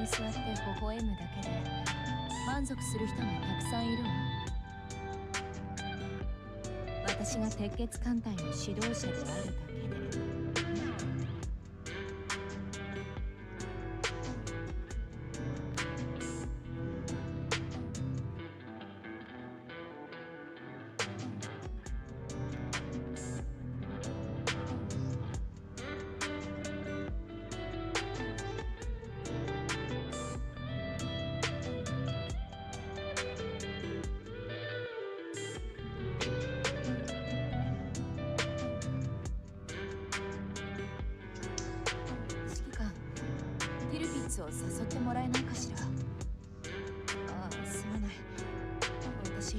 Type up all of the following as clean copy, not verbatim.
に座って微笑むだけで満足する人がたくさんいるわ。私が鉄血艦隊の指導者であるだけで。を誘ってもらえないかしら。ああ、すまない。私、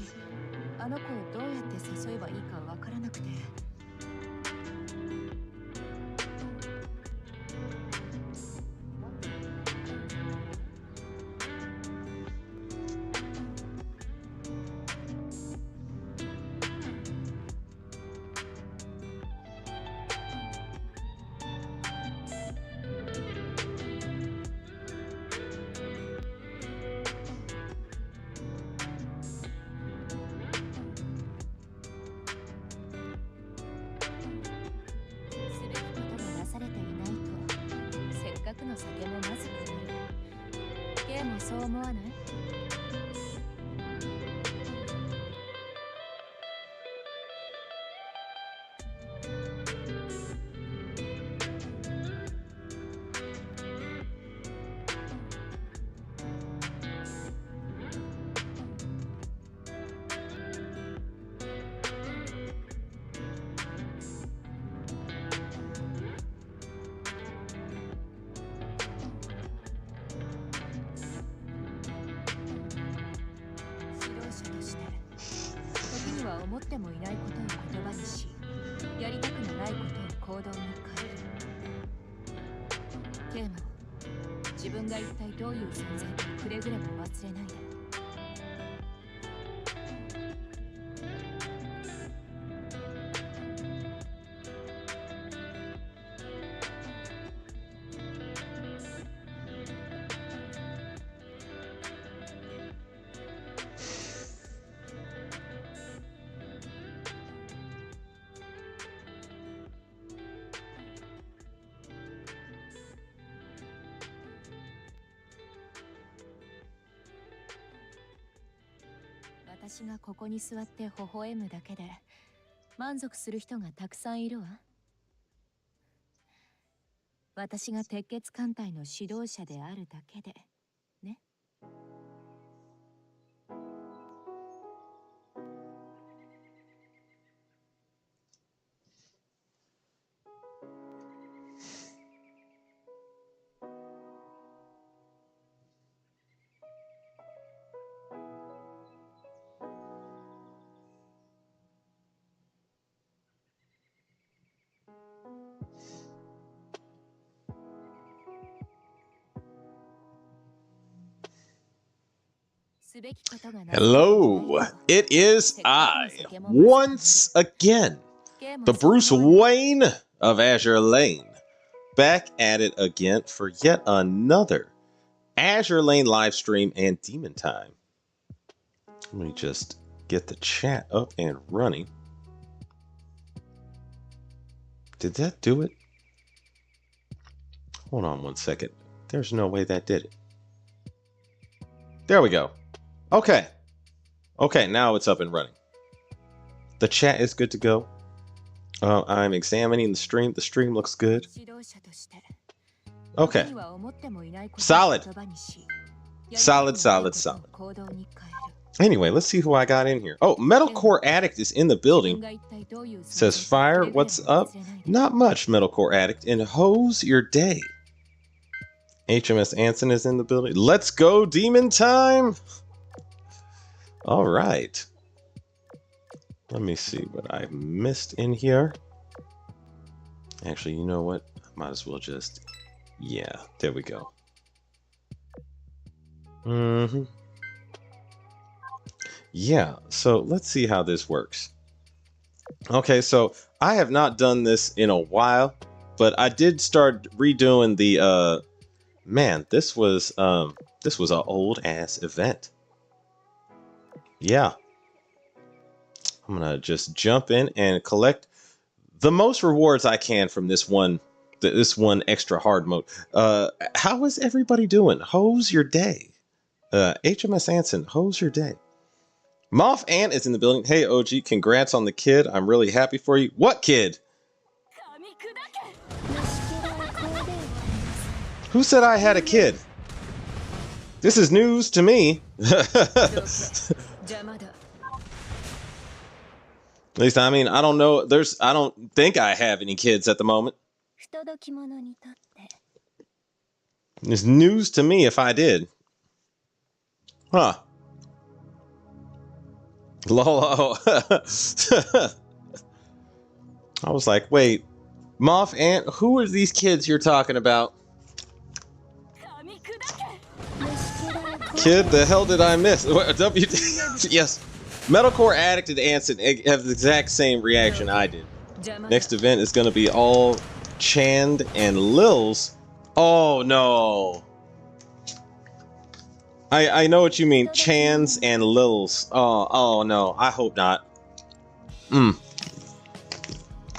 あの子をどうやって誘えばいいかわからなくて。の酒もまずくない。ゲーもそう思わない？思ってもいないことを言葉にし、やりたくもないことを行動に変える。テーマを自分が一体どういう存在かくれぐれも忘れないで。私がここに座って微笑むだけで満足する人がたくさんいるわ。私が鉄血艦隊の指導者であるだけでね。Hello, it is I, once again, the Bruce Wayne of Azur Lane, back at it again for yet another Azur Lane live stream and Demon Time. Let me just get the chat up and running. Did that do it? Hold on one second. There's no way that did it. There we go. Okay. Okay, now it's up and running. The chat is good to go. I'm examining the stream. The stream looks good. Okay. Solid. Solid, solid, solid. Anyway, let's see who I got in here. Oh, Metalcore Addict is in the building. Says Fire, what's up? Not much, Metalcore Addict. And hose your day. HMS Anson is in the building. Let's go, Demon Time! All right. Let me see what I missed in here. Actually, you know what? Might as well just... Yeah, there we go. Yeah, so let's see how this works. Okay, so I have not done this in a while, but I did start redoing Man, this was an old ass event. Yeah. I'm gonna just jump in and collect the most rewards I can from this one extra hard mode. How is everybody doing? How's your day? HMS Anson, how's your day? Moff Ant is in the building. Hey, OG, congrats on the kid. I'm really happy for you. What kid? Who said I had a kid? This is news to me. At least, I mean, I don't know. I don't think I have any kids at the moment. It's news to me if I did. Huh. Lol. I was like, wait, Moff Ant, who are these kids you're talking about? Kid, the hell did I miss? Yes. Metalcore Addict and Anson have the exact same reaction I did. Next event is going to be all Chand and Lils. Oh, no. I know what you mean. Chands and Lils. Oh, no. I hope not.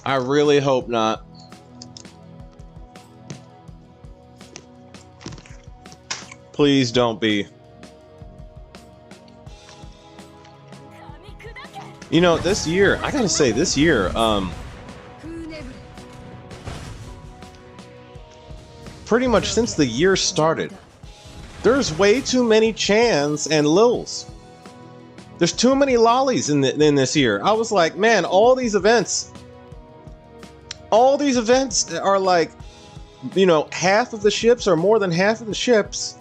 I really hope not. Please don't be. You know, this year, I gotta say, this year, pretty much since the year started, there's way too many Chans and Lils. There's too many lollies in this year. I was like, man, all these events are like, you know, half of the ships or more than half of the ships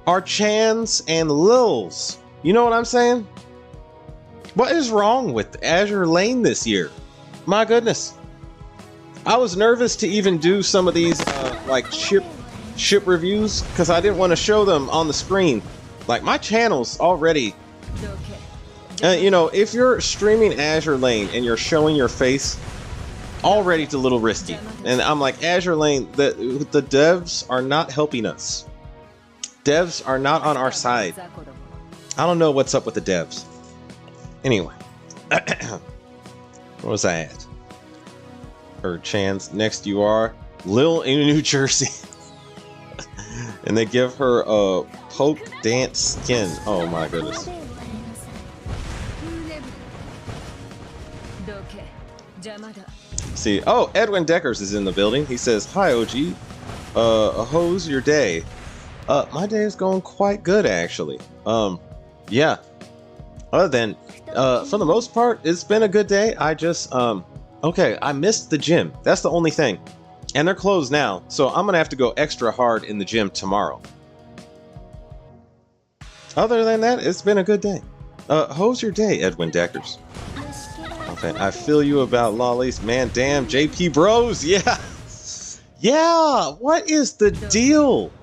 are Chans and Lils. You know what I'm saying? What is wrong with Azur Lane this year? My goodness. I was nervous to even do some of these like ship reviews because I didn't want to show them on the screen. Like, my channel's already, you know, if you're streaming Azur Lane and you're showing your face, already it's a little risky. And I'm like, Azur Lane, the devs are not helping us. Devs are not on our side. I don't know what's up with the devs. Anyway, where was I at? Her chance. Next you are Lil in New Jersey. And they give her a poke dance skin. Oh my goodness. See, oh, Edwin Deckers is in the building. He says, hi OG. How's your day? My day is going quite good actually. Yeah. Other than for the most part, it's been a good day. I just okay, I missed the gym. That's the only thing. And they're closed now, so I'm gonna have to go extra hard in the gym tomorrow. Other than that, it's been a good day. How's your day, Edwin Deckers? Okay, I feel you about lollies. Man, damn, JP Bros, yeah. Yeah, what is the deal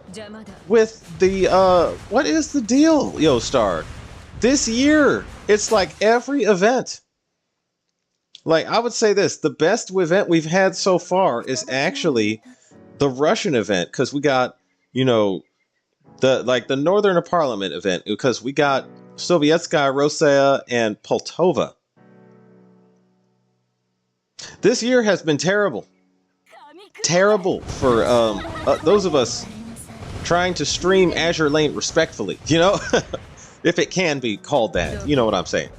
with the, what is the deal, Yo Star? This year, it's like every event. Like, I would say this, the best event we've had so far is actually the Russian event, because we got, you know, the Northern Parliament event, because we got Sovietskaya, Rossija, and Poltova. This year has been terrible. Terrible for those of us trying to stream Azur Lane respectfully, you know? If it can be called that, you know what I'm saying.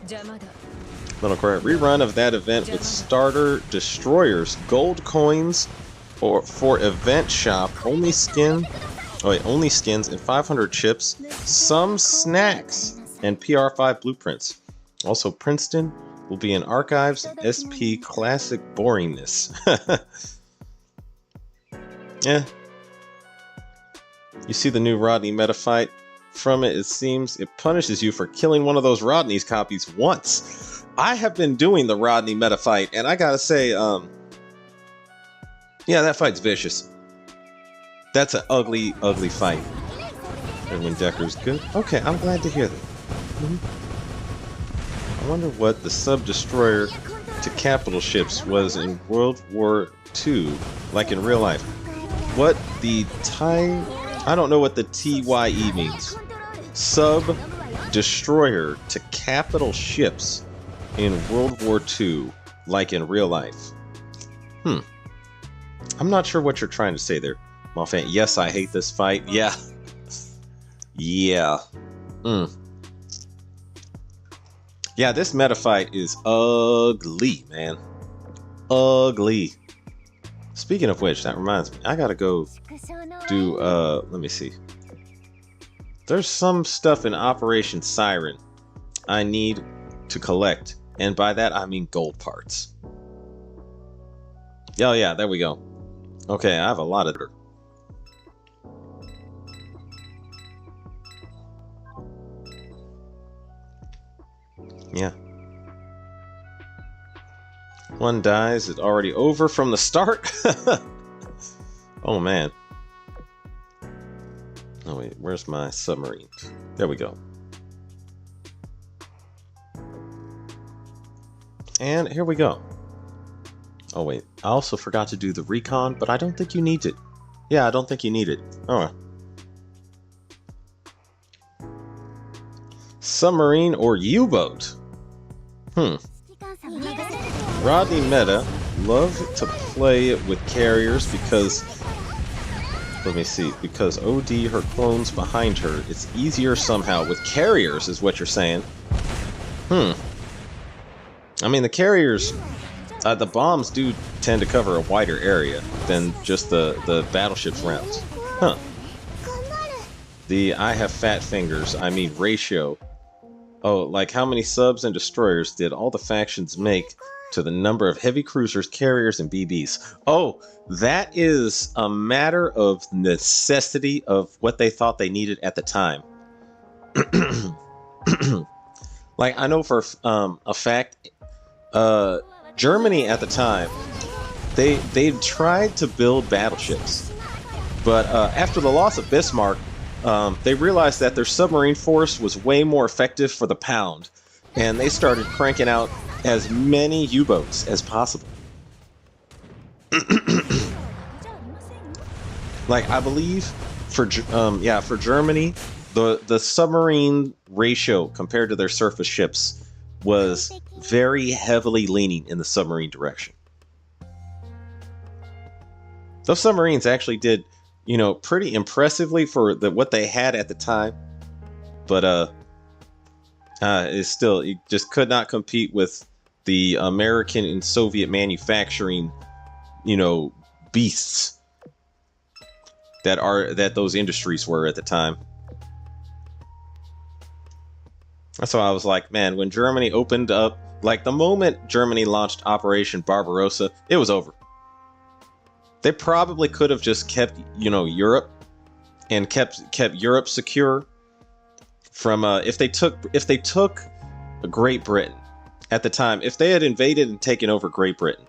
Little correct rerun of that event with starter destroyers, gold coins, or for event shop, only skins and 500 chips, some snacks, and PR5 blueprints. Also, Princeton will be in archives and SP classic boringness. Yeah. You see the new Rodney meta fight? From it, it seems it punishes you for killing one of those Rodney's copies once. I have been doing the Rodney meta fight, and I gotta say, yeah, that fight's vicious. That's an ugly, ugly fight. Erwin Decker's good. Okay, I'm glad to hear that. I wonder what the sub-destroyer to capital ships was in World War II, like in real life. what the I don't know what the TYE means. Sub-destroyer to capital ships in World War II, like in real life. I'm not sure what you're trying to say there, Moffat. Yes, I hate this fight. Yeah. Yeah. Yeah, this meta fight is ugly, man. Ugly. Speaking of which, that reminds me, I gotta go do, let me see. There's some stuff in Operation Siren I need to collect, and by that I mean gold parts. Oh yeah, there we go. Okay, I have a lot of it. Yeah. One dies, it's already over from the start. Oh man. Oh wait, where's my submarines? There we go. And here we go. Oh wait, I also forgot to do the recon, but I don't think you need it. Yeah, I don't think you need it. Oh. Submarine or U-boat? Rodney Meta love to play with carriers because, let me see, because OD her clones behind her, it's easier somehow with carriers is what you're saying. I mean, the carriers, the bombs do tend to cover a wider area than just the battleship's rounds. The I have fat fingers, I mean ratio. Oh, like how many subs and destroyers did all the factions make to the number of heavy cruisers, carriers, and BBs? Oh, that is a matter of necessity of what they thought they needed at the time. Like, I know for a fact, Germany at the time, they tried to build battleships, but after the loss of Bismarck, they realized that their submarine force was way more effective for the pound, and they started cranking out as many U-boats as possible. Like, I believe for Germany, the submarine ratio compared to their surface ships was very heavily leaning in the submarine direction. Those submarines actually did, you know, pretty impressively for what they had at the time, but it's still, it just could not compete with the American and Soviet manufacturing, you know, beasts that those industries were at the time. That's why I was like, man, when Germany opened up, like the moment Germany launched Operation Barbarossa, it was over. They probably could have just kept, you know, Europe and kept Europe secure from if they took Great Britain at the time, if they had invaded and taken over Great Britain,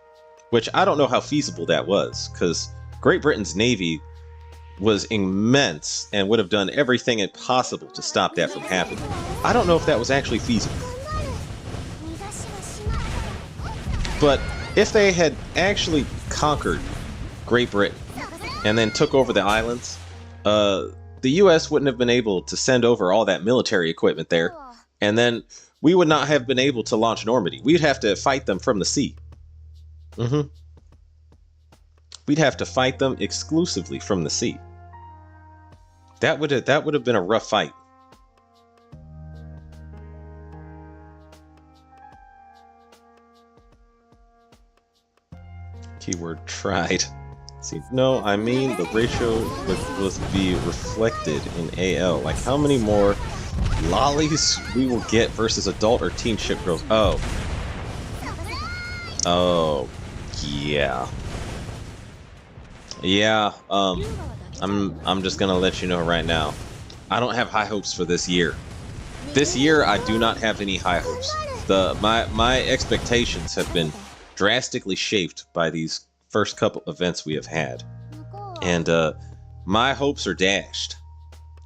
which I don't know how feasible that was, because Great Britain's navy was immense and would have done everything possible to stop that from happening. I don't know if that was actually feasible. But if they had actually conquered Great Britain and then took over the islands, the US wouldn't have been able to send over all that military equipment there, and then we would not have been able to launch Normandy. We'd have to fight them from the sea. We'd have to fight them exclusively from the sea. That would have been a rough fight. Keyword tried. See, no, I mean the ratio was be reflected in AL. Like how many more lollies we will get versus adult or teen ship girls. Oh, yeah. I'm just gonna let you know right now, I don't have high hopes for this year. This year I do not have any high hopes. My expectations have been drastically shaped by these first couple events we have had, and my hopes are dashed.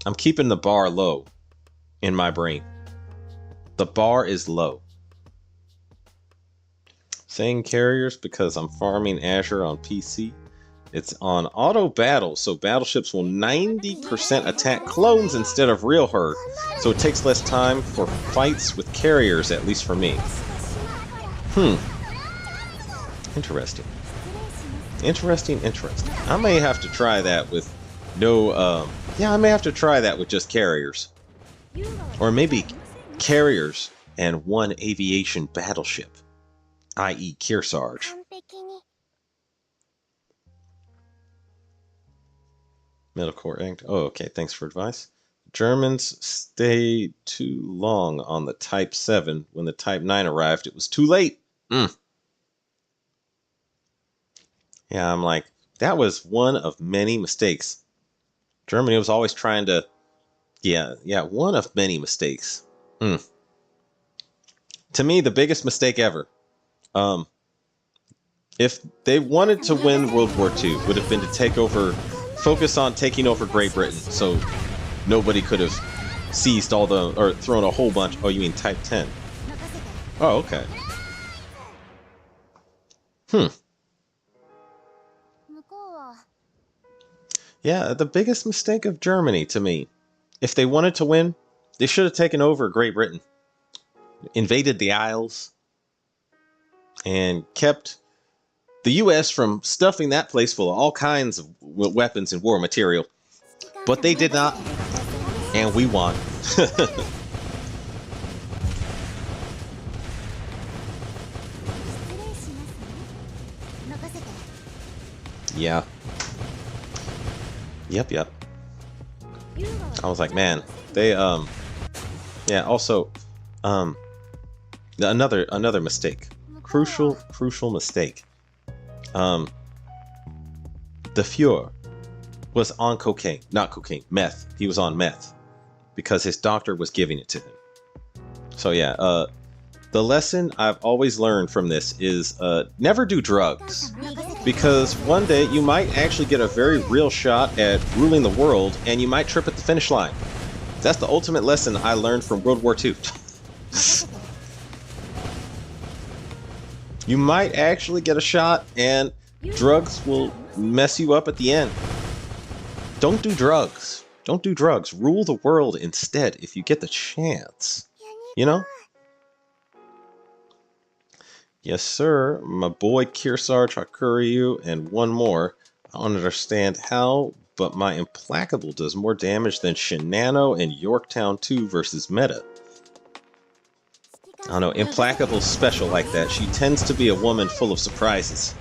I'm keeping the bar low in my brain. The bar is low. Saying carriers because I'm farming Azure on PC It's on auto battle, so battleships will 90% attack clones instead of real herd. So it takes less time for fights with carriers, at least for me. Interesting. Interesting. I may have to try that with no, yeah, I may have to try that with just carriers. Or maybe carriers and one aviation battleship, i.e. Kearsarge. Metalcore Act. Oh, okay, thanks for advice. Germans stayed too long on the Type 7. When the Type 9 arrived, it was too late. Yeah, I'm like, that was one of many mistakes. Germany was always trying to... Yeah, one of many mistakes. To me, the biggest mistake ever. If they wanted to win World War II, would have been to focus on taking over Great Britain, so nobody could have seized all the... or thrown a whole bunch... Oh, you mean Type 10? Oh, okay. Yeah, the biggest mistake of Germany, to me. If they wanted to win, they should have taken over Great Britain. Invaded the Isles. And kept the U.S. from stuffing that place full of all kinds of weapons and war material. But they did not. And we won. Yeah. Yep. I was like, man, they yeah, also another mistake. Crucial mistake. The Fuhrer was on cocaine. Not cocaine, meth. He was on meth because his doctor was giving it to him. So yeah, the lesson I've always learned from this is never do drugs. Because one day you might actually get a very real shot at ruling the world and you might trip at the finish line. That's the ultimate lesson I learned from World War II. You might actually get a shot and drugs will mess you up at the end. Don't do drugs. Don't do drugs. Rule the world instead if you get the chance. You know? Yes, sir. My boy Kearsarge Hakuryu and one more. I don't understand how, but my Implacable does more damage than Shinano and Yorktown 2 versus Meta. I don't know, Implacable's special like that. She tends to be a woman full of surprises.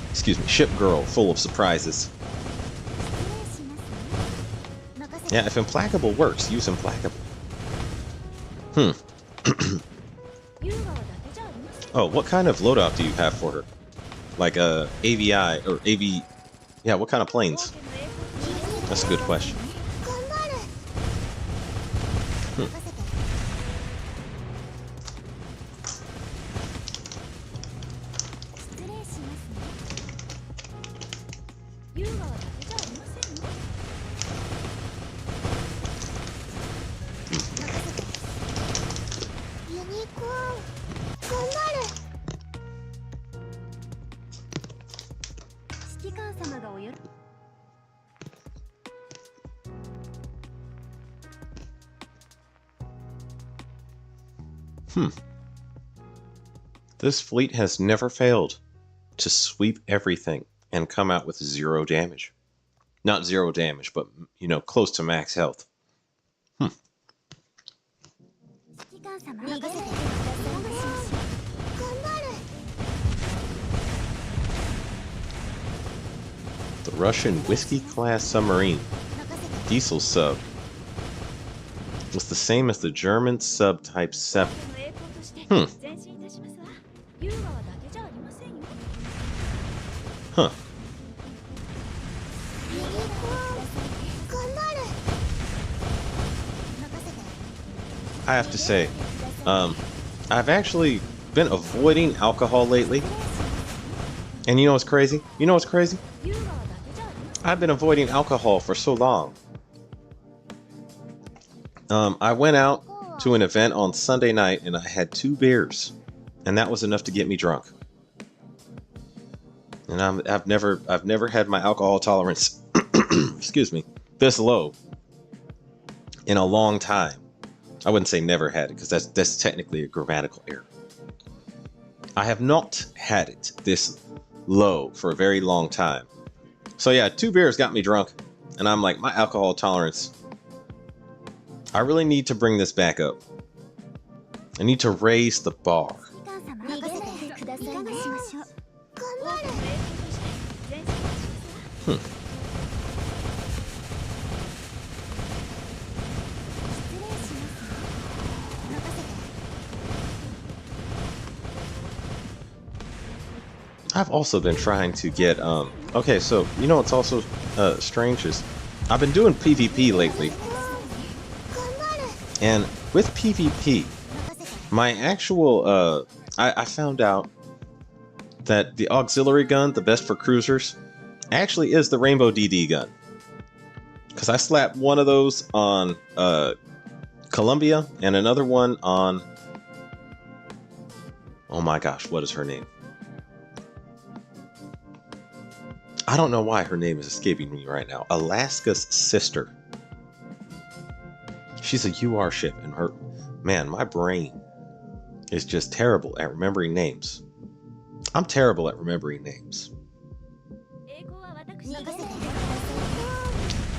Excuse me, ship girl full of surprises. Yeah, if Implacable works, use Implacable. Oh, what kind of loadout do you have for her? Like a AVI or AV... Yeah, what kind of planes? That's a good question. This fleet has never failed to sweep everything and come out with 0 damage. Not 0 damage, but, you know, close to max health. The Russian Whiskey-class submarine, diesel sub, was the same as the German sub Type 7. I have to say, I've actually been avoiding alcohol lately. And you know what's crazy? I've been avoiding alcohol for so long. I went out to an event on Sunday night and I had 2 beers. And that was enough to get me drunk. And I've never had my alcohol tolerance, excuse me, this low in a long time. I wouldn't say never had it, because that's technically a grammatical error. I have not had it this low for a very long time. So yeah, 2 beers got me drunk, and I'm like, my alcohol tolerance, I really need to bring this back up. I need to raise the bar. I've also been trying to get, okay, so, you know what's also strange is, I've been doing PvP lately, and with PvP, my actual, I found out that the auxiliary gun, the best for cruisers, actually is the Rainbow DD gun. Because I slapped one of those on Columbia, and another one on, oh my gosh, what is her name? I don't know why her name is escaping me right now. Alaska's sister. She's a UR ship, and her, man, my brain is just terrible at remembering names. I'm terrible at remembering names.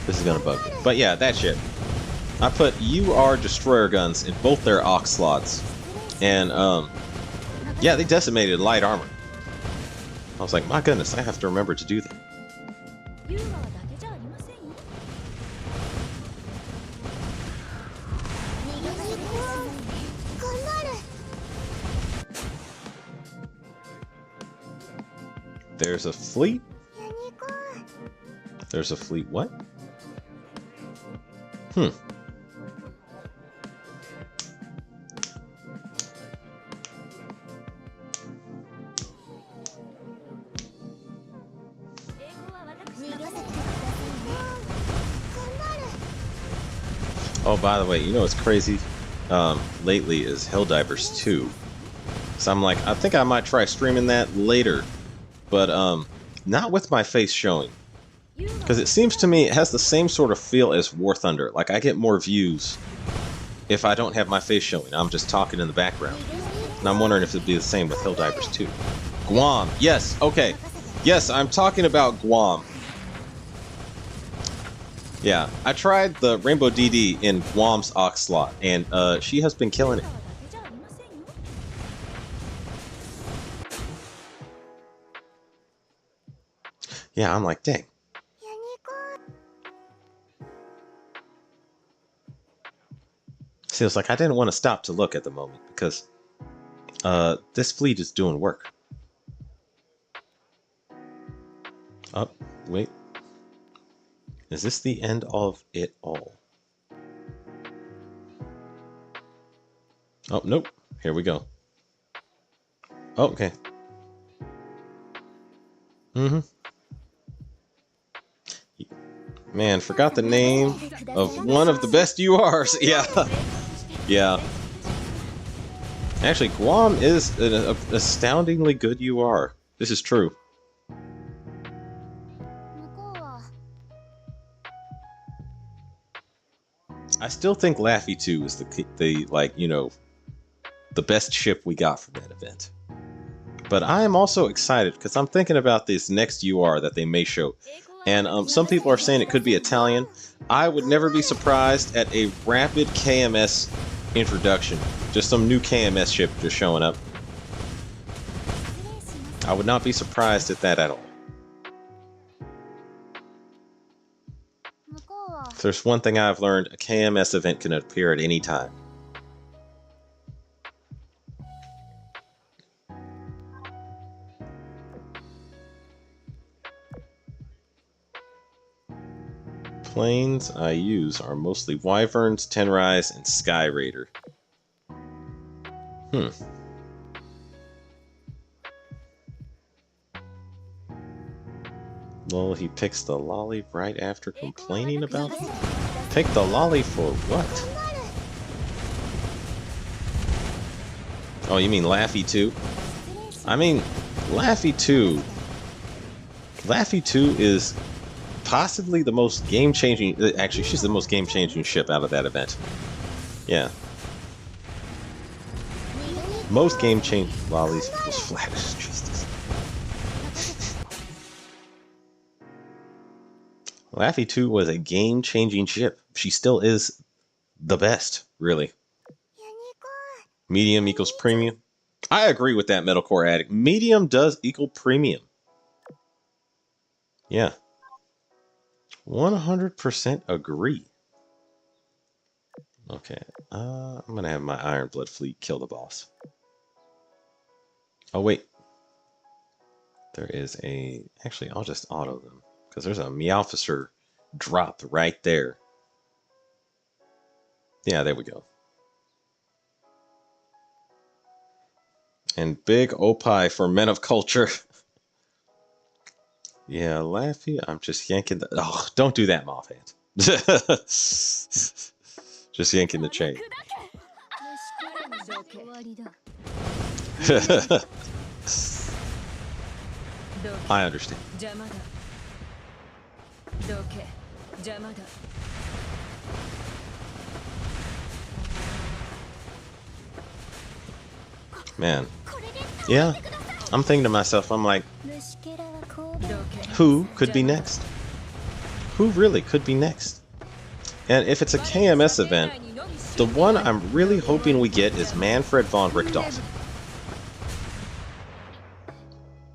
This is gonna bug me. But yeah, that ship. I put UR destroyer guns in both their aux slots. And yeah, they decimated light armor. I was like, my goodness, I have to remember to do that. There's a fleet. There's a fleet. What? Oh, by the way, you know what's crazy? Lately is Helldivers 2. So I'm like, I think I might try streaming that later. But not with my face showing. Because it seems to me it has the same sort of feel as War Thunder. Like, I get more views if I don't have my face showing. I'm just talking in the background. And I'm wondering if it'd be the same with Helldivers 2. Guam. Yes, okay. Yes, I'm talking about Guam. Yeah, I tried the Rainbow DD in Guam's aux slot, and she has been killing it. Yeah, I'm like, dang. See, it's like I didn't want to stop to look at the moment because this fleet is doing work. Oh, wait. Is this the end of it all? Oh, nope. Here we go. Oh, okay. Man, forgot the name of one of the best URs. Yeah. Yeah. Actually, Guam is an astoundingly good UR. This is true. I still think Laffy 2 is the like, you know, the best ship we got from that event. But I am also excited because I'm thinking about this next UR that they may show. And some people are saying it could be Italian. I would never be surprised at a rapid KMS introduction. Just some new KMS ship just showing up. I would not be surprised at that at all. If there's one thing I've learned, a KMS event can appear at any time. Planes I use are mostly Wyverns, Tenrise, and Sky Raider. Lol, he picks the lolly right after complaining about it? Pick the lolly for what? Oh, you mean Laffy 2? I mean, Laffy 2 Laffy 2 is possibly the most game-changing... Actually, she's the most game-changing ship out of that event. Yeah. Most game-changing... Lollies was flat. Jesus. Laffy 2 was a game-changing ship. She still is the best, really. Medium equals premium. I agree with that, Metalcore Addict. Medium does equal premium. Yeah. 100% agree. Okay. I'm going to have my Iron Blood fleet kill the boss. Oh, wait. There is a... Actually, I'll just auto them. Because there's a Meowfisher dropped right there. Yeah, there we go. And big Opie for Men of Culture. Yeah, Laffy, I'm just yanking the... Oh, don't do that, Moth Hand. Just yanking the chain. I understand. Man. Yeah, I'm thinking to myself, I'm like, who could be next? Who really could be next? And if it's a KMS event, the one I'm really hoping we get is Manfred von Richthofen.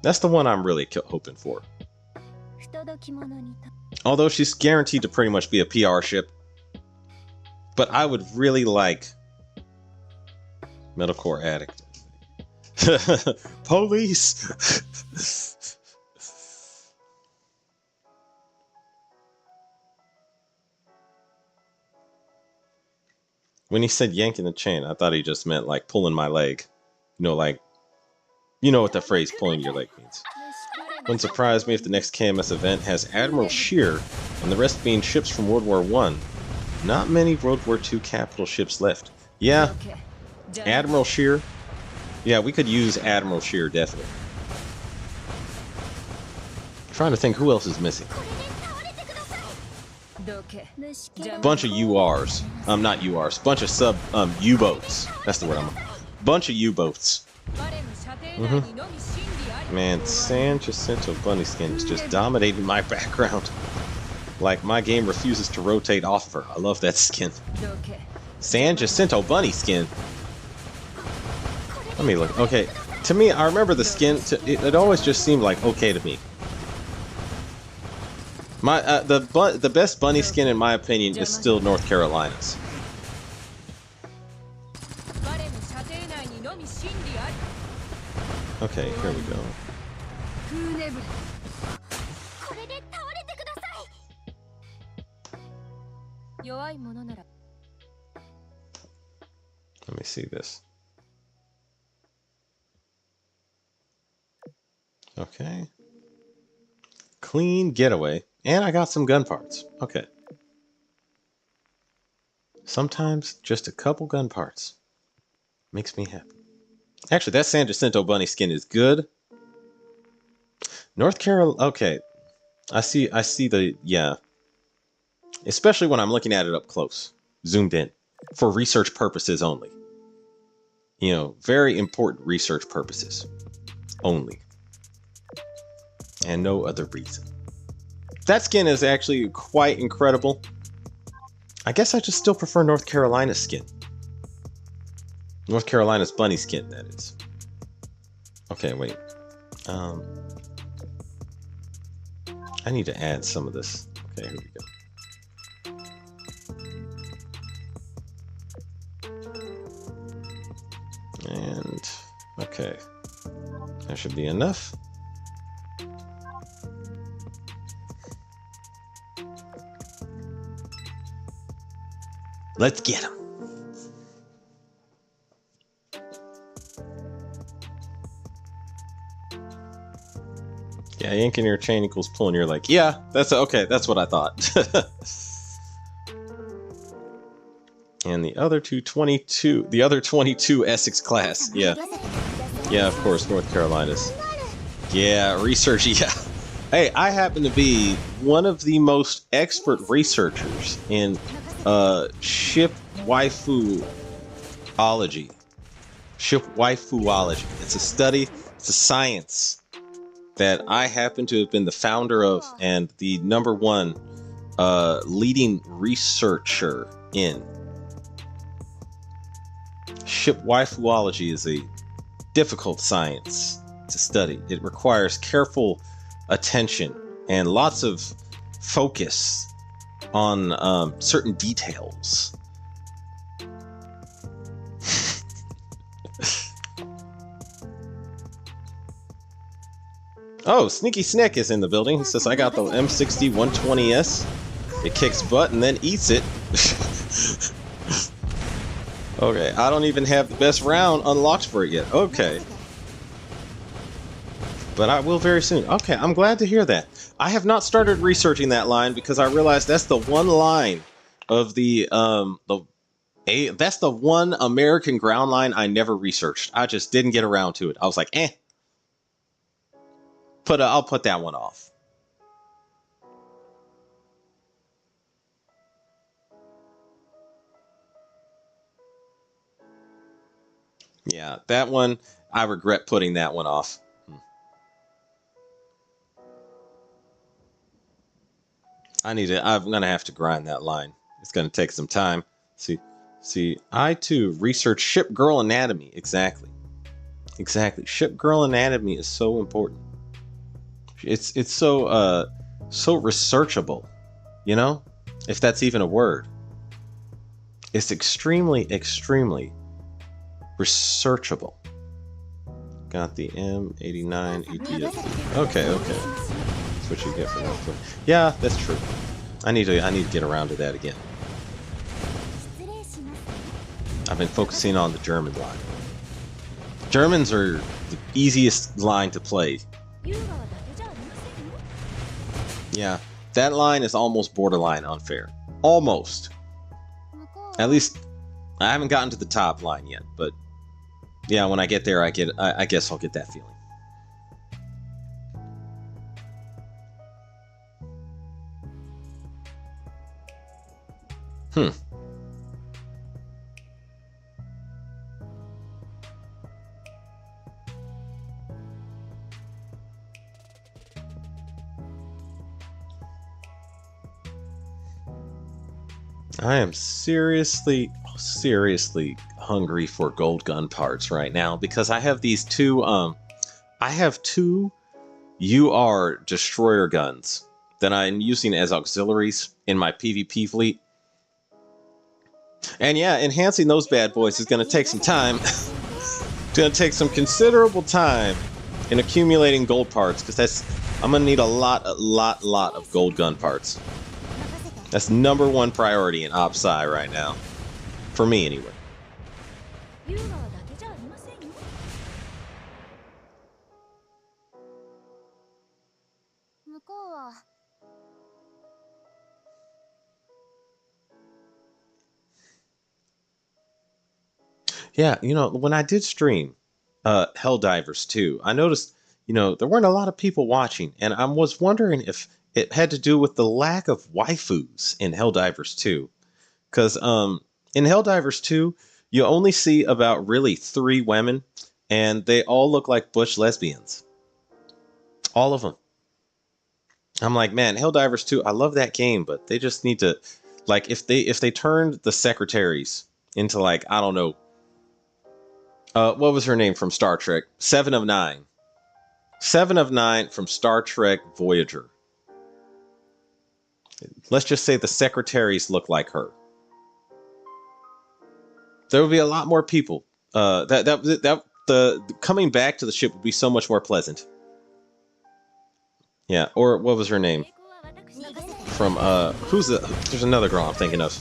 That's the one I'm really hoping for. Although she's guaranteed to pretty much be a PR ship. But I would really like Metalcore Addict. Police! When he said yanking the chain, I thought he just meant like pulling my leg. You know, like, you know what the phrase pulling your leg means. Wouldn't surprise me if the next KMS event has Admiral Scheer and the rest being ships from World War I. Not many World War II capital ships left. Yeah, Admiral Scheer. Yeah, we could use Admiral Scheer, definitely. I'm trying to think who else is missing. Bunch of URs. Not URs. Bunch of U-boats. That's the word I'm on. Bunch of U-boats. Man, San Jacinto Bunny Skin is just dominating my background. Like, my game refuses to rotate off of her. I love that skin. San Jacinto Bunny Skin. Let me look. Okay, to me, I remember the skin. It always just seemed like okay to me. My the best bunny skin, in my opinion, is still North Carolina's. Okay, here we go. Let me see this. Okay. Clean getaway. And I got some gun parts. Okay. Sometimes just a couple gun parts makes me happy. Actually, that San Jacinto Bunny skin is good. North Carolina. Okay. I see the, yeah. Especially when I'm looking at it up close. Zoomed in. For research purposes only. You know, very important research purposes. Only. And no other reason. That skin is actually quite incredible. I guess I just still prefer North Carolina's skin. North Carolina's bunny skin, that is. Okay, wait. I need to add some of this. Okay, here we go. And, okay. That should be enough. Let's get him. Yeah, yanking your chain equals pulling your leg. Yeah, that's okay. That's what I thought. And the other 222, the other 22 Essex class. Yeah. Yeah, of course, North Carolina's. Yeah, research. Yeah. Hey, I happen to be one of the most expert researchers in ship waifuology. Ship waifuology. It's a study, it's a science that I happen to have been the founder of and the #1 leading researcher in. Ship waifuology is a difficult science to study. It requires careful attention and lots of focus on certain details. Oh, Sneaky Snick is in the building. He says, I got the M60 120S. It kicks butt and then eats it. Okay, I don't even have the best round unlocked for it yet. Okay. But I will very soon. Okay, I'm glad to hear that. I have not started researching that line because I realized that's the one line of that's the one American ground line I never researched. I just didn't get around to it. I was like, eh. I'll put that one off. Yeah, that one, I regret putting that one off. I'm gonna have to grind that line. It's gonna take some time. See, I too research ship girl anatomy. Exactly. Ship girl anatomy is so important. It's so researchable, you know? If that's even a word. It's extremely researchable. Got the M89 APS. Okay. That's what you get for that. Yeah, that's true. I need to get around to that again. I've been focusing on the German line. Germans are the easiest line to play. Yeah, that line is almost borderline unfair. Almost. At least, I haven't gotten to the top line yet, but yeah, when I get there, I guess I'll get that feeling. I am seriously hungry for gold gun parts right now because I have these two UR destroyer guns that I'm using as auxiliaries in my PvP fleet. And yeah, enhancing those bad boys is going to take some time. It's going to take some considerable time in accumulating gold parts because I'm going to need a lot of gold gun parts. That's #1 priority in OpSci right now. For me, anyway. Yeah, when I did stream Helldivers 2, I noticed, there weren't a lot of people watching, and I was wondering if it had to do with the lack of waifus in Helldivers 2. Because in Helldivers 2, you only see about really 3 women, and they all look like butch lesbians. All of them. I'm like, man, Helldivers 2, I love that game, but they just need to, like, if they turned the secretaries into, like, I don't know, what was her name from Star Trek? 7 of 9. 7 of 9 from Star Trek Voyager. Let's just say the secretaries look like her. There would be a lot more people. The coming back to the ship would be so much more pleasant. Yeah, or what was her name? From there's another girl I'm thinking of.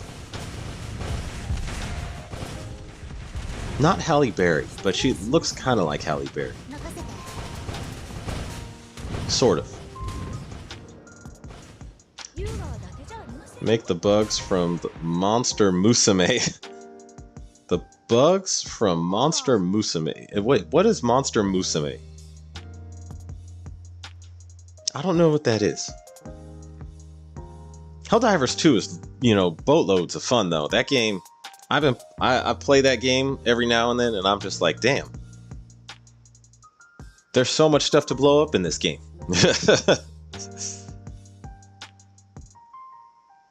Not Halle Berry, but she looks kind of like Halle Berry. Sort of. Make the bugs from the Monster Musume. The bugs from Monster Musume. Wait, what is Monster Musume? I don't know what that is. Helldivers 2 is, you know, boatloads of fun though. That game, I play that game every now and then, and I'm just like, damn. There's so much stuff to blow up in this game.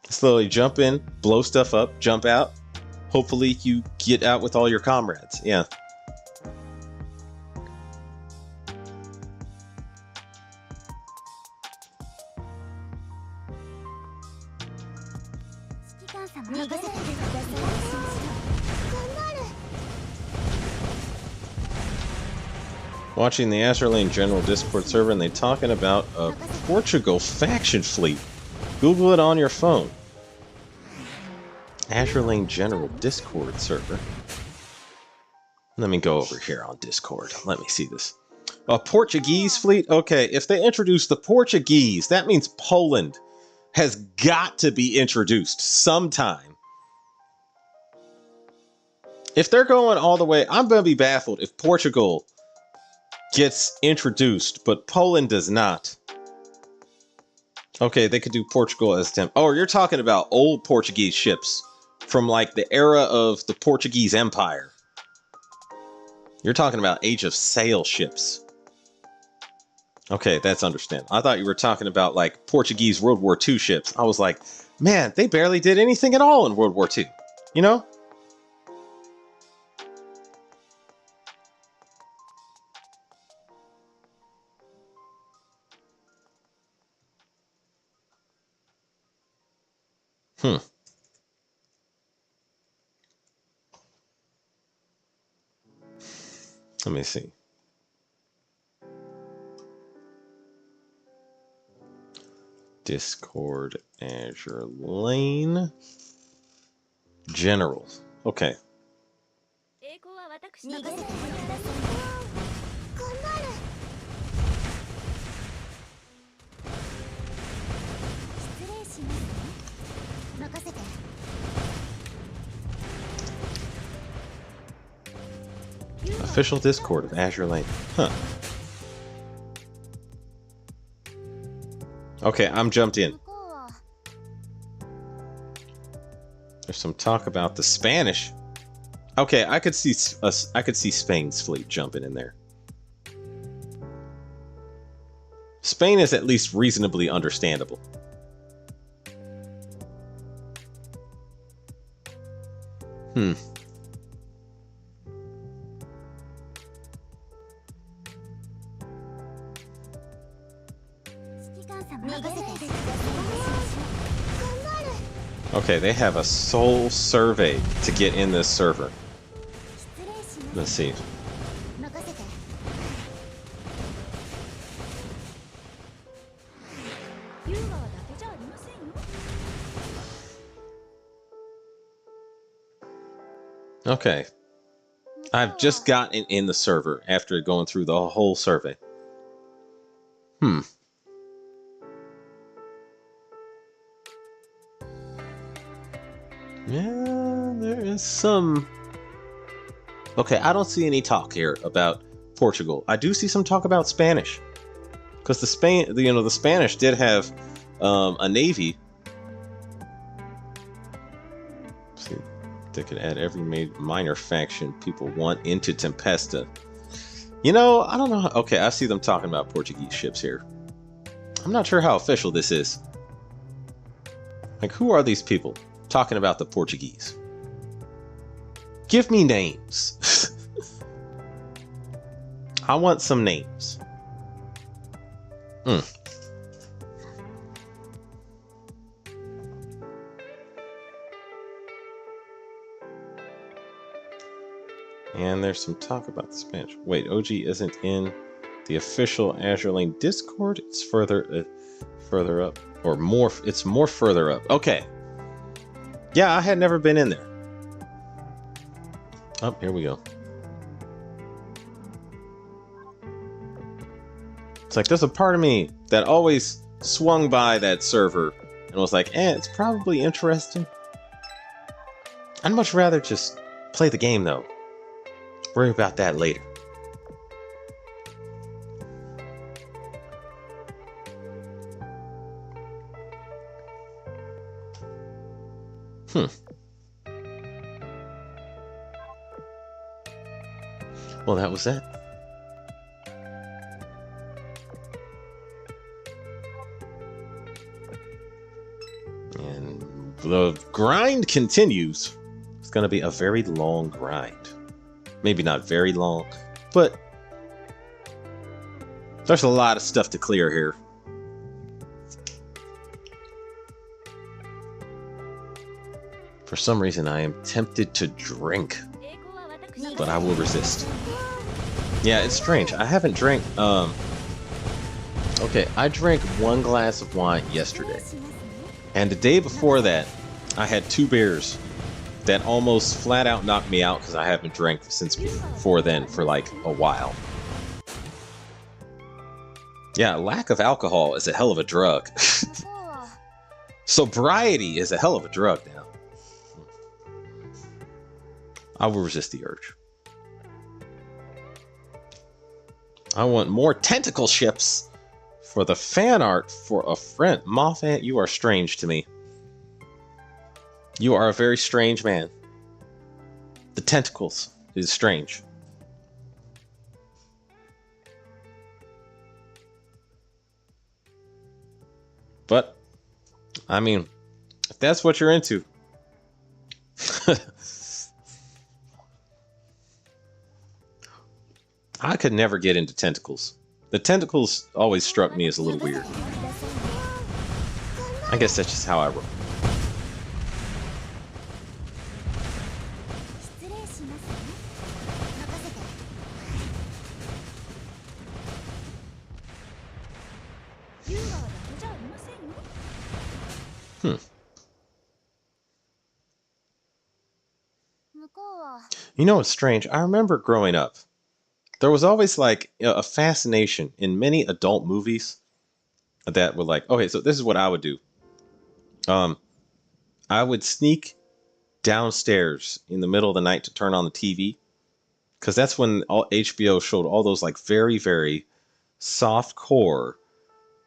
Slowly jump in, blow stuff up, jump out. Hopefully you get out with all your comrades. Yeah. Watching the Azur Lane General Discord server, and they talking about a Portugal faction fleet. Google it on your phone. Azur Lane General Discord server. Let me go over here on Discord. Let me see this. A Portuguese fleet? Okay, if they introduce the Portuguese, that means Poland has got to be introduced sometime. If they're going all the way, I'm going to be baffled if Portugal gets introduced, but Poland does not. Okay, they could do Portugal as temp. Oh, you're talking about old Portuguese ships from like the era of the Portuguese Empire. You're talking about Age of Sail ships. Okay, that's understandable. I thought you were talking about like Portuguese World War II ships. I was like, man, they barely did anything at all in World War II. You know? Let me see. Discord, Azur Lane. General. Okay. Official Discord of Azur Lane. Huh. Okay, I'm jumped in. There's some talk about the Spanish. Okay, I could see Spain's fleet jumping in there. Spain is at least reasonably understandable. Okay, they have a soul survey to get in this server. Let's see. Okay. I've just gotten in the server after going through the whole survey. Yeah, there is some... Okay, I don't see any talk here about Portugal. I do see some talk about Spanish. Because the Spanish did have a navy. Let's see, they could add every minor faction people want into Tempesta. You know, I don't know. Okay, I see them talking about Portuguese ships here. I'm not sure how official this is. Like, who are these people talking about the Portuguese? Give me names. I want some names. And there's some talk about the Spanish. Wait, OG isn't in the official Azur Lane Discord. It's further up, or more. It's more further up. Okay. Yeah, I had never been in there. Oh, here we go. It's like there's a part of me that always swung by that server and was like, it's probably interesting. I'd much rather just play the game though. Worry about that later. Hmm. Well, that was that. And the grind continues. It's going to be a very long grind. Maybe not very long, but there's a lot of stuff to clear here. For some reason, I am tempted to drink, but I will resist. Yeah, it's strange. I haven't drank, okay, I drank 1 glass of wine yesterday. And the day before that, I had 2 beers that almost flat out knocked me out because I haven't drank since before then for like a while. Yeah, lack of alcohol is a hell of a drug. Sobriety is a hell of a drug now. I will resist the urge. I want more tentacle ships for the fan art for a friend. Mothant, you are strange to me. You are a very strange man. The tentacles is strange. But, I mean, if that's what you're into. I could never get into tentacles. The tentacles always struck me as a little weird. I guess that's just how I roll. You know what's strange? I remember growing up, there was always like a fascination in many adult movies that were like, okay, so this is what I would do. I would sneak downstairs in the middle of the night to turn on the TV, because that's when all HBO showed all those like very, very soft core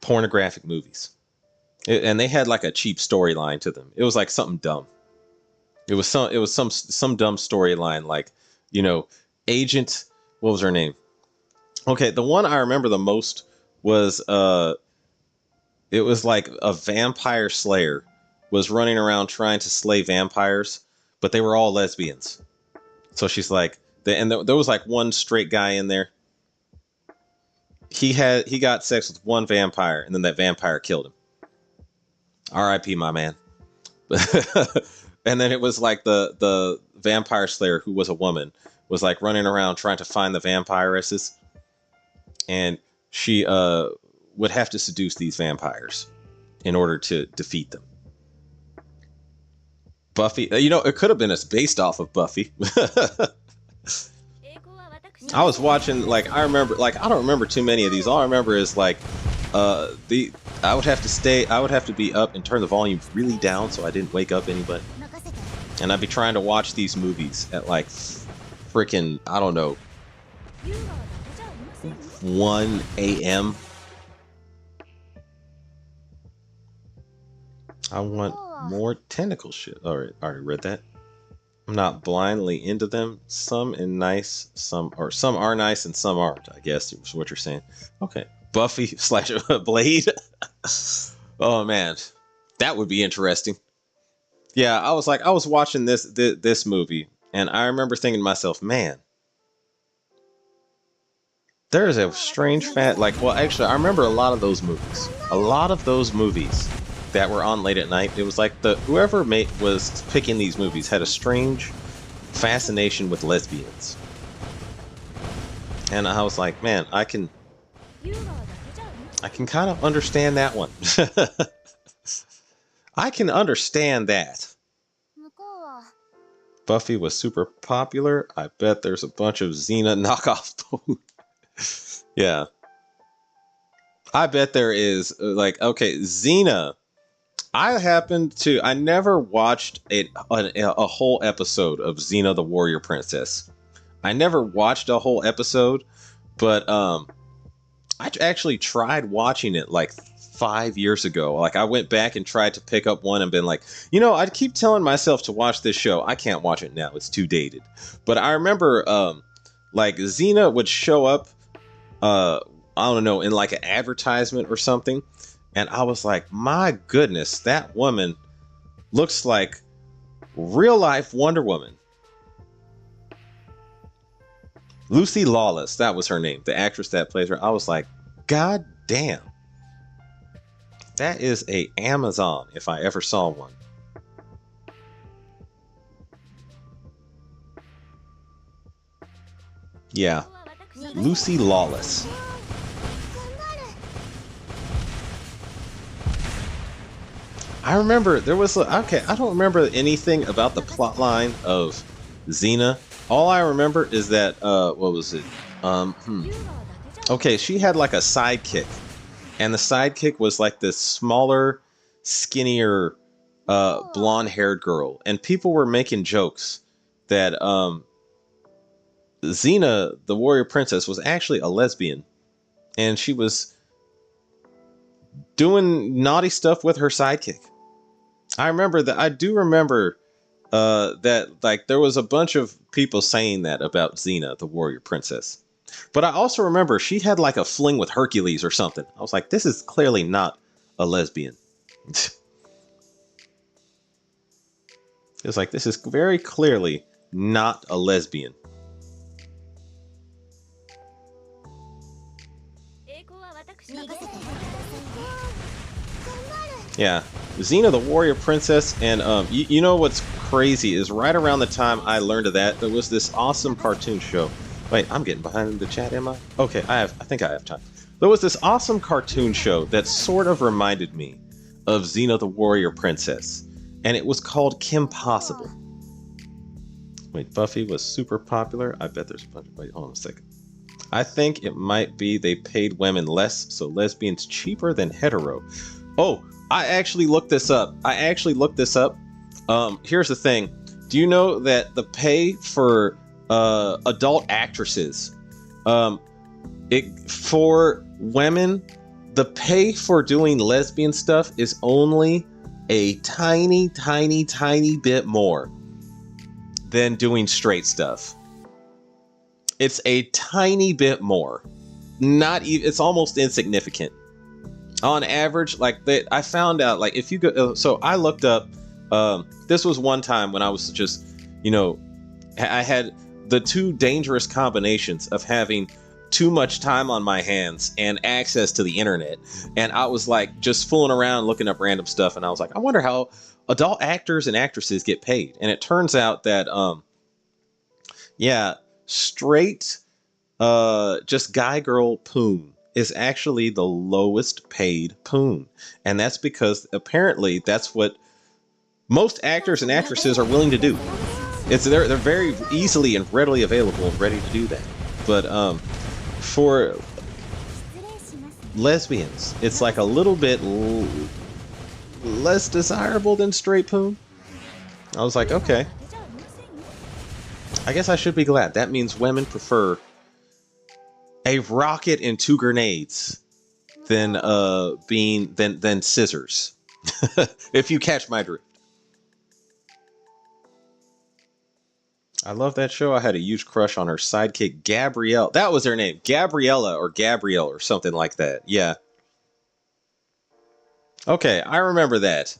pornographic movies. And they had like a cheap storyline to them. It was like something dumb. It was some dumb storyline, like, you know, Agent, what was her name? Okay, the one I remember the most was it was like a vampire slayer was running around trying to slay vampires, but they were all lesbians. So she's like, there was like one straight guy in there. He got sex with one vampire, and then that vampire killed him. R.I.P. my man. And then it was like the vampire slayer, who was a woman, was like running around trying to find the vampiresses, and she would have to seduce these vampires in order to defeat them. Buffy, you know, it could have been based off of Buffy. I was watching, like, I remember, like, I don't remember too many of these. All I remember is like I would have to be up and turn the volume really down so I didn't wake up anybody. And I'd be trying to watch these movies at like freaking, I don't know, 1 a.m. I want more tentacle shit. Alright, I already read that. I'm not blindly into them. Some are nice and some aren't, I guess is what you're saying. Okay. Buffy / Blade. Oh man, that would be interesting. Yeah, I was watching this movie, and I remember thinking to myself, man, there is a strange well, actually, I remember a lot of those movies. A lot of those movies that were on late at night. It was like whoever was picking these movies had a strange fascination with lesbians. And I was like, man, I can kind of understand that one. I can understand that. Buffy was super popular. I bet there's a bunch of Xena knockoff. Yeah. I bet there is, like, okay, Xena. I never watched a whole episode of Xena the Warrior Princess. I never watched a whole episode, but I actually tried watching it like 5 years ago. Like, I went back and tried to pick up one and been like, you know, I keep telling myself to watch this show. I can't watch it now. It's too dated. But I remember, like, Xena would show up, I don't know, in like an advertisement or something. And I was like, my goodness, that woman looks like real life Wonder Woman. Lucy Lawless, that was her name, the actress that plays her. I was like, God damn. That is a Amazon if I ever saw one. Yeah. Lucy Lawless. I remember there was okay, I don't remember anything about the plot line of Xena. All I remember is that what was it? Okay, she had like a sidekick. And the sidekick was like this smaller, skinnier, blonde-haired girl. And people were making jokes that Xena, the warrior princess, was actually a lesbian. And she was doing naughty stuff with her sidekick. I remember that. I do remember that like there was a bunch of people saying that about Xena, the warrior princess. But I also remember she had like a fling with Hercules or something. I was like, this is clearly not a lesbian. It's like, this is very clearly not a lesbian. Yeah, Xena the Warrior Princess, and you know what's crazy is right around the time I learned of that, there was this awesome cartoon show. Wait, I'm getting behind the chat, am I? Okay, I think I have time. There was this awesome cartoon show that sort of reminded me of Xena the Warrior Princess, and it was called Kim Possible. Wait, Buffy was super popular? I bet there's a bunch. Wait, hold on a second. I think it might be they paid women less, so lesbians cheaper than hetero. Oh, I actually looked this up. Here's the thing. Do you know that the pay for adult actresses, for women, the pay for doing lesbian stuff is only a tiny bit more than doing straight stuff. It's a tiny bit more. Not even, it's almost insignificant. On average, like I found out, like if you go, so I looked up, this was one time when I was just, you know, I had the two dangerous combinations of having too much time on my hands and access to the internet. And I was like just fooling around looking up random stuff. And I was like, I wonder how adult actors and actresses get paid. And it turns out that, yeah, straight, just guy girl poon is actually the lowest paid poon. And that's because apparently that's what most actors and actresses are willing to do. They're very easily and readily available and ready to do that. But for lesbians, it's like a little bit less desirable than straight poon. I was like, okay, I guess I should be glad. That means women prefer a rocket and 2 grenades than than scissors. If you catch my drift. I love that show. I had a huge crush on her sidekick, Gabrielle. That was her name. Gabriella or Gabrielle or something like that. Yeah. Okay, I remember that.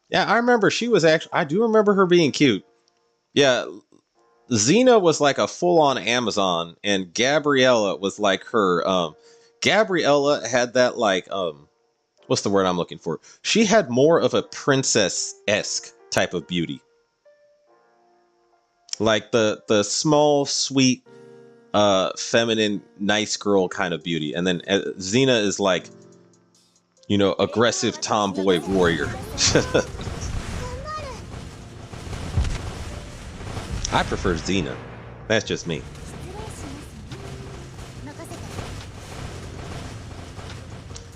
Yeah, I remember she was actually... I do remember her being cute. Yeah, Xena was like a full-on Amazon, and Gabriella was like her... Gabriella had that like... what's the word I'm looking for? She had more of a princess-esque type of beauty. Like the small, sweet, feminine, nice girl kind of beauty. And then Xena is like, you know, aggressive tomboy warrior. I prefer Xena. That's just me.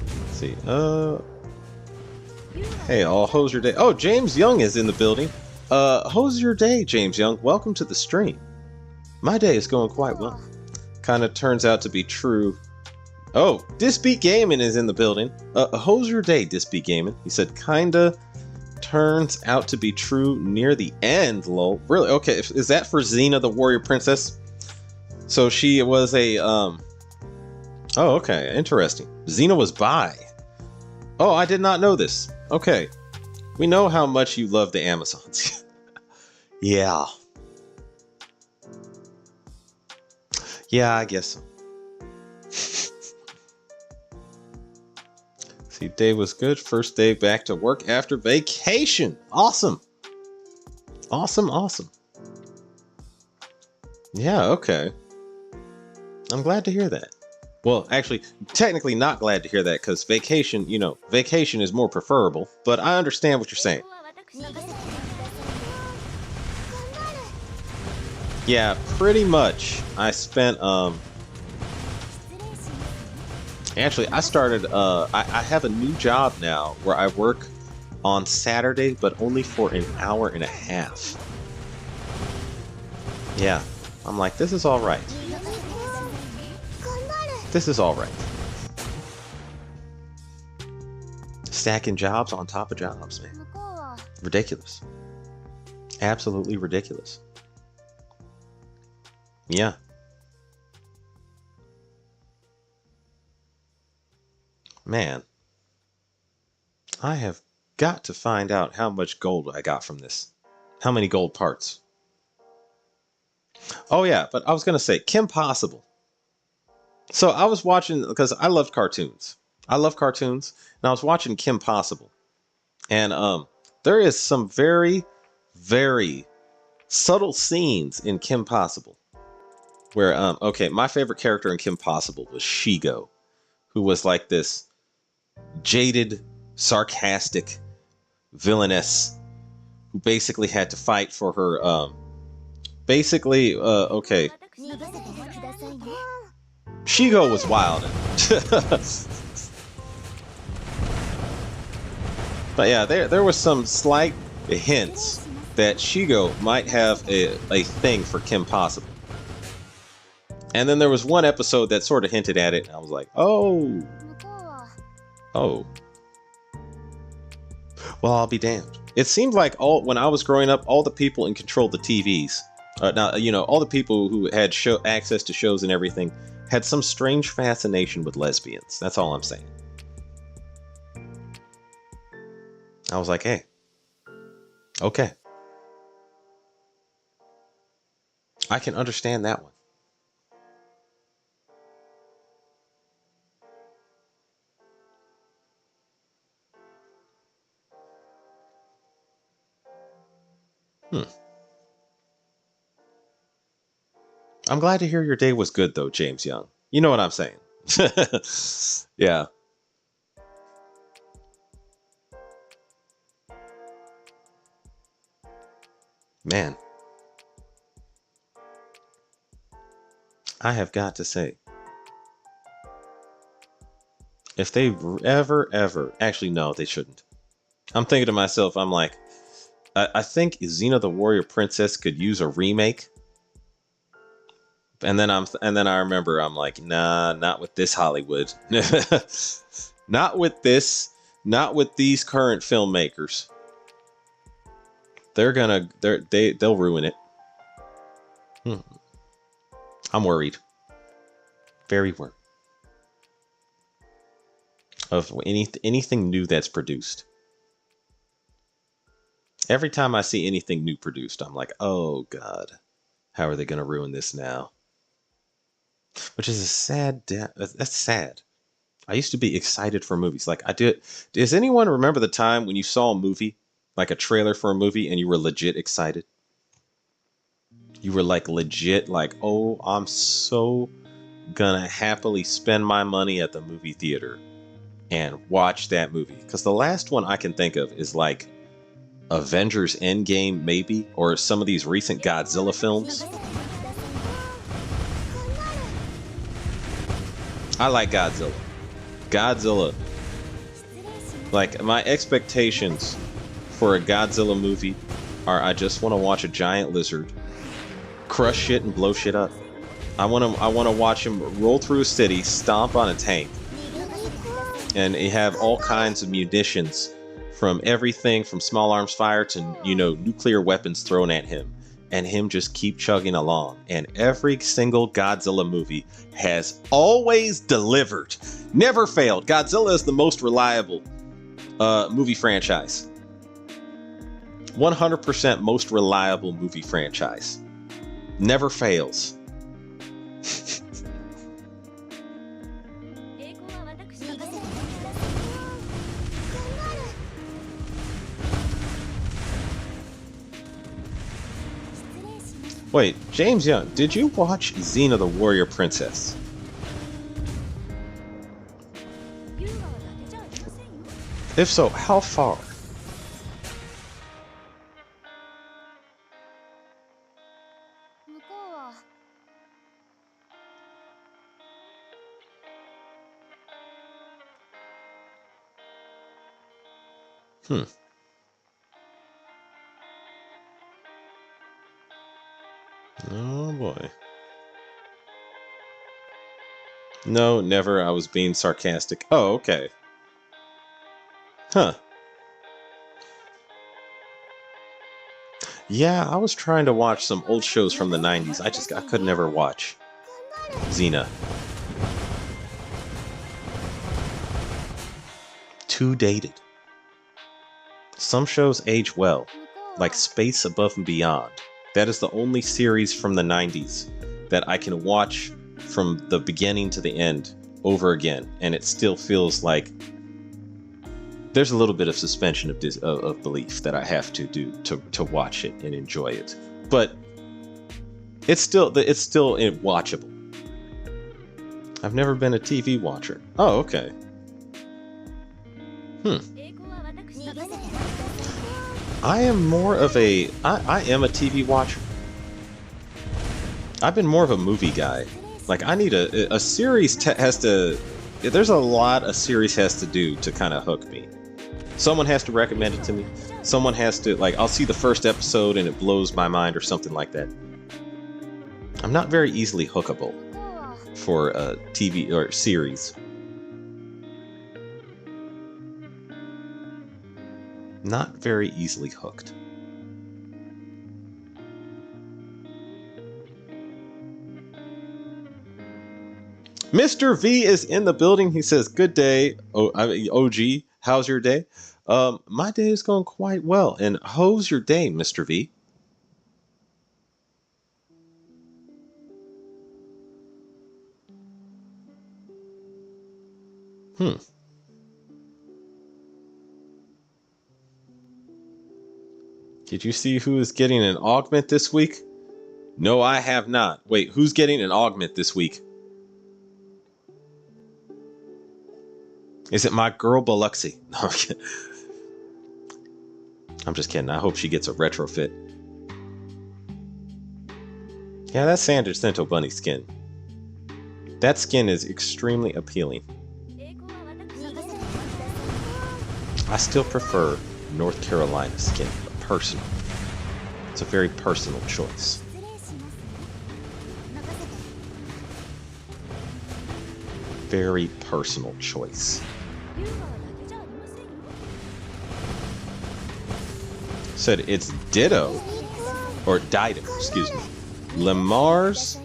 Let's see. Hey, all, how's your day? Oh, James Young is in the building. How's your day, James Young? Welcome to the stream. My day is going quite well. Kind of turns out to be true Oh, Disbeat Gaming is in the building. How's your day, Disbeat Gaming? He said, kinda turns out to be true near the end, lol. Really? Okay, is that for Xena the Warrior Princess? So she was a, Oh, okay, interesting. Xena was bi. Oh, I did not know this. Okay. We know how much you love the Amazons. Yeah. Yeah, I guess so. See, day was good. First day back to work after vacation. Awesome. Awesome, awesome. Yeah, okay. I'm glad to hear that. Well, actually, technically not glad to hear that because vacation, you know, vacation is more preferable, but I understand what you're saying. Yeah, pretty much. I spent, actually, I started, I have a new job now where I work on Saturday, but only for an hour and a half. Yeah, I'm like, this is all right. This is all right. Stacking jobs on top of jobs, man. Ridiculous. Absolutely ridiculous. Yeah. Man. I have got to find out how much gold I got from this. How many gold parts. Oh yeah, but I was going to say, Kim Possible. So I was watching, because I loved cartoons. I love cartoons, and I was watching Kim Possible. And there is some very, very subtle scenes in Kim Possible. Where, okay, my favorite character in Kim Possible was Shigo, who was like this jaded, sarcastic villainess who basically had to fight for her, okay. Shigo was wild. But yeah, there was some slight hints that Shigo might have a thing for Kim Possible. And then there was one episode that sort of hinted at it, and I was like, oh. Oh. Well, I'll be damned. It seemed like when I was growing up, all the people in control of the TVs, now, you know, all the people who had access to shows and everything, had some strange fascination with lesbians. That's all I'm saying. I was like, hey. Okay. I can understand that one. I'm glad to hear your day was good, though, James Young. You know what I'm saying. Yeah. Man. I have got to say, if they ever, actually, no, they shouldn't. I'm thinking to myself, I'm like, I think Xena the Warrior Princess could use a remake. And then I remember I'm like, nah, not with this Hollywood. Not with these current filmmakers. They'll ruin it. I'm worried. Very worried. Of anything new that's produced. Every time I see anything new produced, I'm like, oh God, how are they going to ruin this now? Which is a sad, that's sad. I used to be excited for movies. Like I did. Does anyone remember the time when you saw a movie, like a trailer for a movie, and you were legit excited? You were like legit, like, oh, I'm so gonna happily spend my money at the movie theater and watch that movie. Because the last one I can think of is like Avengers Endgame, maybe, or some of these recent Godzilla films. I like Godzilla. Godzilla. Like, my expectations for a Godzilla movie are I just want to watch a giant lizard crush shit and blow shit up. I want to watch him roll through a city, stomp on a tank, and he have all kinds of munitions, from everything from small arms fire to, you know, nuclear weapons thrown at him, and him just keep chugging along. And every single Godzilla movie has always delivered, never failed. Godzilla is the most reliable movie franchise. 100% most reliable movie franchise. Never fails. Wait, James Young, did you watch Xena the Warrior Princess? If so, how far? Oh boy. No, never. I was being sarcastic. Oh, okay. Huh. Yeah, I was trying to watch some old shows from the 90s. I could never watch Xena. Too dated. Some shows age well, like Space Above and Beyond. That is the only series from the 90s that I can watch from the beginning to the end over again, and it still feels like there's a little bit of suspension of belief that I have to do to watch it and enjoy it. But it's still watchable. I've never been a TV watcher. Oh, okay. I am more of a... I am a TV watcher. I've been more of a movie guy. Like, I need a series has to... There's a lot a series has to do to kind of hook me. Someone has to recommend it to me. Someone has to... Like, I'll see the first episode and it blows my mind or something like that. I'm not very easily hookable for a TV or series. Not very easily hooked. Mr. V is in the building. He says, "Good day, OG. How's your day?" My day is going quite well. And how's your day, Mr. V? Did you see who is getting an augment this week? No, I have not. Wait, who's getting an augment this week? Is it my girl Biloxi? No, I'm just kidding. I hope she gets a retrofit. Yeah, that's San Jacinto bunny skin. That skin is extremely appealing. I still prefer North Carolina skin. Personal. It's a very personal choice. Very personal choice. Said it's Ditto, or Dido, excuse me. Lamar's,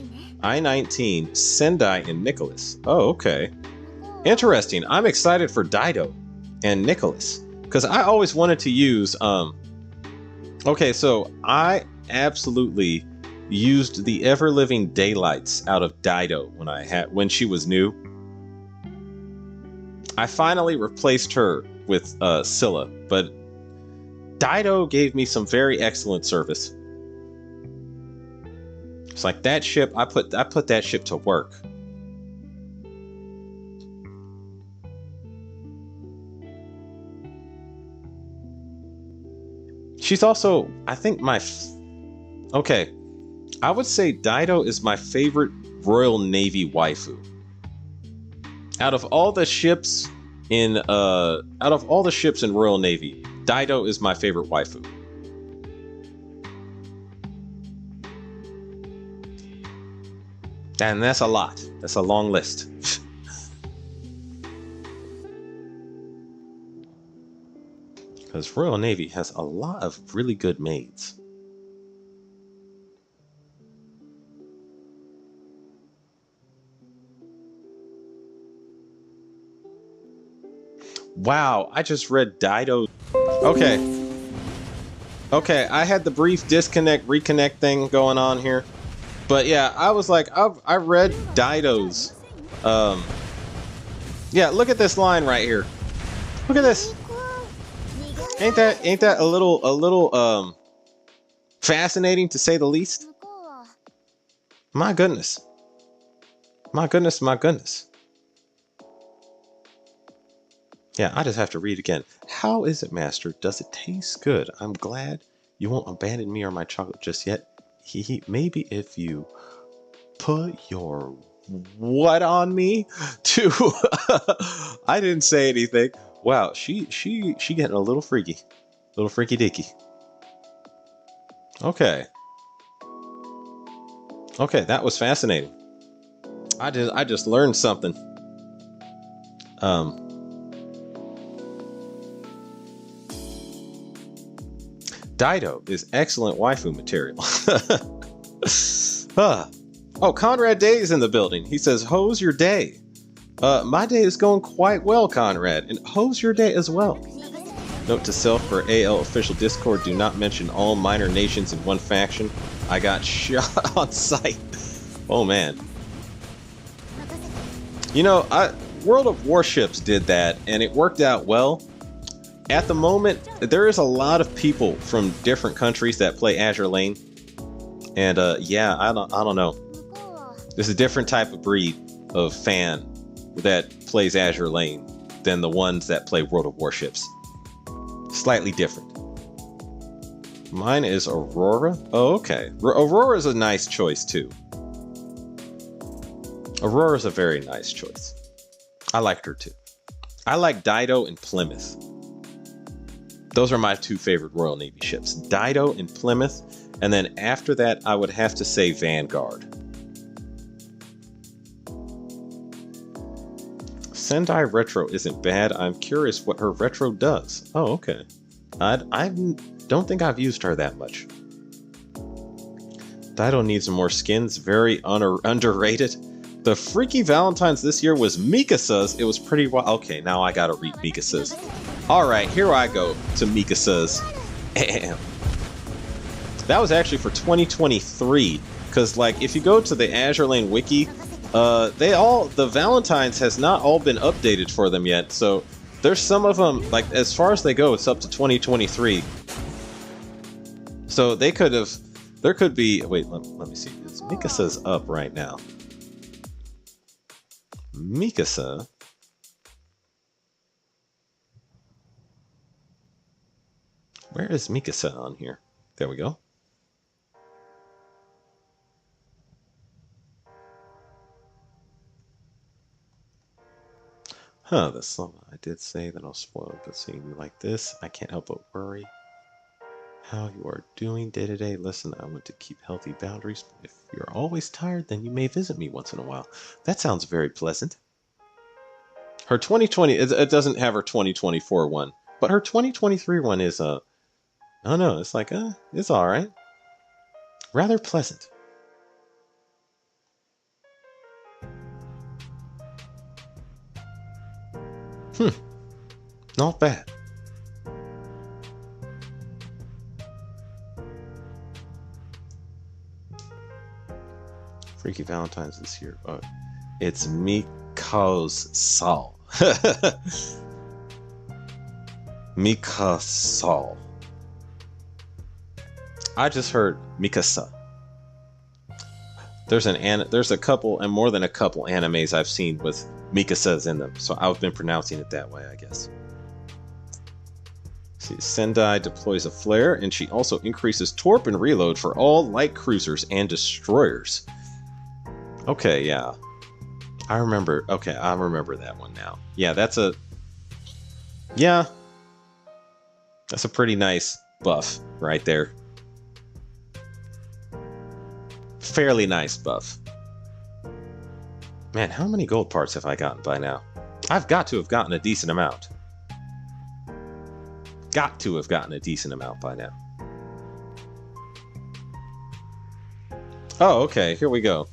I-19, Sendai, and Nicholas. Oh, okay. Interesting. I'm excited for Dido and Nicholas, because I always wanted to use, okay, so I absolutely used the ever-living daylights out of Dido when she was new. I finally replaced her with Scylla, but Dido gave me some very excellent service. It's like that ship, I put that ship to work. She's also, I think okay, I would say Dido is my favorite Royal Navy waifu. Out of all the ships in Royal Navy, Dido is my favorite waifu. And that's a lot. That's a long list. Because Royal Navy has a lot of really good maids. Wow, I just read Dido. Okay. Okay, I had the brief disconnect, reconnect thing going on here. But yeah, I was like, I read Dido's. Yeah, look at this line right here. Look at this. Ain't that a little fascinating to say the least? My goodness. My goodness, my goodness. Yeah, I just have to read again. How is it, Master? Does it taste good? I'm glad you won't abandon me or my chocolate just yet. Maybe if you put your what on me to I didn't say anything. Wow, she getting a little freaky. Little freaky dicky. Okay. Okay, that was fascinating. I just learned something. Dido is excellent waifu material. Oh, Conrad Day is in the building. He says, "How's your day?" My day is going quite well, Conrad, and how's your day as well? Note to self for AL official Discord: do not mention all minor nations in one faction. I got shot on sight. Oh man. You know, World of Warships did that, and it worked out well. At the moment, there is a lot of people from different countries that play Azur Lane, and yeah, I don't know. There's a different type of breed of fan that plays Azur Lane than the ones that play World of Warships. Slightly different. Mine is Aurora. Oh, okay. Aurora is a nice choice too. Aurora is a very nice choice. I liked her too. I like Dido and Plymouth. Those are my two favorite Royal Navy ships. Dido and Plymouth. And then after that, I would have to say Vanguard. Sendai Retro isn't bad. I'm curious what her retro does. Oh, okay. I don't think I've used her that much. Dido needs more skins. Very underrated. The Freaky Valentine's this year was Mikasa's. It was pretty wild. Okay, now I gotta read Mikasa's. Alright, here I go to Mikasa's. That was actually for 2023. Because, like, if you go to the Azur Lane wiki, the Valentines has not all been updated for them yet. So there's some of them, like, as far as they go, it's up to 2023. So they could have, there could be, wait, let me see. Mikasa's up right now. Mikasa. Where is Mikasa on here? There we go. Huh, the song. I did say that I'll spoil it, but seeing you like this, I can't help but worry how you are doing day to day. Listen, I want to keep healthy boundaries. If you're always tired, then you may visit me once in a while. That sounds very pleasant. Her 2020, it doesn't have her 2024 one, but her 2023 one is, I don't know, it's like, it's alright. Rather pleasant. Not bad. Freaky Valentine's this year. It's Miko's Sol. Mikasa. I just heard Mikasa. There's a couple, and more than a couple animes I've seen with Mikasas in them, so I've been pronouncing it that way, I guess. See, Sendai deploys a flare, and she also increases torp and reload for all light cruisers and destroyers. Okay, yeah. I remember. Okay, I remember that one now. Yeah, that's a pretty nice buff right there. Fairly nice buff. Man, how many gold parts have I gotten by now? I've got to have gotten a decent amount. Got to have gotten a decent amount by now. Oh, okay, here we go.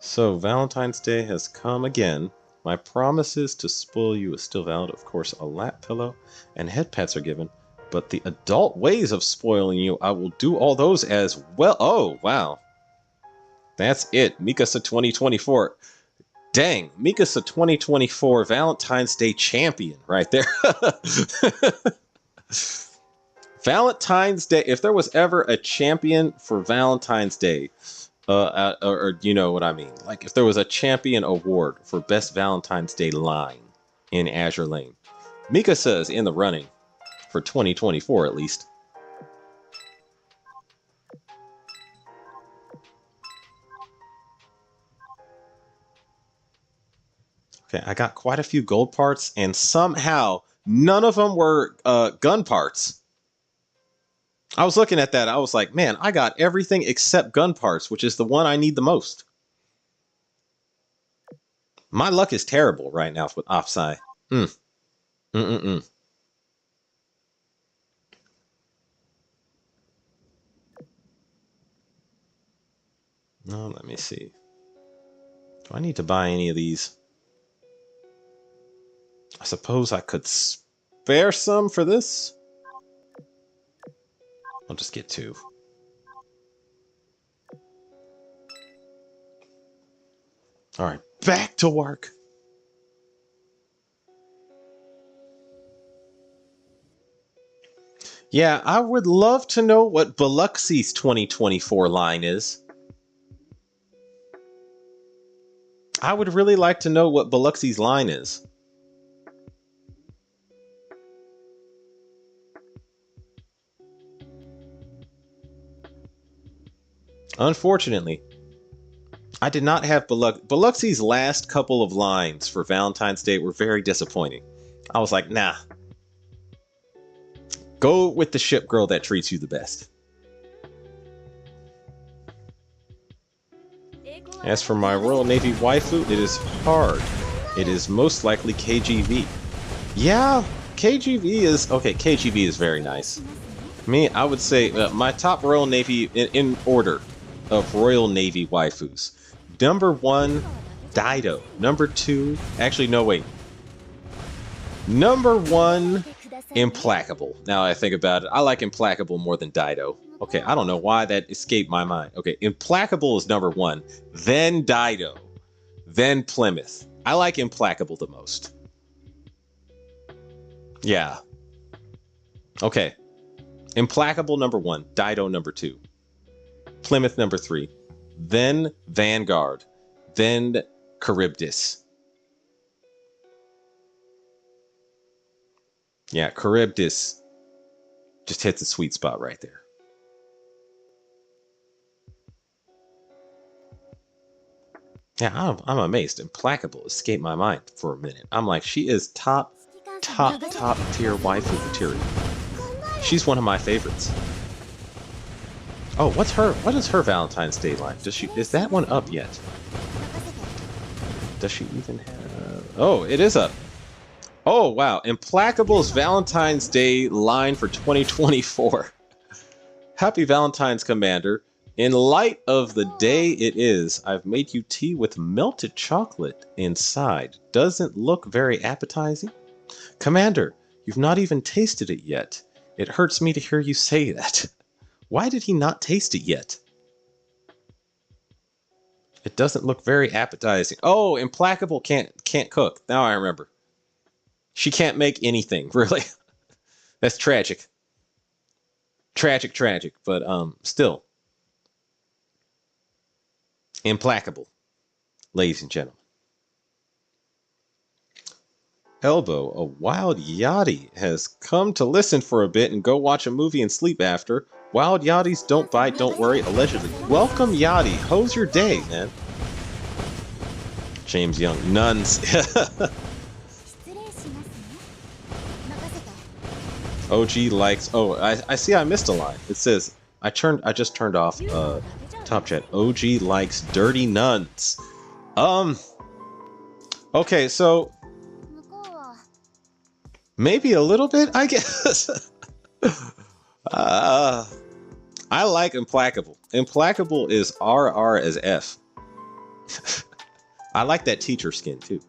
So, Valentine's Day has come again. My promises to spoil you is still valid. Of course, a lap pillow and head pats are given. But the adult ways of spoiling you, I will do all those as well. Oh, wow. That's it. Mikasa 2024. Dang, Mikasa 2024 Valentine's Day champion right there. Valentine's Day. If there was ever a champion for Valentine's Day, or you know what I mean, like if there was a champion award for best Valentine's Day line in Azur Lane, Mikasa is in the running for 2024 at least. Okay, I got quite a few gold parts, and somehow none of them were gun parts. I was looking at that. I was like, man, I got everything except gun parts, which is the one I need the most. My luck is terrible right now with Opsai. No, let me see. Do I need to buy any of these? I suppose I could spare some for this. I'll just get 2. All right, back to work. Yeah, I would love to know what Biluxi's 2024 line is. I would really like to know what Biluxi's line is. Unfortunately, I did not have Biluxi's last couple of lines for Valentine's Day were very disappointing. I was like, nah. Go with the ship girl that treats you the best. As for my Royal Navy waifu, it is hard. It is most likely KGV. Yeah, KGV is... Okay, KGV is very nice. Me, I would say my top Royal Navy in order of Royal Navy waifus. Number 1, Dido. Number 2, actually no wait. Number 1, Implacable. Now I think about it, I like Implacable more than Dido. Okay, I don't know why that escaped my mind. Okay, Implacable is number 1, then Dido, then Plymouth. I like Implacable the most. Yeah. Okay. Implacable number 1, Dido number 2. Plymouth number 3, then Vanguard, then Charybdis. Yeah, Charybdis just hits a sweet spot right there. Yeah, I'm amazed. Implacable escaped my mind for a minute. I'm like, she is top tier waifu material. She's one of my favorites. Oh, what is her Valentine's Day line? Is that one up yet? Does she even have... Oh, it is up. Oh, wow. Implacable's Valentine's Day line for 2024. Happy Valentine's, Commander. In light of the day it is, I've made you tea with melted chocolate inside. Doesn't look very appetizing? Commander, you've not even tasted it yet. It hurts me to hear you say that. Why did he not taste it yet? It doesn't look very appetizing. Oh, Implacable can't cook. Now I remember. She can't make anything, really. That's tragic. Tragic. But still. Implacable. Ladies and gentlemen. Elbow, a wild yachty, has come to listen for a bit and go watch a movie and sleep after. Wild yachties don't bite, don't worry, allegedly. Welcome, yachty. How's your day, man? James Young. Nuns. OG likes... Oh, I see I missed a line. It says, I just turned off Top chat. OG likes dirty nuns. Okay, so maybe a little bit, I guess. I like Implacable. Implacable is RR as F. I like that teacher skin too.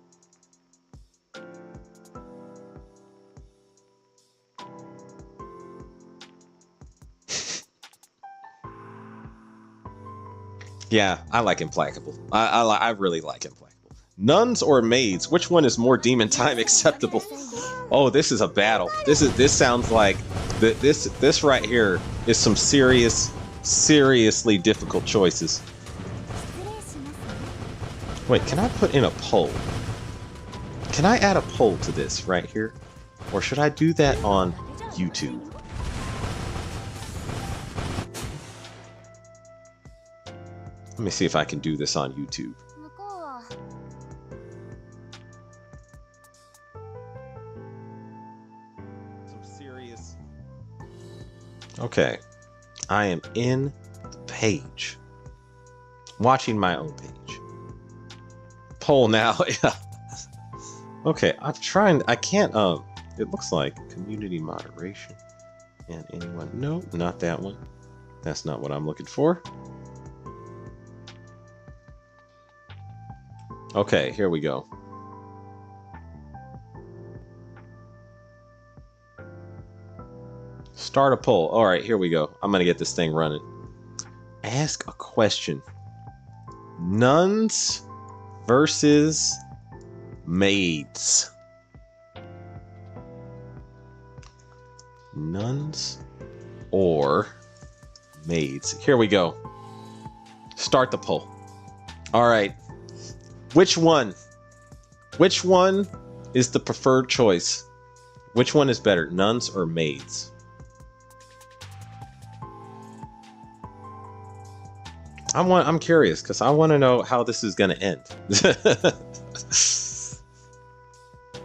Yeah, I like Implacable. I really like Implacable. Nuns or maids? Which one is more demon time acceptable? Oh, this is a battle. This sounds like this right here is some seriously difficult choices. Wait, can I put in a poll? Can I add a poll to this right here? Or should I do that on YouTube? Let me see if I can do this on YouTube. Okay, I am in the page, watching my own page. Poll now. Yeah. Okay, I'm trying. I can't. It looks like community moderation and anyone. No, not that one. That's not what I'm looking for. Okay, here we go. Start a poll. All right, here we go. I'm gonna get this thing running. Ask a question. Nuns versus maids. Nuns or maids. Here we go. Start the poll. All right. Which one? Which one is the preferred choice? Which one is better, nuns or maids? I'm curious because I want to know how this is going to end.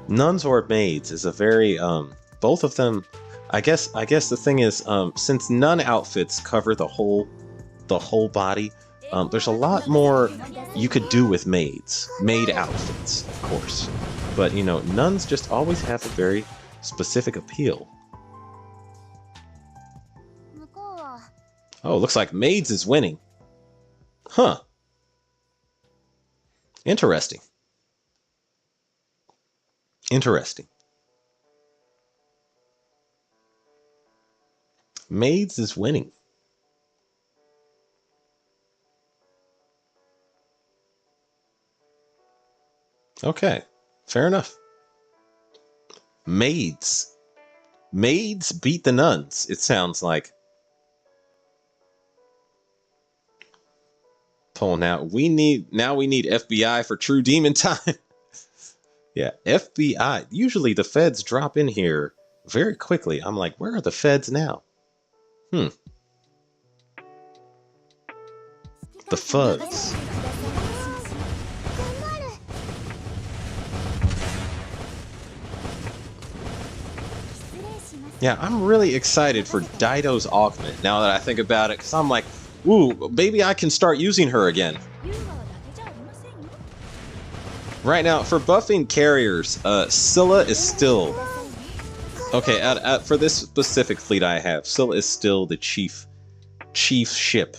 Nuns or maids is a very both of them. I guess the thing is since nun outfits cover the whole body, there's a lot more you could do with maid outfits, of course. But you know, nuns just always have a very specific appeal. Oh, looks like maids is winning. Huh. Interesting. Interesting. Maids is winning. Okay, fair enough. Maids beat the nuns, it sounds like. Poll now. We need FBI for true demon time. Yeah, FBI. Usually the feds drop in here very quickly. I'm like, where are the feds now? The fuzz. Yeah, I'm really excited for Dido's augment now that I think about it, because I'm like, ooh, maybe I can start using her again. Right now, for buffing carriers, Scylla is still... Okay, for this specific fleet I have, Scylla is still the chief ship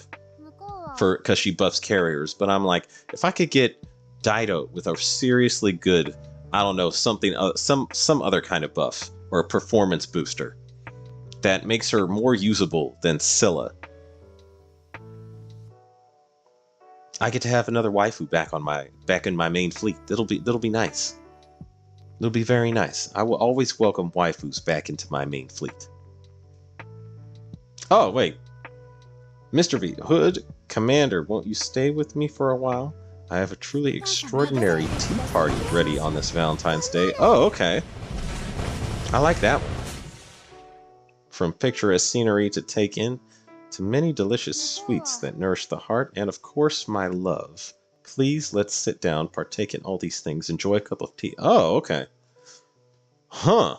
because she buffs carriers. But I'm like, if I could get Dido with a seriously good, I don't know, something, some other kind of buff or a performance booster that makes her more usable than Scylla, I get to have another waifu back in my main fleet. That'll be nice. It'll be very nice. I will always welcome waifus back into my main fleet. Oh, wait. Mr. V, Hood, Commander, won't you stay with me for a while? I have a truly extraordinary tea party ready on this Valentine's Day. Oh, okay. I like that one. From picturesque scenery to take in, to many delicious sweets that nourish the heart, and of course, my love. Please, let's sit down, partake in all these things, enjoy a cup of tea. Oh, okay. Huh.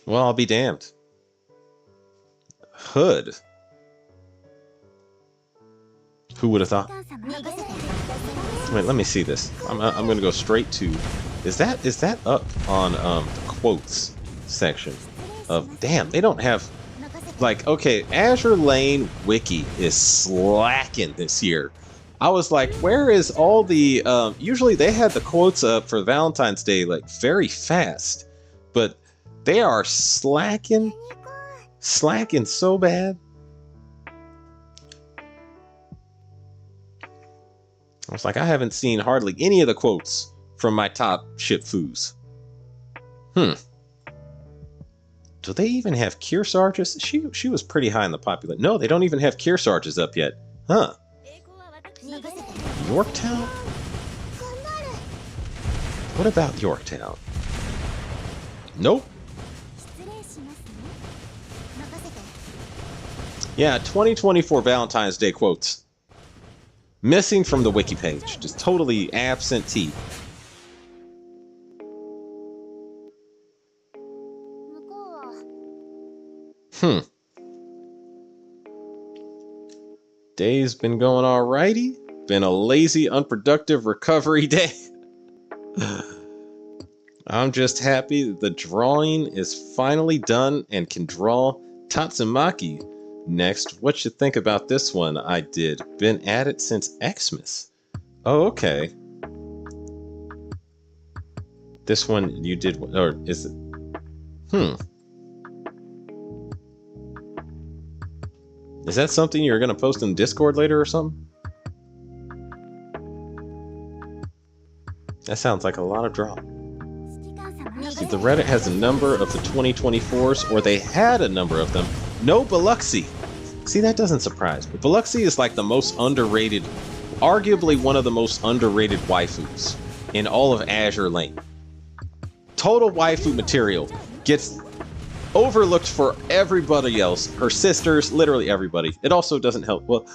Well, I'll be damned. Hood. Who would have thought? Wait, let me see this. I'm gonna go straight to. Is that up on the quotes section? Of damn, they don't have like okay. Azur Lane Wiki is slacking this year. I was like, where is all the? Usually they had the quotes up for Valentine's Day like very fast, but they are slacking so bad. I was like, I haven't seen hardly any of the quotes from my top ship foos. Do they even have Kearsarges? She was pretty high in the popular. No, they don't even have Kearsarges up yet. Huh. Yorktown? What about Yorktown? Nope. Yeah, 2024 Valentine's Day quotes. Missing from the wiki page. Just totally absentee. Day's been going alrighty. Been a lazy, unproductive recovery day. I'm just happy that the drawing is finally done and can draw Tatsumaki. Next, what you think about this one I did? Been at it since Xmas. Oh, okay. This one you did, or is it? Is that something you're gonna post in Discord later or something? That sounds like a lot of drama. See, the Reddit has a number of the 2024s, or they had a number of them. No Biloxi. See, that doesn't surprise me. Biloxi is like the most underrated, arguably one of the most underrated waifus in all of Azur Lane. Total waifu material gets overlooked for everybody else. Her sisters, literally everybody. It also doesn't help. Well,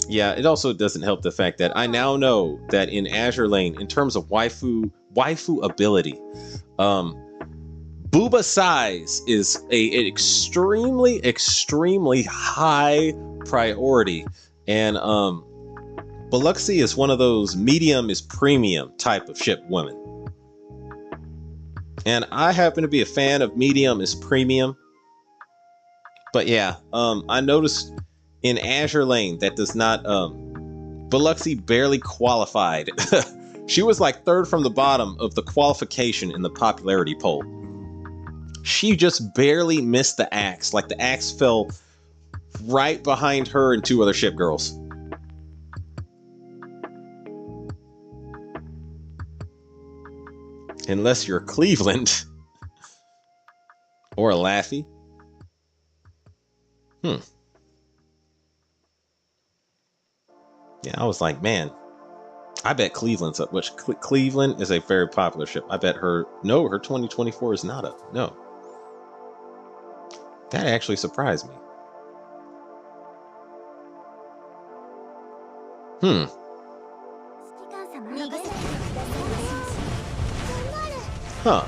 yeah, it also doesn't help the fact that I now know that in Azur Lane, in terms of waifu ability, booba size is an extremely high priority, and Biloxi is one of those medium is premium type of ship women. And I happen to be a fan of medium is premium. But yeah, I noticed in Azur Lane that does not, Biloxi barely qualified. She was like third from the bottom of the qualification in the popularity poll. She just barely missed the axe. Like the axe fell right behind her and two other ship girls. Unless you're Cleveland or a Laffy. Yeah, I was like, man, I bet Cleveland's up. Which Cleveland is a very popular ship. I bet her 2024 is not up. No. That actually surprised me. Huh.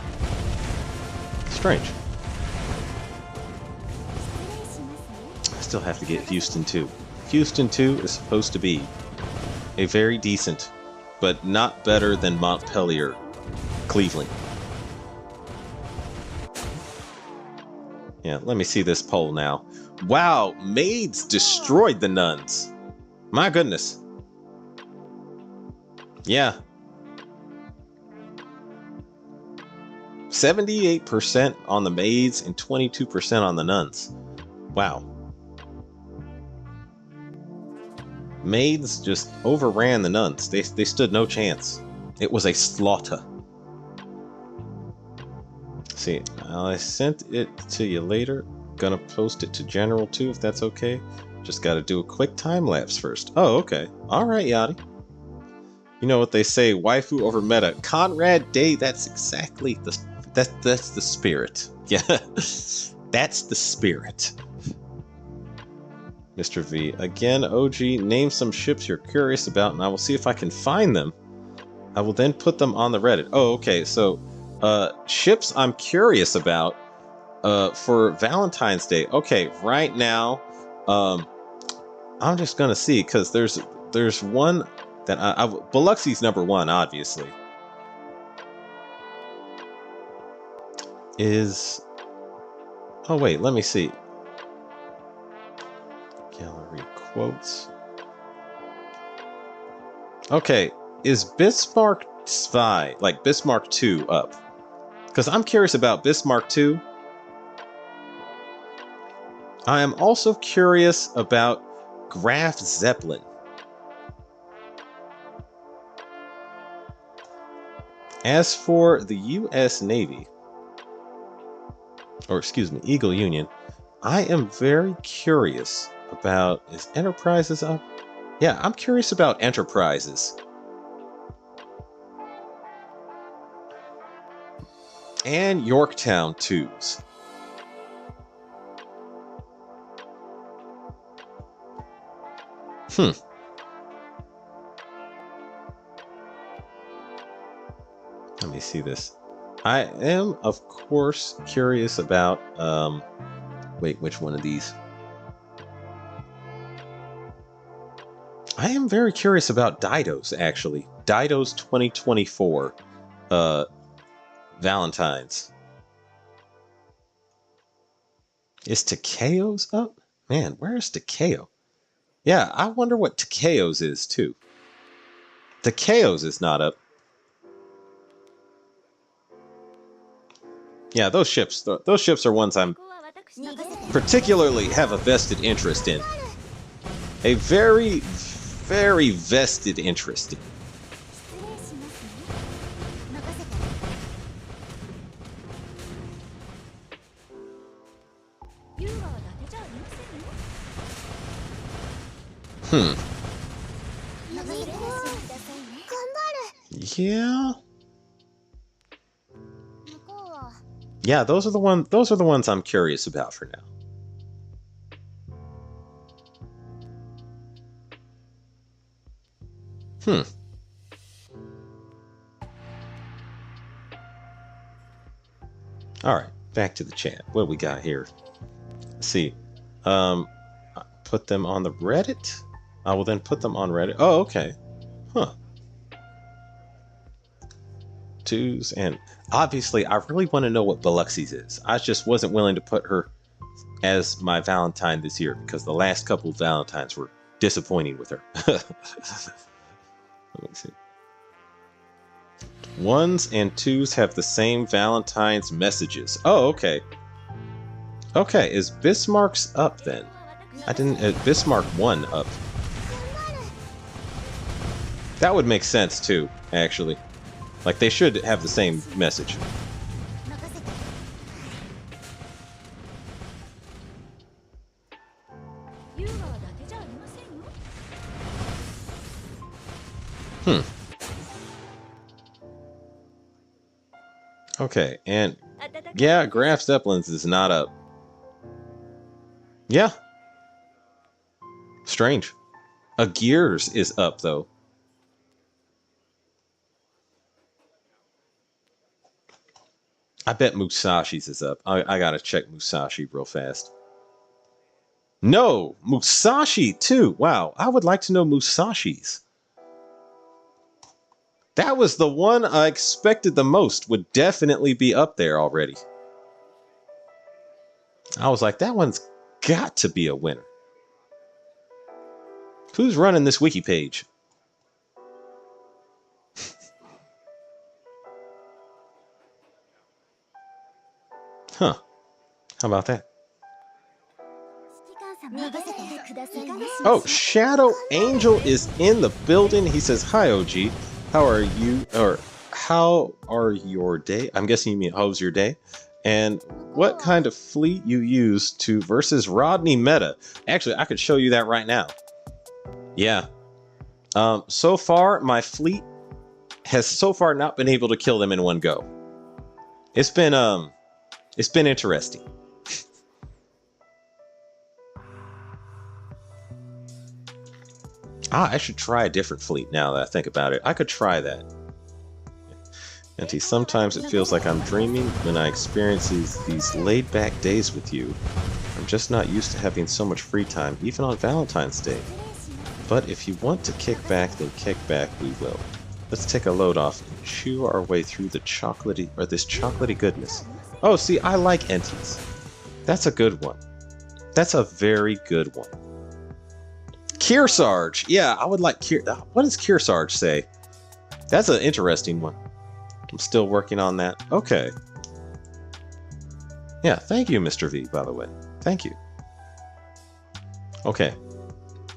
Strange. I still have to get Houston 2. Houston 2 is supposed to be a very decent, but not better than Montpelier, Cleveland. Yeah, let me see this poll now. Wow, maids destroyed the nuns. My goodness. Yeah. 78% on the maids and 22% on the nuns. Wow. Maids just overran the nuns. They stood no chance. It was a slaughter. See, I sent it to you later. Gonna post it to general too, if that's okay. Just gotta do a quick time lapse first. Oh, okay. Alright, Yachty. You know what they say, waifu over meta. Conrad Day, that's exactly that's the spirit. Yeah. That's the spirit. Mr. V. Again, OG, name some ships you're curious about, and I will see if I can find them. I will then put them on the Reddit. Oh, okay. So, ships I'm curious about for Valentine's Day. Okay, right now, I'm just gonna see, because there's one that Biloxi's number one, obviously. Is, oh wait, let me see. Gallery quotes. Okay, is Bismarck 2, like Bismarck 2, up? Because I'm curious about Bismarck 2. I am also curious about Graf Zeppelin. As for the U.S. Navy, or excuse me, Eagle Union, I am very curious about, is Enterprises up? Yeah, I'm curious about Enterprises. And Yorktown 2s. Let me see this. I am, of course, curious about, wait, which one of these? I am very curious about Dido's, actually. Dido's 2024 Valentine's. Is Takeo's up? Man, where is Takeo? Yeah, I wonder what Takeo's is, too. Takeo's is not up. Yeah, those ships are ones I'm particularly have a vested interest in. A very, very vested interest in. Yeah. Yeah, those are the ones I'm curious about for now. All right, back to the chat. What we got here? Let's see. Put them on the Reddit. I will then put them on Reddit. Oh, okay. Huh. 2s, and obviously I really want to know what Biloxi's is. I just wasn't willing to put her as my Valentine this year because the last couple of Valentines were disappointing with her. Let me see. 1s and 2s have the same Valentine's messages. Oh, okay. Okay, is Bismarck's up then? I didn't. Bismarck 1 up. That would make sense too, actually. Like, they should have the same message. Okay, and yeah, Graf Zeppelin's is not up. Yeah. Strange. A Gears is up, though. I bet Musashi's is up. I gotta check Musashi real fast. No! Musashi, too! Wow, I would like to know Musashi's. That was the one I expected the most. Would definitely be up there already. I was like, that one's got to be a winner. Who's running this wiki page? Huh. How about that? Oh, Shadow Angel is in the building. He says, hi, OG. How are you? Or how are your day? I'm guessing you mean how's your day? And what kind of fleet you use to versus Rodney Meta? Actually, I could show you that right now. Yeah. So far, my fleet has so far not been able to kill them in one go. It's been interesting. I should try a different fleet now that I think about it. I could try that. Auntie, sometimes it feels like I'm dreaming when I experience these laid-back days with you. I'm just not used to having so much free time, even on Valentine's Day. But if you want to kick back, then kick back we will. Let's take a load off and chew our way through this chocolatey goodness. Oh, see, I like Enti's. That's a good one. That's a very good one. Kearsarge. Yeah, I would like what does Kearsarge say? That's an interesting one. I'm still working on that. Okay. Yeah, thank you, Mr. V, by the way. Thank you. Okay.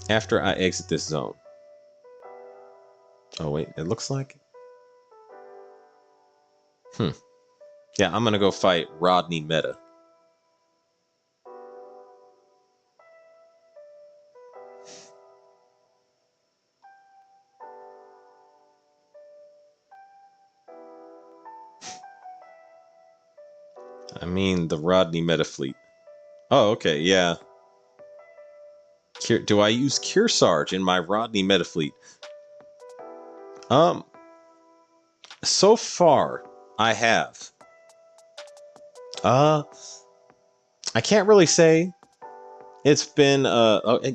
After I exit this zone. Oh, wait. It looks like... Yeah, I'm gonna go fight Rodney Meta. I mean, the Rodney Meta fleet. Oh, okay, yeah. Do I use Kearsarge in my Rodney Meta fleet? So far, I have. I can't really say. It's been,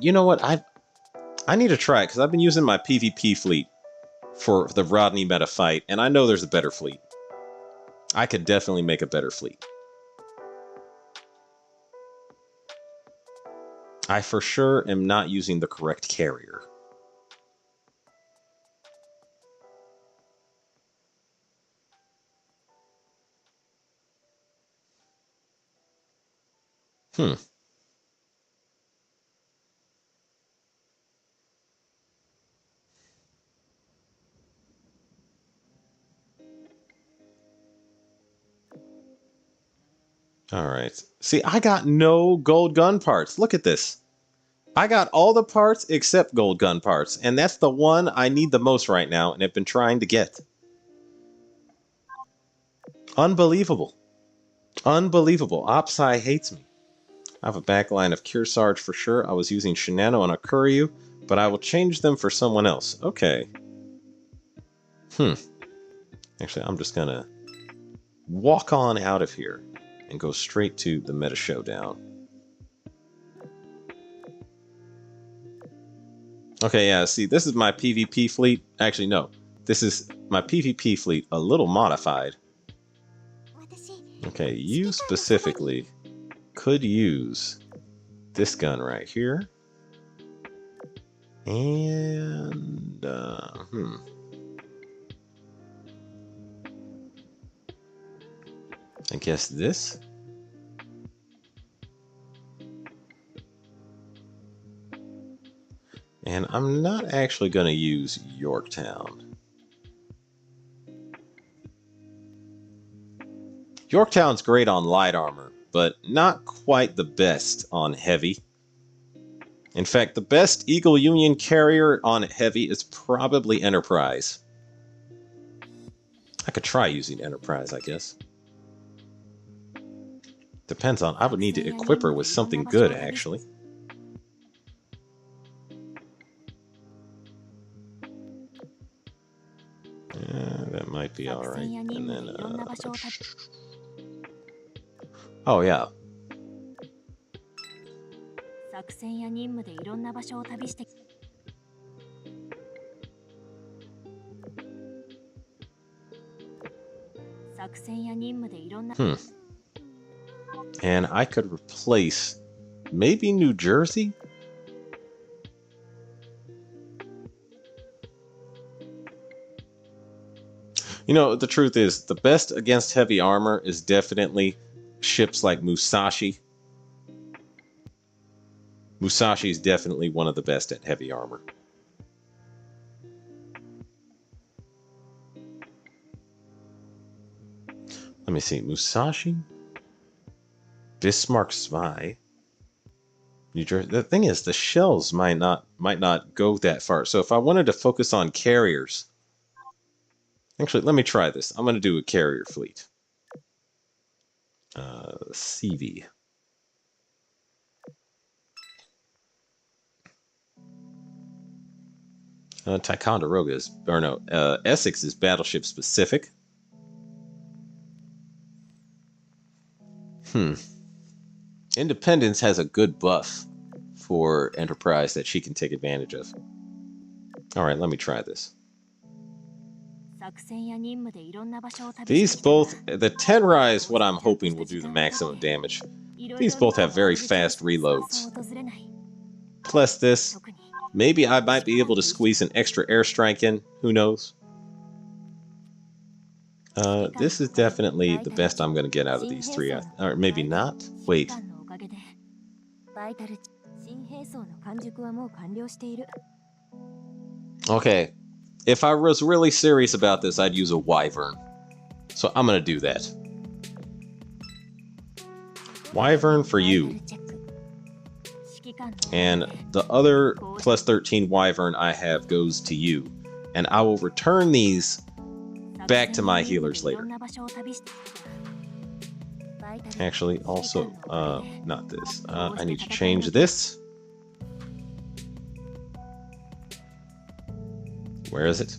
you know what? I need to try it, because I've been using my PvP fleet for the Rodney Meta fight, and I know there's a better fleet. I could definitely make a better fleet. I for sure am not using the correct carrier. Alright. See, I got no gold gun parts. Look at this. I got all the parts except gold gun parts, and that's the one I need the most right now and have been trying to get. Unbelievable. Unbelievable. Opsai hates me. I have a backline of Kearsarge for sure. I was using Shinano and Akuryu, but I will change them for someone else. Okay. Actually, I'm just gonna walk on out of here and go straight to the Meta Showdown. Okay, yeah, see, this is my PvP fleet. Actually, no. This is my PvP fleet, a little modified. Okay, you specifically could use this gun right here. And, I guess this? And I'm not actually going to use Yorktown. Yorktown's great on light armor, but not quite the best on heavy. In fact, the best Eagle Union carrier on heavy is probably Enterprise. I could try using Enterprise, I guess. Depends on... I would need to equip her with something good, actually. Yeah, that might be alright. And then, oh, yeah. And I could replace maybe New Jersey? You know, the truth is, the best against heavy armor is definitely ships like Musashi. Musashi is definitely one of the best at heavy armor. Let me see. Musashi, Bismarck Zwei, New Jersey. The thing is, the shells might not go that far. So if I wanted to focus on carriers, actually, let me try this. I'm going to do a carrier fleet. CV. Ticonderoga is, or no, Essex is battleship specific. Hmm. Independence has a good buff for Enterprise that she can take advantage of. Alright, let me try this. These both, the Tenrai is what I'm hoping will do the maximum damage. These both have very fast reloads. Plus this, maybe I might be able to squeeze an extra airstrike in, who knows? This is definitely the best I'm going to get out of these three, or maybe not? Wait. Okay, if I was really serious about this, I'd use a Wyvern. So I'm going to do that. Wyvern for you. And the other plus 13 Wyvern I have goes to you. And I will return these back to my healers later. Actually, also, not this. I need to change this. Where is it?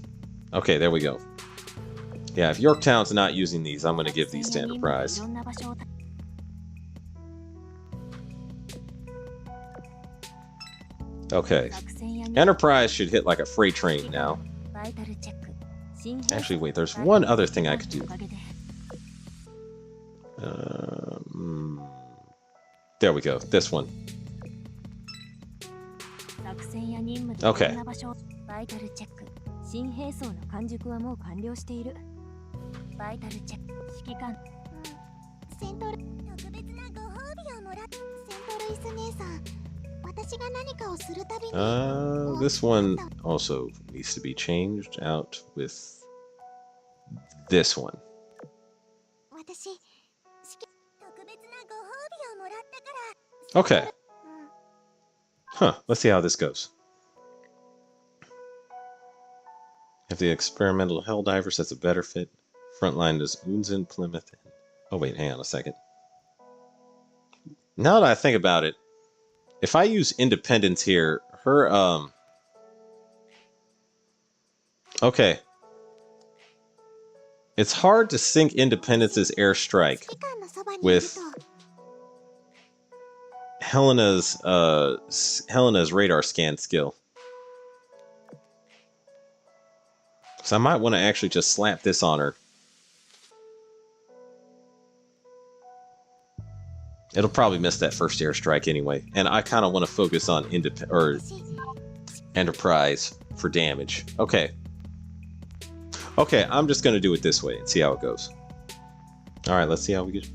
Okay, there we go. Yeah, if Yorktown's not using these, I'm going to give these to Enterprise. Okay. Enterprise should hit like a freight train now. Actually, wait, there's one other thing I could do. There we go, this one. Okay. This one also needs to be changed out with this one. Okay. Huh, let's see how this goes. If the experimental Helldivers, that's a better fit. Frontline is Unzen, Plymouth. Oh wait, hang on a second. Now that I think about it, if I use Independence here, her, okay. It's hard to sync Independence's airstrike with Helena's radar scan skill. So I might want to actually just slap this on her. It'll probably miss that first airstrike anyway, and I kind of want to focus on Enterprise for damage. Okay. Okay, I'm just going to do it this way and see how it goes. Alright, let's see how we get.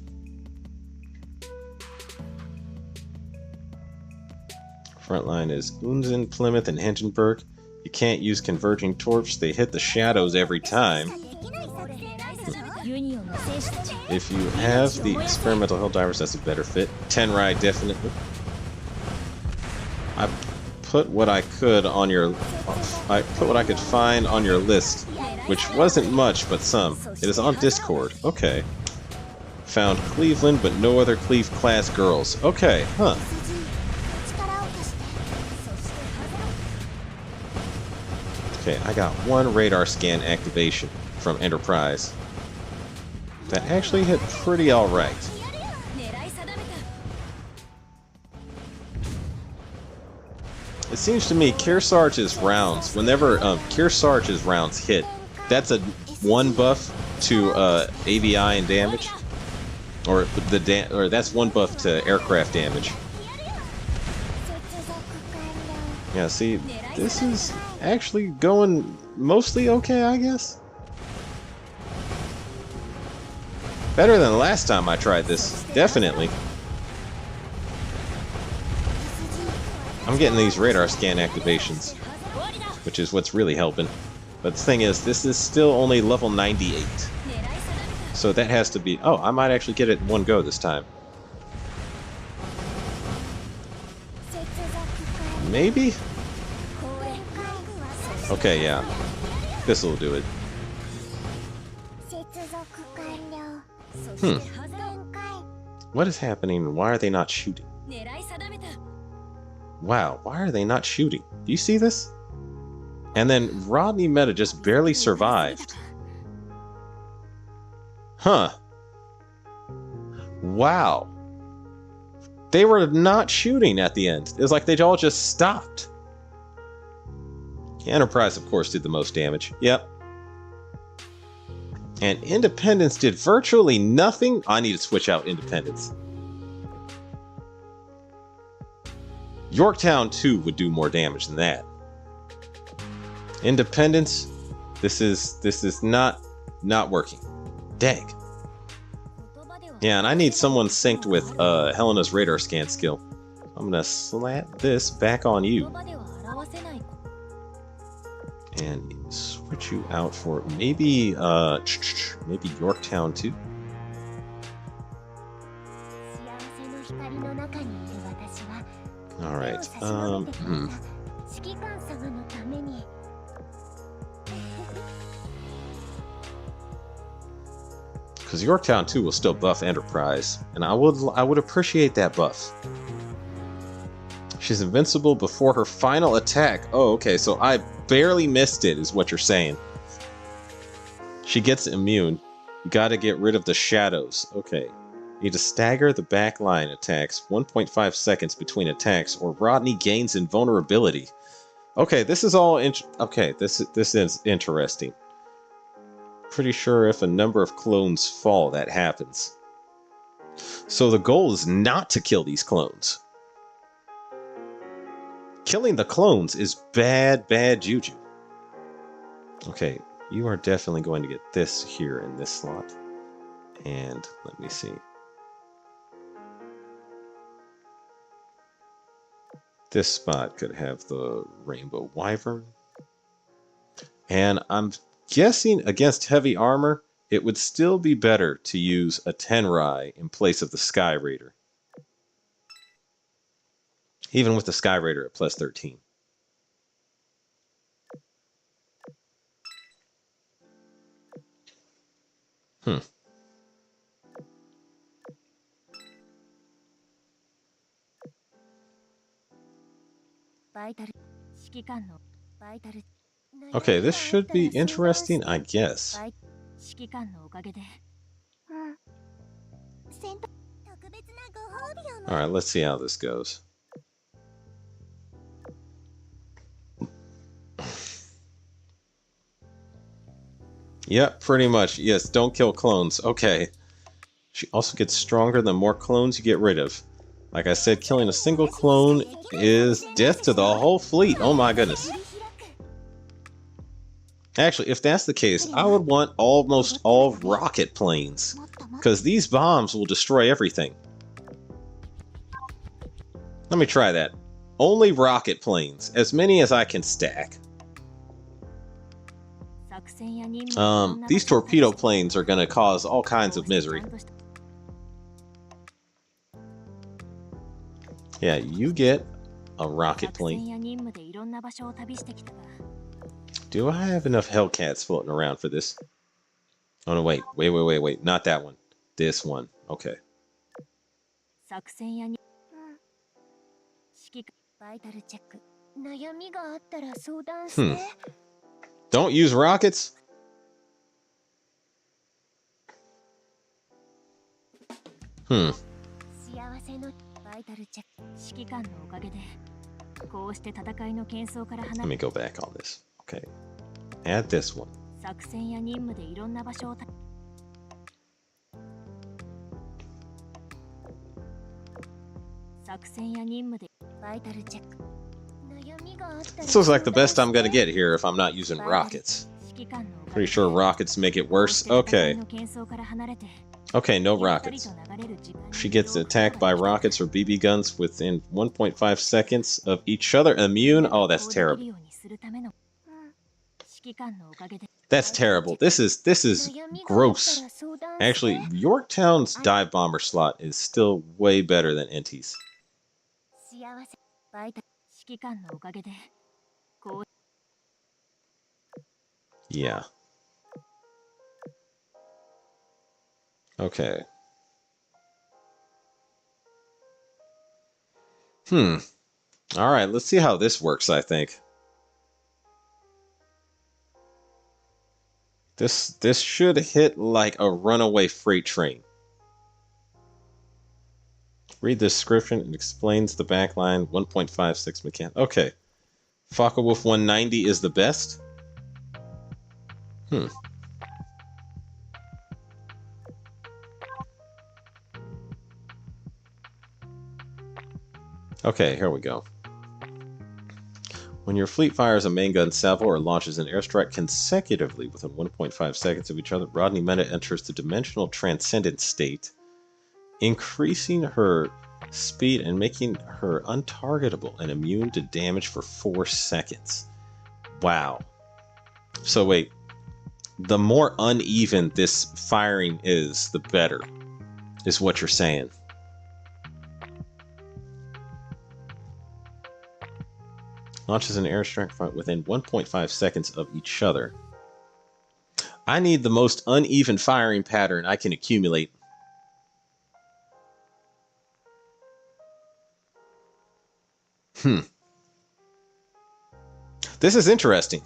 Frontline is Unzen, Plymouth, and Hindenburg. You can't use converging torch, they hit the shadows every time. If you have the experimental Helldivers, that's a better fit. Tenrai, definitely. I put what I could on your... I put what I could find on your list, which wasn't much, but some. It is on Discord. Okay. Found Cleveland, but no other Cleve-class girls. Okay, huh. Okay, I got one radar scan activation from Enterprise. That actually hit pretty alright. It seems to me Kearsarge's rounds, whenever Kearsarge's rounds hit, that's a one buff to AVI and damage. Or that's one buff to aircraft damage. Yeah, see, this is actually going mostly okay, I guess. Better than the last time I tried this, definitely. I'm getting these radar scan activations, which is what's really helping. But the thing is, this is still only level 98. So that has to be... Oh, I might actually get it in one go this time. Maybe? Okay, yeah. This'll do it. What is happening? Why are they not shooting? Wow, why are they not shooting? Do you see this? And then Rodney Meta just barely survived. Huh. Wow. They were not shooting at the end. It was like they all just stopped. Enterprise, of course, did the most damage. Yep. And Independence did virtually nothing. I need to switch out Independence. Yorktown 2 would do more damage than that. Independence, this is not working. Dang. Yeah, and I need someone synced with Helena's radar scan skill. I'm gonna slap this back on you. And switch you out for maybe Yorktown 2. All right. Because Yorktown 2 will still buff Enterprise, and I would appreciate that buff. She's invincible before her final attack. Oh, okay, so I barely missed it, is what you're saying. She gets immune. You gotta get rid of the shadows. Okay. Need to stagger the back line attacks 1.5 seconds between attacks, or Rodney gains invulnerability. Okay, this is all this is interesting. Pretty sure if a number of clones fall, that happens. So the goal is not to kill these clones. Killing the clones is bad juju. Okay, you are definitely going to get this here in this slot. And let me see. This spot could have the Rainbow Wyvern. And I'm guessing against heavy armor, it would still be better to use a Tenrai in place of the Sky Raider. Even with the Sky Raider at plus 13. Okay, this should be interesting, I guess. Alright, let's see how this goes. Yep, pretty much. Yes, don't kill clones. Okay. She also gets stronger the more clones you get rid of. Like I said, killing a single clone is death to the whole fleet. Oh my goodness. Actually, if that's the case, I would want almost all rocket planes, because these bombs will destroy everything. Let me try that. Only rocket planes, as many as I can stack. These torpedo planes are going to cause all kinds of misery. Yeah, you get a rocket plane. Do I have enough Hellcats floating around for this? Oh no, wait. Not that one. This one. Okay. Don't use rockets? Let me go back on this. Okay. Add this one. This looks like the best I'm gonna get here if I'm not using rockets. Pretty sure rockets make it worse. Okay. Okay, no rockets. She gets attacked by rockets or BB guns within 1.5 seconds of each other. Immune? Oh, that's terrible. That's terrible. This is gross. Actually, Yorktown's dive bomber slot is still way better than NT's. Yeah. Okay. Alright, let's see how this works, I think. This should hit like a runaway freight train. Read the description. It explains the backline. 1.56 mechanic. Okay. Focke-Wulf 190 is the best? Hmm. Okay, here we go. When your fleet fires a main gun salvo or launches an airstrike consecutively within 1.5 seconds of each other, Rodney Meta enters the dimensional transcendent state, increasing her speed and making her untargetable and immune to damage for 4 seconds. Wow. So wait, the more uneven this firing is, the better, is what you're saying. Launches an airstrike within 1.5 seconds of each other. I need the most uneven firing pattern I can accumulate. This is interesting.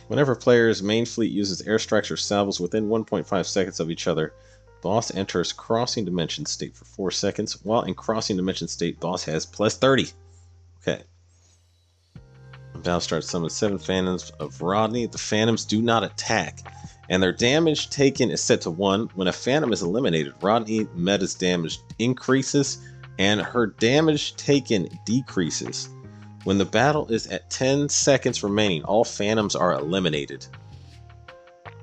Whenever player's main fleet uses airstrikes or salvos within 1.5 seconds of each other, boss enters crossing dimension state for 4 seconds. While in crossing dimension state, boss has plus 30. Okay. Battle starts summon 7 Phantoms of Rodney. The Phantoms do not attack, and their damage taken is set to 1. When a Phantom is eliminated, Rodney Meta's damage increases, and her damage taken decreases. When the battle is at 10 seconds remaining, all Phantoms are eliminated.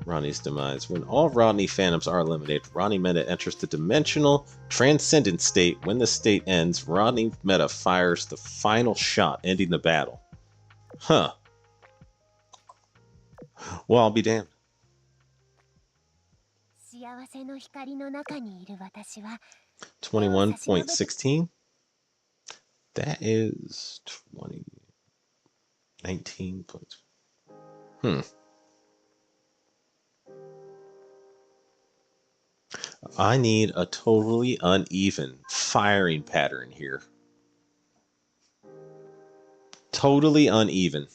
Rodney's demise. When all Rodney Phantoms are eliminated, Rodney Meta enters the dimensional transcendent state. When the state ends, Rodney Meta fires the final shot, ending the battle. Huh. Well, I'll be damned. 21.16. That is 19 points. I need a totally uneven firing pattern here. Totally uneven.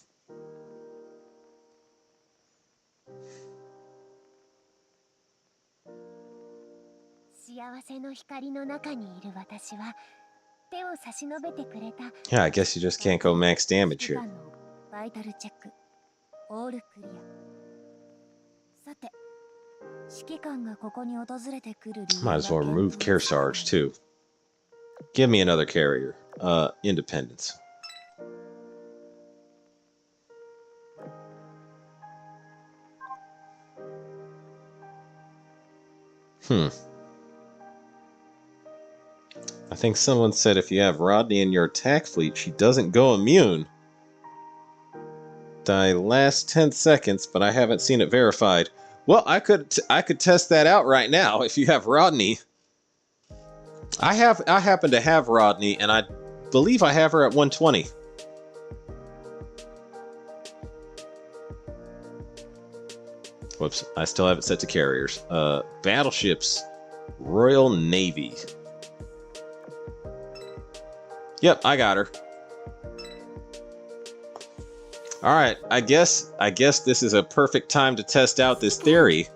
Yeah, I guess you just can't go max damage here. Might as well remove Care Sarge too. Give me another carrier. Independence. I think someone said if you have Rodney in your attack fleet, she doesn't go immune. Die last 10 seconds, but I haven't seen it verified. Well, I could test that out right now if you have Rodney. I happen to have Rodney, and I believe I have her at 120. Whoops, I still have it set to carriers. Battleships, Royal Navy. Yep, I got her. All right, I guess this is a perfect time to test out this theory.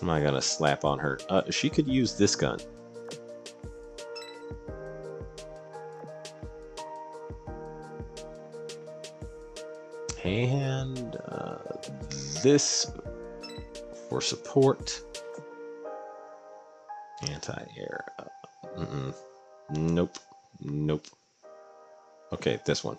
Am I gonna slap on her? She could use this gun. And this for support. Anti-air. Nope. Nope. Okay, this one.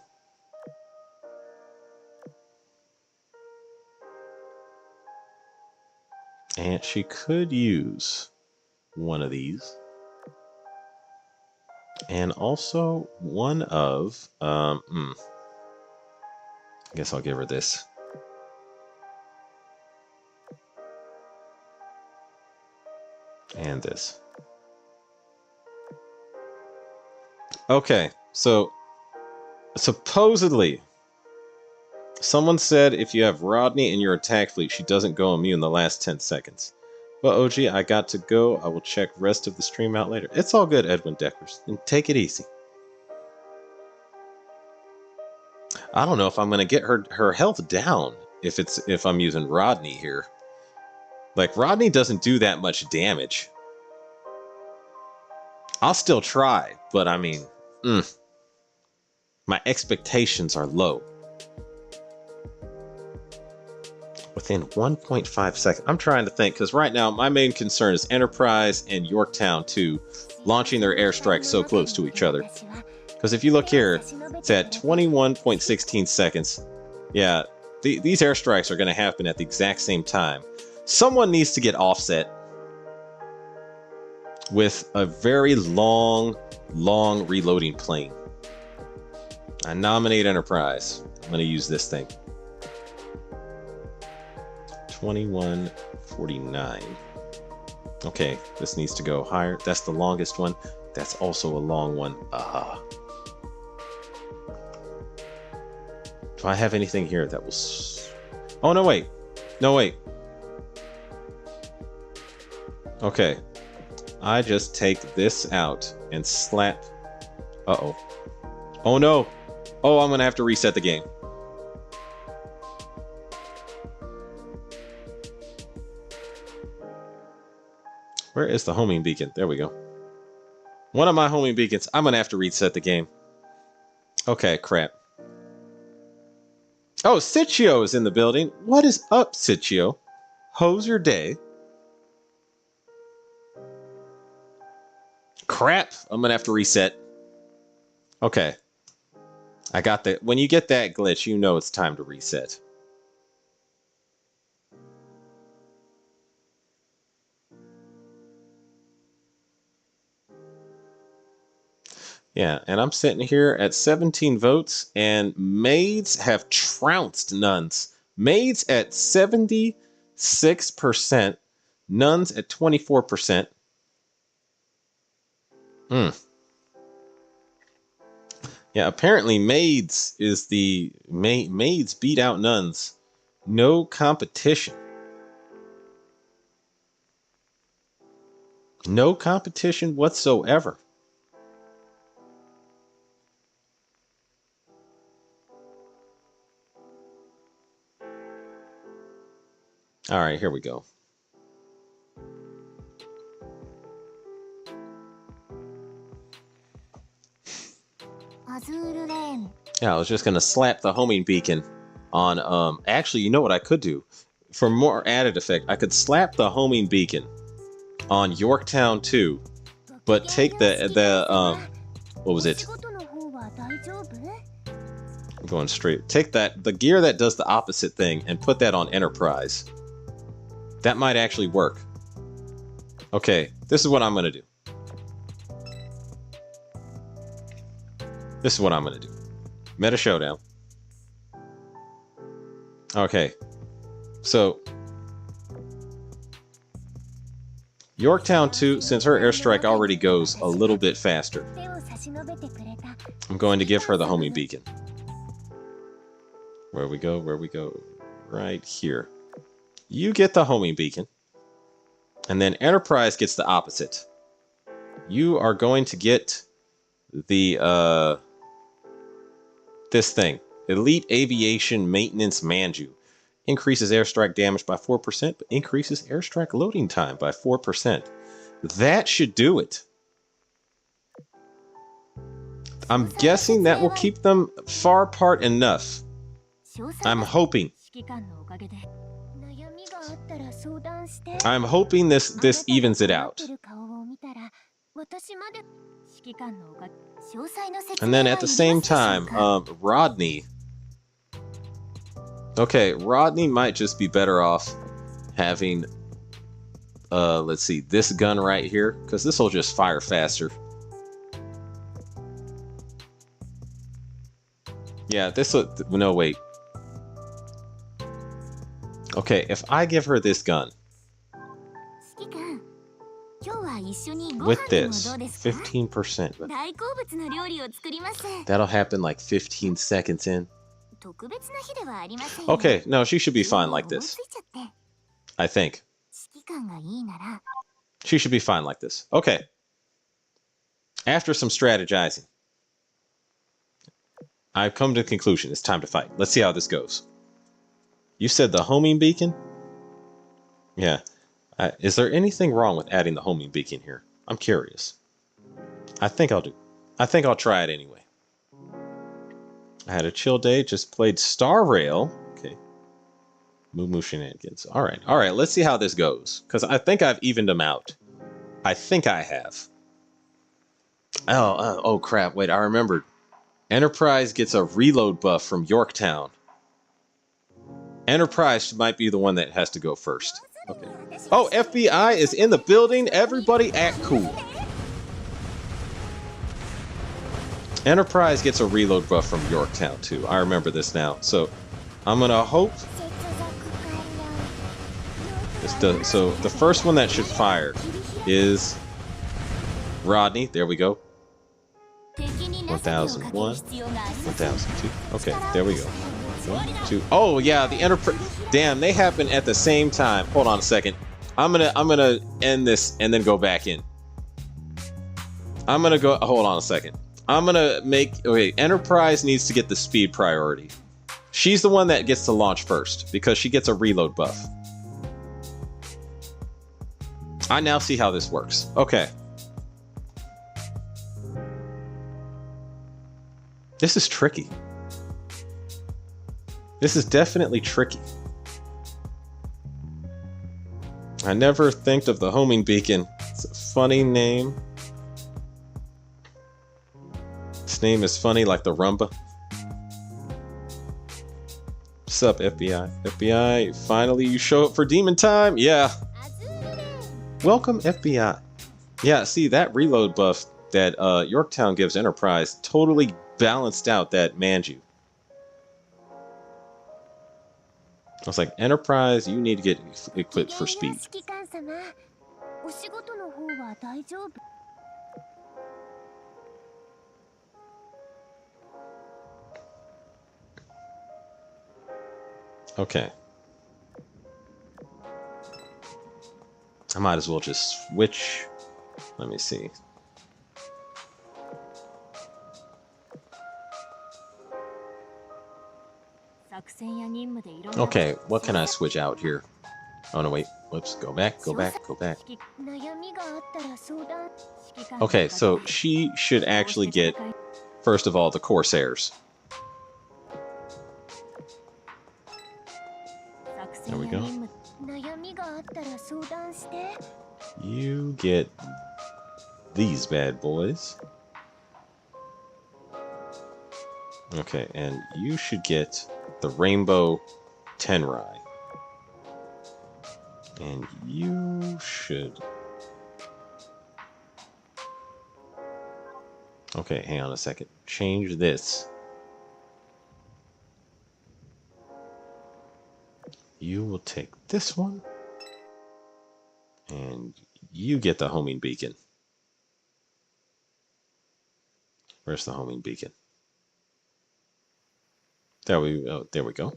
And she could use one of these. And also one of... I guess I'll give her this. And this. Okay, so supposedly someone said if you have Rodney in your attack fleet, she doesn't go immune the last 10 seconds. Well, OG, I got to go. I will check rest of the stream out later. It's all good, Edwin Deckers. And take it easy. I don't know if I'm going to get her health down if I'm using Rodney here. Like, Rodney doesn't do that much damage. I'll still try, but I mean, my expectations are low. Within 1.5 seconds. I'm trying to think, because right now my main concern is Enterprise and Yorktown 2 launching their airstrikes so close to each other. Because if you look here, it's at 21.16 seconds. Yeah, these airstrikes are going to happen at the exact same time. Someone needs to get offset with a very long reloading plane. I nominate Enterprise. I'm going to use this thing. 2149. Okay, this needs to go higher. That's the longest one. That's also a long one. Do I have anything here that will... Oh, no, wait. No, wait. Okay. I just take this out and slap... Uh-oh. Oh, no. Oh, I'm going to have to reset the game. Where is the homing beacon? There we go. One of my homing beacons. I'm going to have to reset the game. Okay, crap. Oh, Sitchio is in the building. What is up, Sitchio? How's your day? Crap. I'm going to have to reset. Okay. I got that. When you get that glitch, you know it's time to reset. Yeah, and I'm sitting here at 17 votes, and maids have trounced nuns. Maids at 76%, nuns at 24%. Yeah, apparently maids is the... Maids beat out nuns. No competition. No competition whatsoever. All right, here we go. Yeah, I was just gonna slap the homing beacon on. Actually, you know what I could do? For more added effect, I could slap the homing beacon on Yorktown 2, but take the what was it? I'm going straight. Take the gear that does the opposite thing and put that on Enterprise. That might actually work. Okay, this is what I'm gonna do. This is what I'm gonna do. Meta Showdown. Okay, so Yorktown 2, since her airstrike already goes a little bit faster, I'm going to give her the homing beacon. Where we go? Where we go? Right here. You get the homing beacon, and then Enterprise gets the opposite. You are going to get the this thing, Elite Aviation Maintenance Manju. Increases airstrike damage by 4%, but increases airstrike loading time by 4%. That should do it. I'm guessing that will keep them far apart enough. I'm hoping. I'm hoping this evens it out. And then at the same time, Rodney. Okay, Rodney might just be better off having, let's see, this gun right here, because this will just fire faster. Yeah, this will, no, wait. Okay, if I give her this gun, with this, 15%. That'll happen like 15 seconds in. Okay, no, she should be fine like this. I think. She should be fine like this. Okay. After some strategizing, I've come to the conclusion it's time to fight. Let's see how this goes. You said the homing beacon? Yeah. Is there anything wrong with adding the homing beacon here? I'm curious. I think I'll try it anyway. I had a chill day, just played Star Rail. Okay. Moo shenanigans. All right, let's see how this goes. Because I think I've evened them out. I think I have. Oh, crap. Wait, I remembered. Enterprise gets a reload buff from Yorktown. Enterprise might be the one that has to go first. Okay. Oh, FBI is in the building. Everybody act cool. Enterprise gets a reload buff from Yorktown, too. I remember this now. So, I'm going to hope... So, the first one that should fire is... Rodney. There we go. 1001. 1002. Okay, there we go. 1, 2. Oh, yeah, the Enterprise... Damn, they happen at the same time. Hold on a second. I'm gonna end this and then go back in. I'm gonna go... Hold on a second. I'm gonna make... Okay, Enterprise needs to get the speed priority. She's the one that gets to launch first because she gets a reload buff. I now see how this works. Okay. This is tricky. This is definitely tricky. I never think of the homing beacon. It's a funny name. This name is funny like the rumba. What's up, FBI? FBI, finally you show up for demon time? Yeah. Welcome, FBI. Yeah, see, that reload buff that Yorktown gives Enterprise totally balanced out that Manju. I was like, Enterprise, you need to get equipped for speed. Okay. I might as well just switch. Let me see. Okay, what can I switch out here? Oh no, wait. Whoops, go back. Okay, so she should actually get, first of all, the Corsairs. There we go. You get these bad boys. Okay, and you should get the Rainbow Tenrai. And you should... Okay, hang on a second. Change this. You will take this one. And you get the homing beacon. Where's the homing beacon? There we go.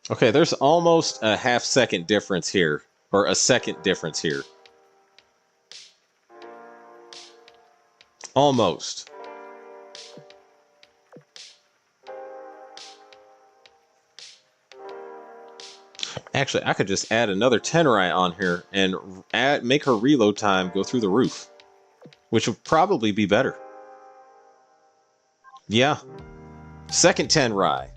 Okay, there's almost a half-second difference here. Or a second difference here. Almost. Actually, I could just add another Tenrai on here and make her reload time go through the roof. Which would probably be better. Yeah. Second Tenrai.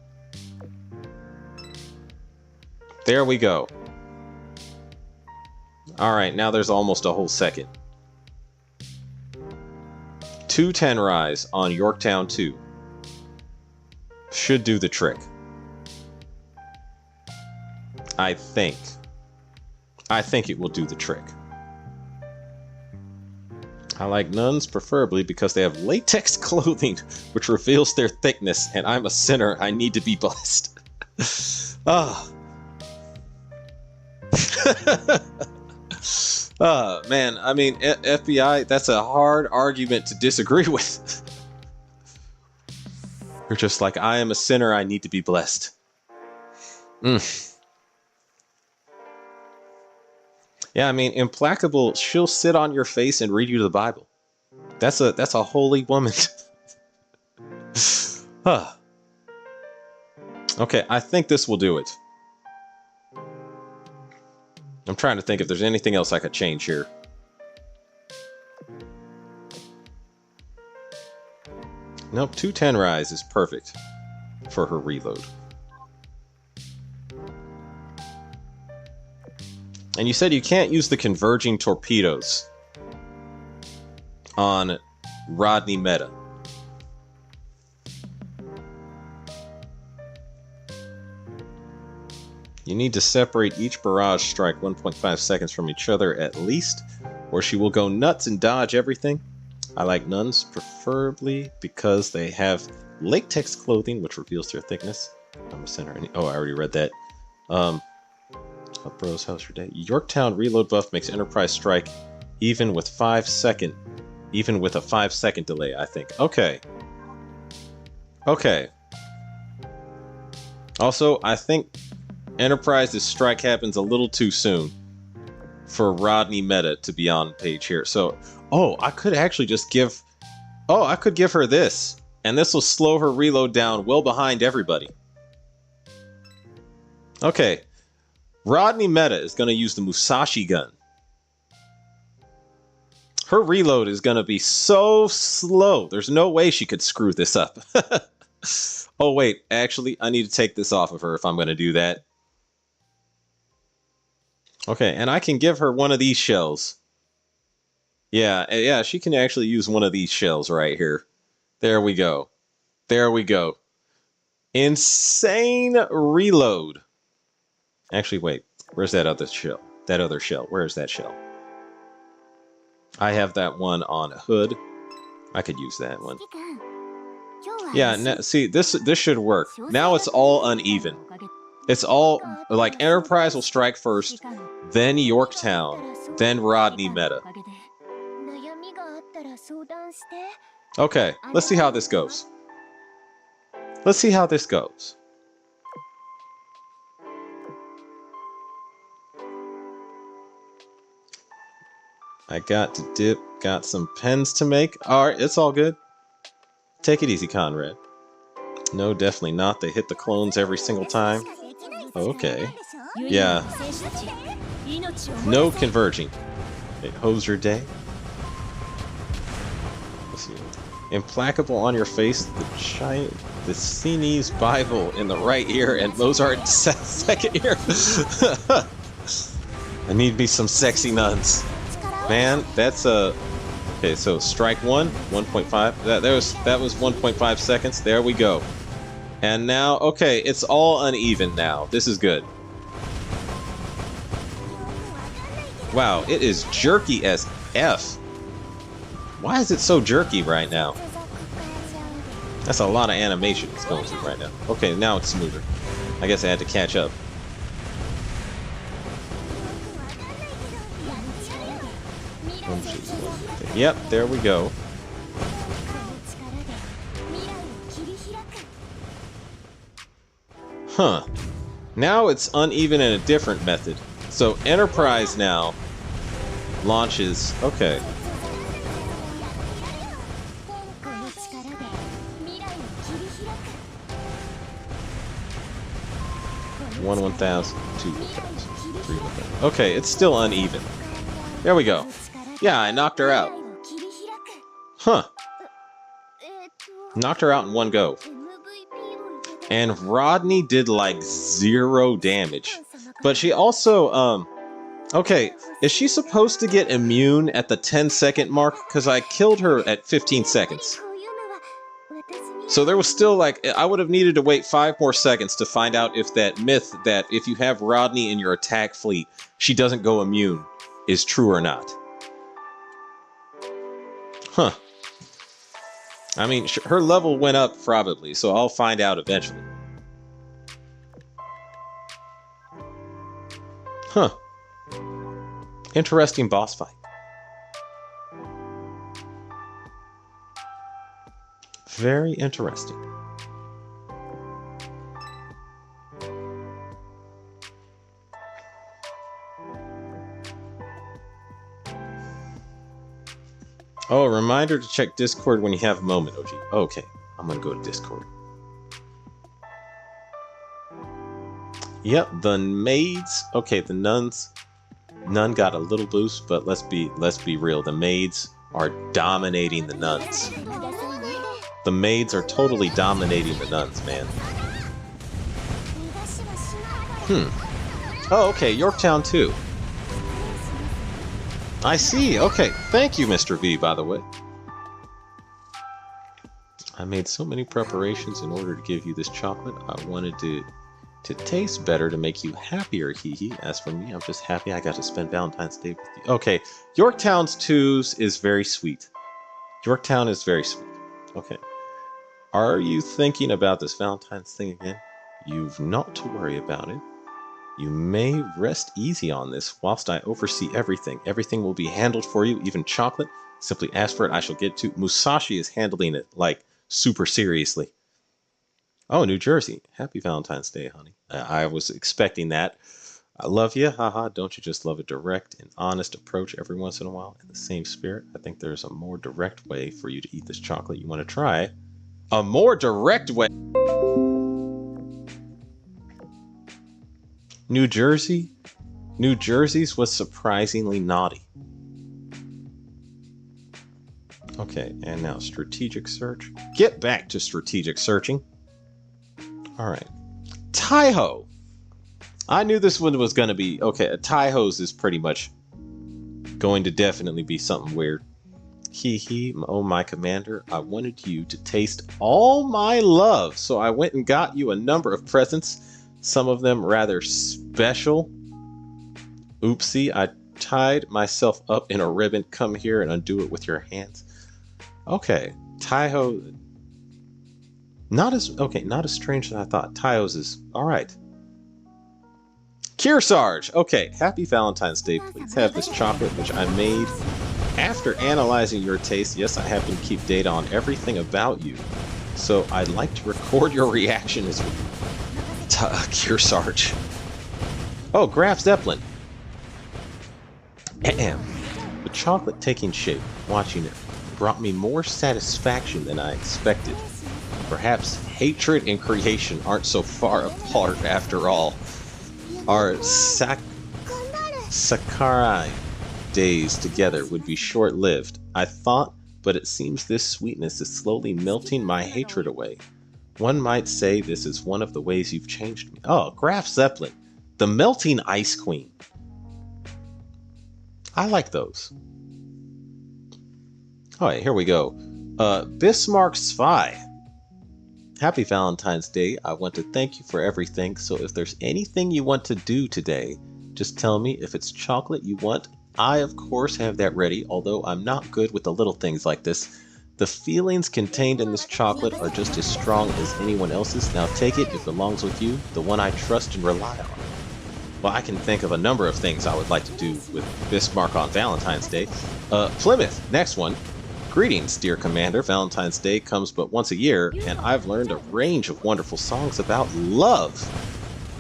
There we go. Alright, now there's almost a whole second. 2 Tenrais on Yorktown 2. Should do the trick. I think it will do the trick. I like nuns preferably because they have latex clothing, which reveals their thickness, and I'm a sinner. I need to be blessed. Ah. Man, I mean, FBI, that's a hard argument to disagree with. You're just like, I am a sinner. I need to be blessed. Yeah, I mean, Implacable, she'll sit on your face and read you the Bible. That's a holy woman. Okay, I think this will do it. I'm trying to think if there's anything else I could change here. Nope, 210 rise is perfect for her reload. And you said you can't use the converging torpedoes on Rodney Meta. You need to separate each barrage strike 1.5 seconds from each other at least, or she will go nuts and dodge everything. I like nuns, preferably because they have latex clothing, which reveals their thickness. I'm a center. Oh, I already read that. Bros, how's your day? Yorktown reload buff makes Enterprise strike even with a 5-second delay, I think. Okay. Okay. Also, I think Enterprise's strike happens a little too soon for Rodney Meta to be on page here. So, I could actually just give... I could give her this. And this will slow her reload down well behind everybody. Okay. Rodney Meta is going to use the Musashi gun. Her reload is going to be so slow. There's no way she could screw this up. Oh, wait. Actually, I need to take this off of her if I'm going to do that. Okay, and I can give her one of these shells. Yeah, she can actually use one of these shells right here. There we go. There we go. Insane reload. Actually, wait. Where's that other shell? That other shell. Where is that shell? I have that one on hood. I could use that one. Yeah, see, this should work. Now it's all uneven. It's all, like, Enterprise will strike first, then Yorktown, then Rodney Meta. Okay, let's see how this goes. Let's see how this goes. I got to dip, got some pens to make. Alright, it's all good. Take it easy, Conrad. No, definitely not. They hit the clones every single time. Okay. Yeah. No converging. It hose your day. Let's see. Implacable on your face, the Chinese Bible in the right ear and Mozart second ear. I need me some sexy nuns. Man, that's a... Okay, so strike 1.5. That was 1.5 seconds. There we go. And now, okay, it's all uneven now. This is good. Wow, it is jerky as F. Why is it so jerky right now? That's a lot of animation that's going through right now. Okay, now it's smoother. I guess I had to catch up. Yep, there we go. Huh. Now it's uneven in a different method. So Enterprise now launches... Okay. 1,000, 2,000, 3,000. Okay, it's still uneven. There we go. Yeah, I knocked her out. Huh. Knocked her out in one go. And Rodney did like 0 damage. But she also, okay, is she supposed to get immune at the 10-second mark? Because I killed her at 15 seconds. So there was still like, I would have needed to wait 5 more seconds to find out if that myth that if you have Rodney in your attack fleet, she doesn't go immune is true or not. Huh. I mean, her level went up probably, so I'll find out eventually. Huh. Interesting boss fight. Very interesting. Oh, a reminder to check Discord when you have a moment, OG. Okay, I'm gonna go to Discord. Yep, the maids. Okay, the nuns. Nun got a little boost, but let's be real. The maids are dominating the nuns. The maids are totally dominating the nuns, man. Oh, okay, Yorktown too. I see. Okay, thank you, Mr. V, by the way. I made so many preparations in order to give you this chocolate. I wanted to taste better to make you happier, hee. As for me, I'm just happy I got to spend Valentine's Day with you. Okay, Yorktown's 2s is very sweet. Yorktown is very sweet. Okay. Are you thinking about this Valentine's thing again? You've not to worry about it. You may rest easy on this whilst I oversee everything. Everything will be handled for you, even chocolate. Simply ask for it, I shall get to. Musashi is handling it, like, super seriously. Oh, New Jersey. Happy Valentine's Day, honey. I was expecting that. I love you. Haha. Don't you just love a direct and honest approach every once in a while? In the same spirit, I think there's a more direct way for you to eat this chocolate. You want to try? A more direct way. New Jersey? New Jersey's was surprisingly naughty. Okay, and now strategic search. Get back to strategic searching. All right. Taiho. I knew this one was going to be... Okay, Taiho's is pretty much going to definitely be something weird. Hee, oh my commander, I wanted you to taste all my love, so I went and got you a number of presents, some of them rather special. Oopsie, I tied myself up in a ribbon. Come here and undo it with your hands. Okay, Taiho... Not as strange as I thought. Taiho's is... Alright. Kearsarge! Okay, happy Valentine's Day. Please have this chocolate, which I made after analyzing your taste. Yes, I happen to keep data on everything about you. So I'd like to record your reaction as well. Kearsarge. Oh, Graf Zeppelin. Ahem. The chocolate taking shape, watching it, brought me more satisfaction than I expected. Perhaps hatred and creation aren't so far apart after all. Our Sakurai days together would be short-lived, I thought, but it seems this sweetness is slowly melting my hatred away. One might say this is one of the ways you've changed me. Oh, Graf Zeppelin, the melting ice queen. I like those. Alright, here we go. Bismarck Spy. Happy Valentine's Day. I want to thank you for everything, so if there's anything you want to do today, just tell me. If it's chocolate you want, I of course have that ready, although I'm not good with the little things like this. The feelings contained in this chocolate are just as strong as anyone else's. Now take it, it belongs with you, the one I trust and rely on. Well, I can think of a number of things I would like to do with Bismarck on Valentine's Day. Plymouth, next one. Greetings, dear Commander. Valentine's Day comes but once a year, and I've learned a range of wonderful songs about love.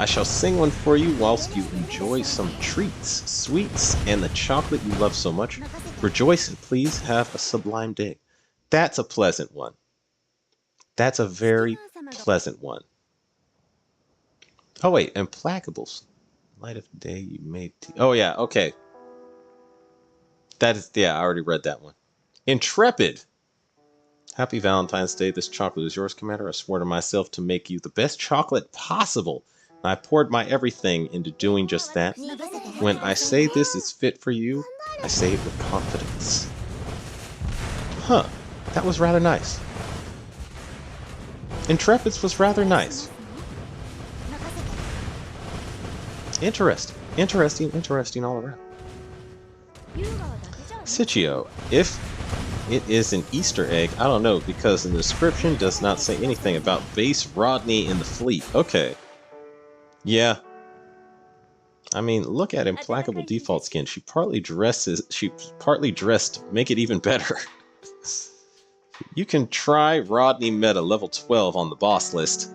I shall sing one for you whilst you enjoy some treats, sweets, and the chocolate you love so much. Rejoice and please have a sublime day. That's a pleasant one. That's a very pleasant one. Oh wait, Implacables. Light of day you made tea. Oh yeah, okay. That is, yeah, I already read that one. Intrepid. Happy Valentine's Day. This chocolate is yours, Commander. I swore to myself to make you the best chocolate possible. And I poured my everything into doing just that. When I say this is fit for you, I say it with confidence. Huh. That was rather nice. Intrepid's was rather nice. Interesting all around. Sitchio, if it is an Easter egg, I don't know, because the description does not say anything about base Rodney in the fleet. Okay. Yeah. I mean, look at Implacable default skin. She's partly dressed, make it even better. You can try Rodney meta level 12 on the boss list.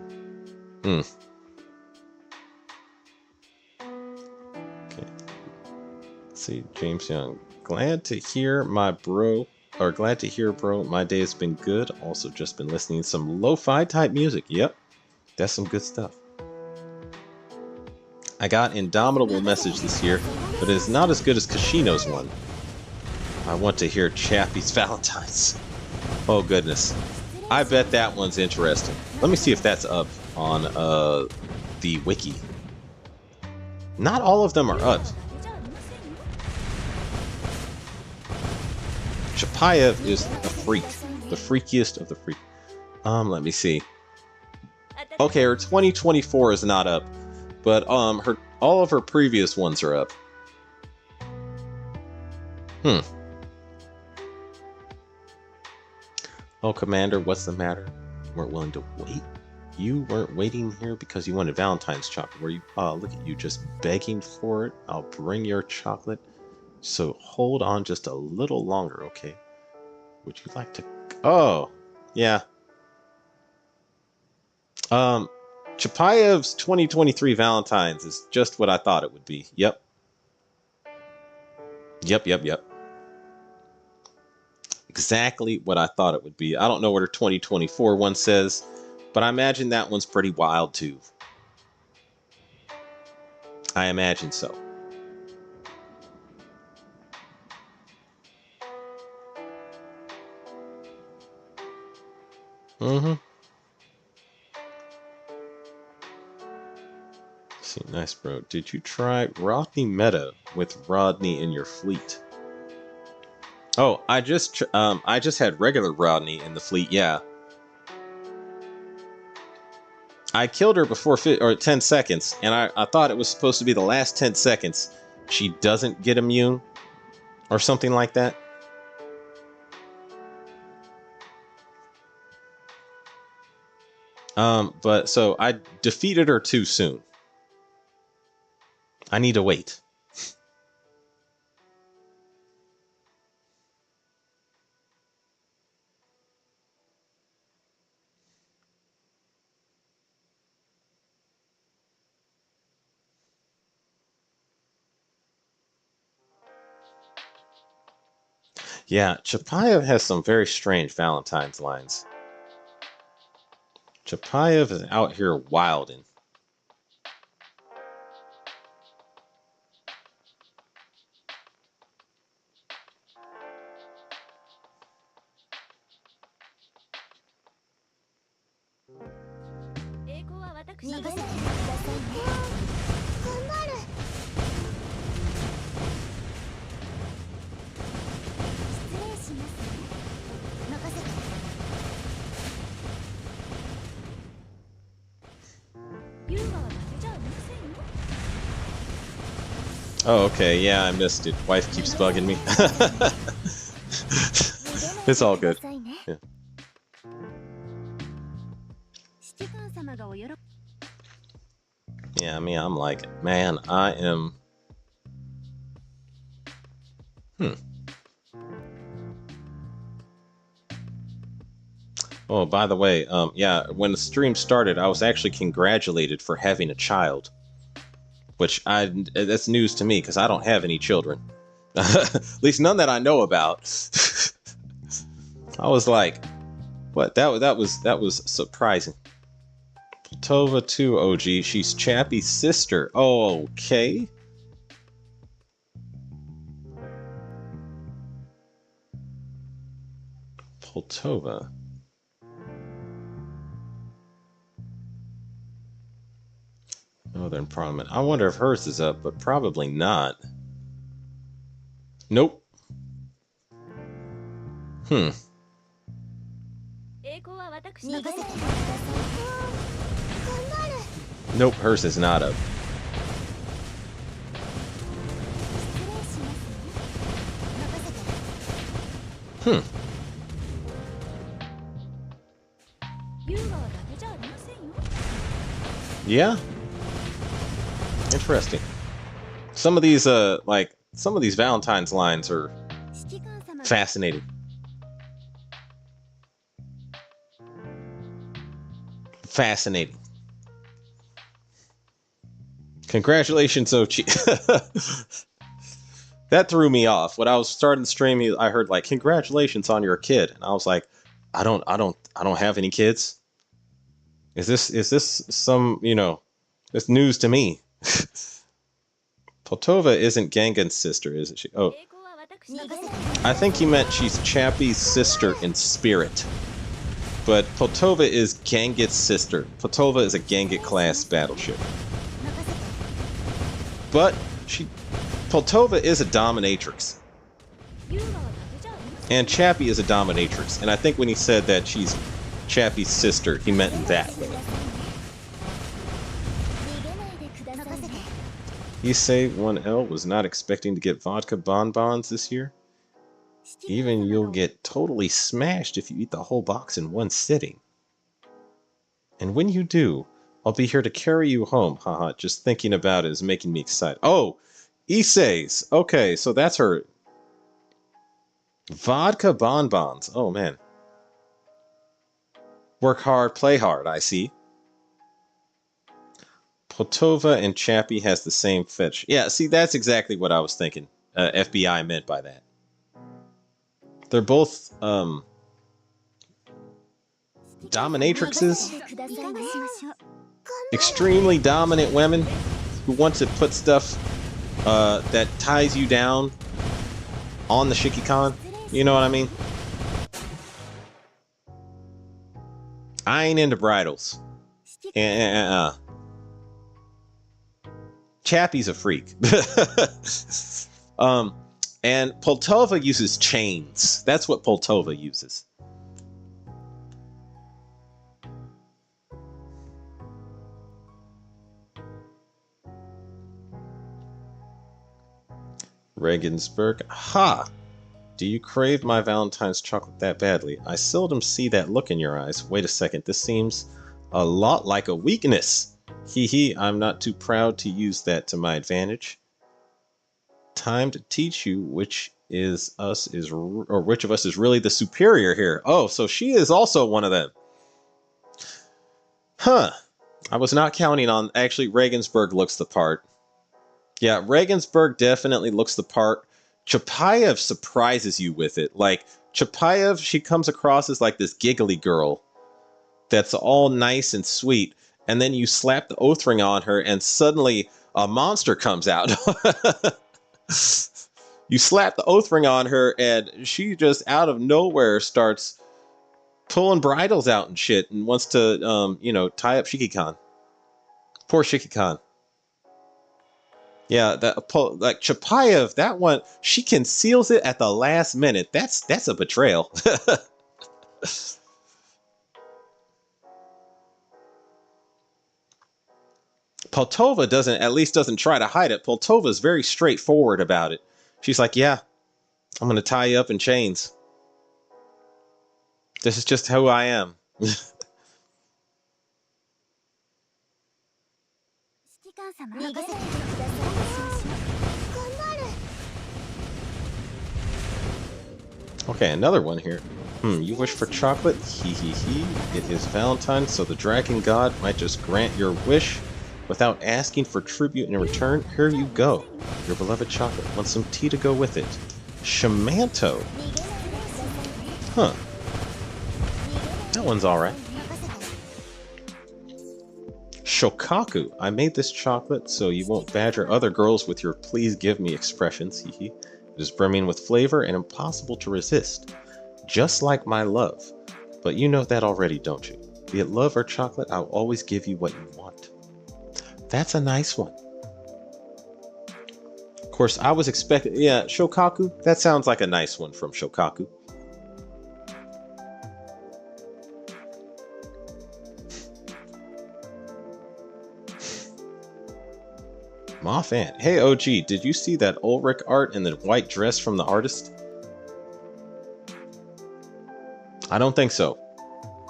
Okay. Let's see, James Young. Glad to hear, bro. My day has been good. Also just been listening to some lo-fi type music. Yep. That's some good stuff. I got Indomitable message this year. but it's not as good as Kashino's one. I want to hear Chappie's Valentine's. Oh goodness. I bet that one's interesting. Let me see if that's up on the wiki. Not all of them are up. Chapayev is a freak. The freakiest of the freak. Let me see. Okay, her 2024 is not up, but all of her previous ones are up. Oh, Commander, what's the matter? Weren't willing to wait? You weren't waiting here because you wanted Valentine's chocolate, were you? Look at you, just begging for it. I'll bring your chocolate. So hold on just a little longer, okay? Would you like to... Oh, yeah. Chapayev's 2023 Valentine's is just what I thought it would be. Yep. Yep. Exactly what I thought it would be. I don't know what her 2024 one says, but I imagine that one's pretty wild too. I imagine so. See, nice, bro. Did you try Rodney Meta with Rodney in your fleet? Oh, I just had regular Rodney in the fleet. Yeah, I killed her before 10 seconds, and I thought it was supposed to be the last 10 seconds. She doesn't get immune, or something like that. But so I defeated her too soon. I need to wait. Yeah, Chapayev has some very strange Valentine's lines. Chapayev is out here wilding. Oh, okay, yeah, I missed it. Wife keeps bugging me. It's all good. Yeah. Yeah, I mean, I'm like, man, I am... Oh, by the way, yeah, when the stream started, I was actually congratulated for having a child. Which that's news to me, because I don't have any children. At least none that I know about. I was like, what? That was surprising. Tova 2 OG, she's Chappie's sister. Oh, okay. Poltova. Northern Parliament. I wonder if hers is up, but probably not. Nope. Nope, hers is not up. Yeah. Interesting. Some of these Valentine's lines are fascinating. Fascinating. Congratulations, Ochi. That threw me off. When I was starting the stream, I heard like, congratulations on your kid. And I was like, I don't have any kids. Is this some, it's news to me. Poltova isn't Gangan's sister, isn't she? Oh, I think he meant she's Chappie's sister in spirit. But Poltova is Gangit's sister. Poltova is a Gangit-class battleship. But Poltova is a dominatrix. And Chappie is a dominatrix. And I think when he said that she's Chappie's sister, he meant in that way. Issei 1L was not expecting to get vodka bonbons this year. Even you'll get totally smashed if you eat the whole box in one sitting. And when you do, I'll be here to carry you home. Haha, just thinking about it is making me excited. Oh, Issei's. Okay, so that's her. Vodka bonbons. Oh, man. Work hard, play hard, I see. Poltova and Chappie has the same fetch. Yeah, see, that's exactly what I was thinking. FBI meant by that. They're both, dominatrixes. Extremely dominant women who want to put stuff, that ties you down on the Shikikan. You know what I mean? I ain't into bridals. Chappie's a freak. And Poltova uses chains. That's what Poltova uses. Regensburg. Ha! Do you crave my Valentine's chocolate that badly? I seldom see that look in your eyes. Wait a second, this seems a lot like a weakness. Hee hee, I'm not too proud to use that to my advantage. Time to teach you which of us is really the superior here. Oh, so she is also one of them. Huh. I was not counting on... Actually, Regensburg looks the part. Yeah, Regensburg definitely looks the part. Chapayev surprises you with it. Like, Chapayev, she comes across as like this giggly girl that's all nice and sweet. And then you slap the oath ring on her and suddenly a monster comes out. You slap the oath ring on her and she just out of nowhere starts pulling bridles out and shit and wants to, tie up Shikikan. Poor Shikikan. Yeah, like Chapayev, that one, she conceals it at the last minute. That's a betrayal. Poltova doesn't try to hide it. Poltova is very straightforward about it. She's like, yeah, I'm going to tie you up in chains. This is just who I am. Okay, another one here. You wish for chocolate? Hee hee hee. It is Valentine, so the dragon god might just grant your wish without asking for tribute in return. Here you go. Your beloved chocolate. Want some tea to go with it? Shamanto. Huh. That one's alright. Shokaku. I made this chocolate so you won't badger other girls with your please give me expressions. Hee hee. It is brimming with flavor and impossible to resist. Just like my love. But you know that already, don't you? Be it love or chocolate, I'll always give you what you want. That's a nice one. Of course, I was expecting... Yeah, Shokaku. That sounds like a nice one from Shokaku. Moffan. Hey, OG, did you see that Ulrich art in the white dress from the artist? I don't think so.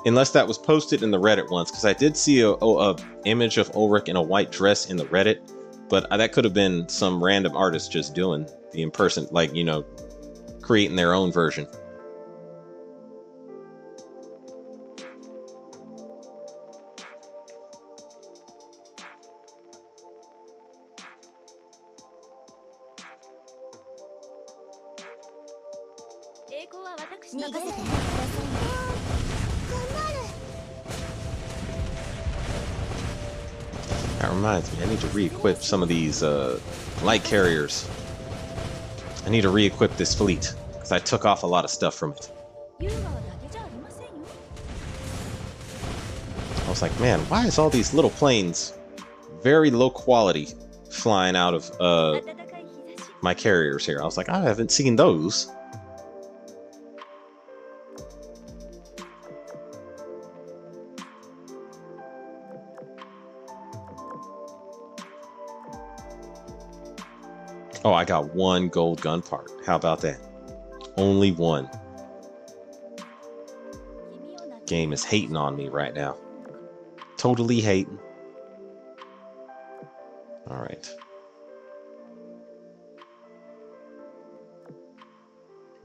Unless that was posted in the Reddit once, because I did see a image of Ulrich in a white dress in the Reddit, but that could have been some random artist just doing the in-person, like, creating their own version. reminds me, I need to re-equip some of these light carriers. I need to re-equip this fleet, because I took off a lot of stuff from it. I was like, man, why is all these little planes very low quality flying out of my carriers here? I was like, I haven't seen those. Oh, I got one gold gun part. How about that? Only one. Game is hating on me right now. Totally hating. All right.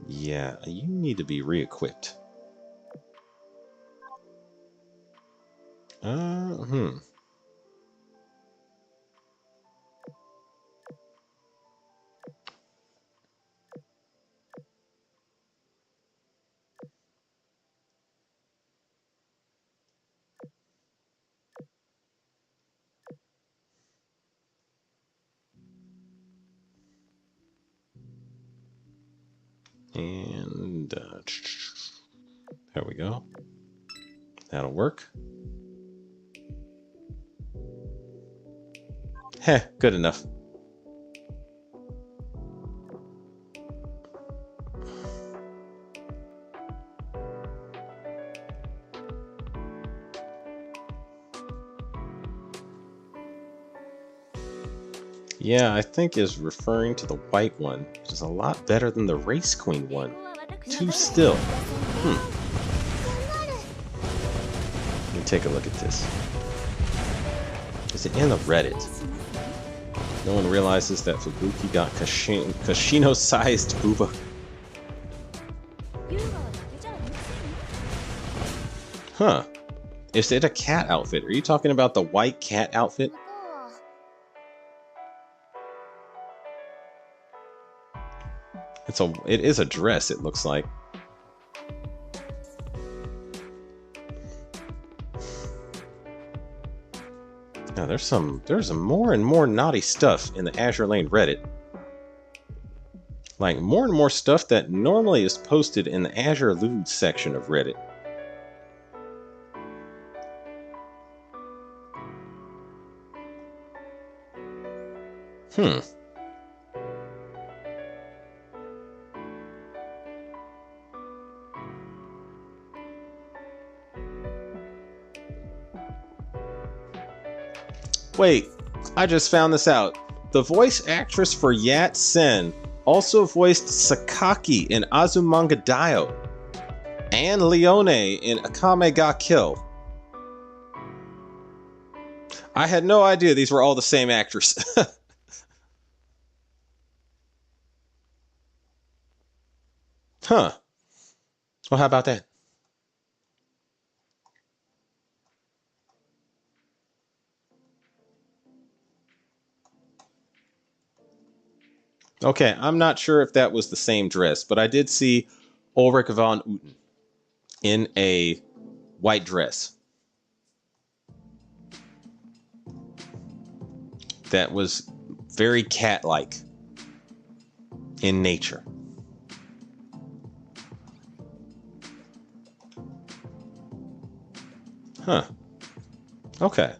Yeah, you need to be re-equipped. And there we go. That'll work. Heh, good enough. Yeah, I think is referring to the white one, which is a lot better than the Race Queen one. Two still. Let me take a look at this. Is it in the Reddit? No one realizes that Fubuki got Kashino-sized booba. Huh. Is it a cat outfit? Are you talking about the white cat outfit? It is a dress, it looks like. Now there's some more and more naughty stuff in the Azure Lane Reddit. Like more and more stuff that normally is posted in the Azure Lewd section of Reddit. Wait, I just found this out. The voice actress for Yat Sen also voiced Sakaki in Azumanga Daioh and Leone in Akame ga Kill. I had no idea these were all the same actress. Huh. Well, how about that? Okay, I'm not sure if that was the same dress, but I did see Ulrich von Uten in a white dress. That was very cat-like in nature. Huh. Okay.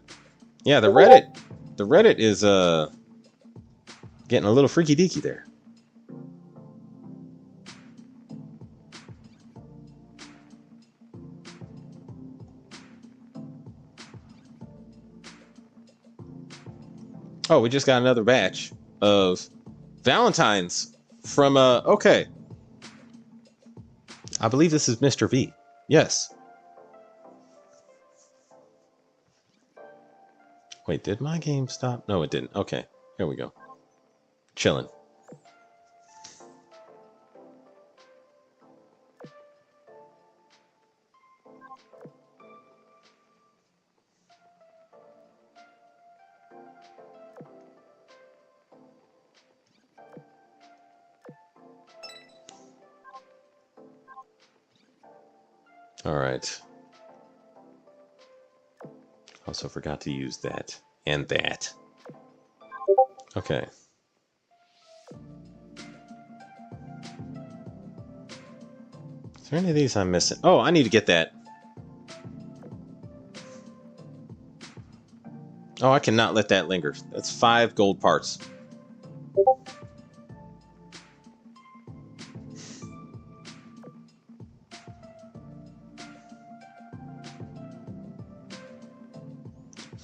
Yeah, the Reddit is getting a little freaky deaky there. Oh, we just got another batch of Valentine's from okay. I believe this is Mr. V. Yes. Wait, did my game stop? No, it didn't. Okay, here we go. Chilling. All right. Also forgot to use that And that. Okay. Is there any of these I'm missing? Oh, I need to get that. Oh, I cannot let that linger. That's 5 gold parts.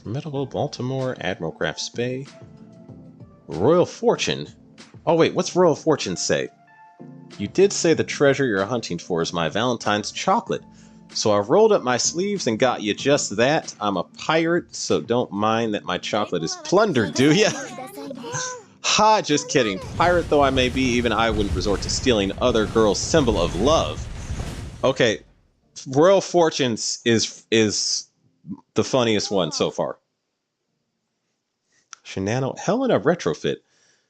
Medical Baltimore, Admiral Crafts Bay, Royal Fortune. Oh wait, what's Royal Fortune say? You did say the treasure you're hunting for is my Valentine's chocolate. So I rolled up my sleeves and got you just that. I'm a pirate, so don't mind that my chocolate is plundered, do ya? Ha, just kidding. Pirate though I may be, even I wouldn't resort to stealing other girls' symbol of love. Okay, Royal Fortunes is the funniest one so far. Shenano, Helena retrofit.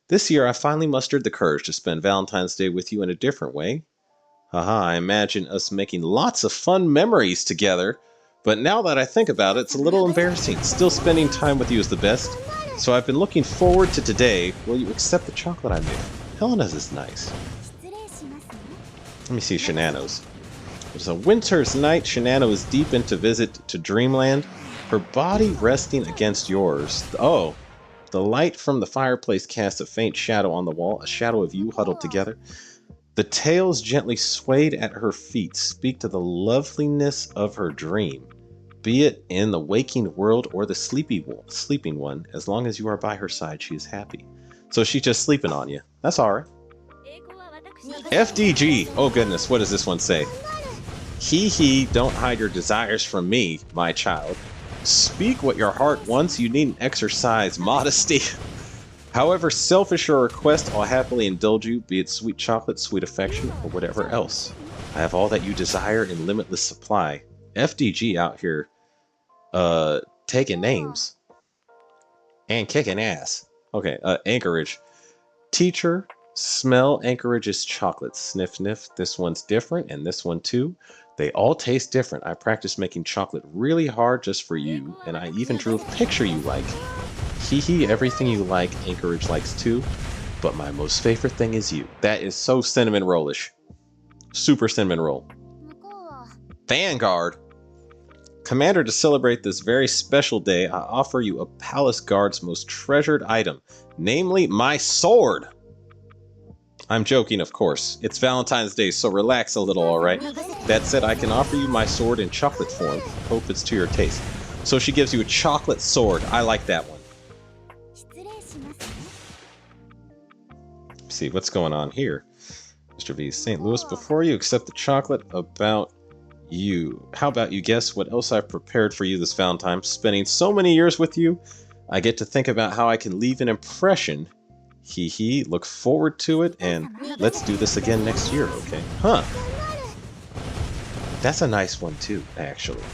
This year I finally mustered the courage to spend Valentine's Day with you in a different way. Haha, I imagine us making lots of fun memories together, but now that I think about it, it's a little embarrassing. Still spending time with you is the best, so I've been looking forward to today. Will you accept the chocolate I made? Helena's is nice. Let me see Shenano's. It's a winter's night. Shenano is deep into visit to dreamland, her body resting against yours. Oh, the light from the fireplace casts a faint shadow on the wall, a shadow of you huddled together. The tails gently swayed at her feet speak to the loveliness of her dream. Be it in the waking world or the sleeping one, as long as you are by her side, she is happy. So she's just sleeping on you. That's alright. FDG. Oh goodness, what does this one say? Hee hee, don't hide your desires from me, my child. Speak what your heart wants, you needn't exercise modesty. However selfish your request, I'll happily indulge you, be it sweet chocolate, sweet affection, or whatever else. I have all that you desire in limitless supply. FDG out here, taking names. And kicking ass. Okay, Anchorage. Teacher, smell Anchorage's chocolates. Sniff, sniff. This one's different, and this one too. They all taste different. I practiced making chocolate really hard just for you, and I even drew a picture you like. Hee hee, everything you like, Anchorage likes too, but my most favorite thing is you. That is so cinnamon rollish. Super cinnamon roll. Vanguard. Commander, to celebrate this very special day, I offer you a palace guard's most treasured item, namely my sword. I'm joking, of course. It's Valentine's Day, so relax a little, alright? That said, I can offer you my sword in chocolate form. Hope it's to your taste. So she gives you a chocolate sword. I like that one. Let's see, what's going on here? Mr. V. St. Louis, before you accept the chocolate, about you. How about you guess what else I've prepared for you this Valentine? Spending so many years with you, I get to think about how I can leave an impression. Hee hee, look forward to it, and let's do this again next year, okay? Huh. That's a nice one too, actually.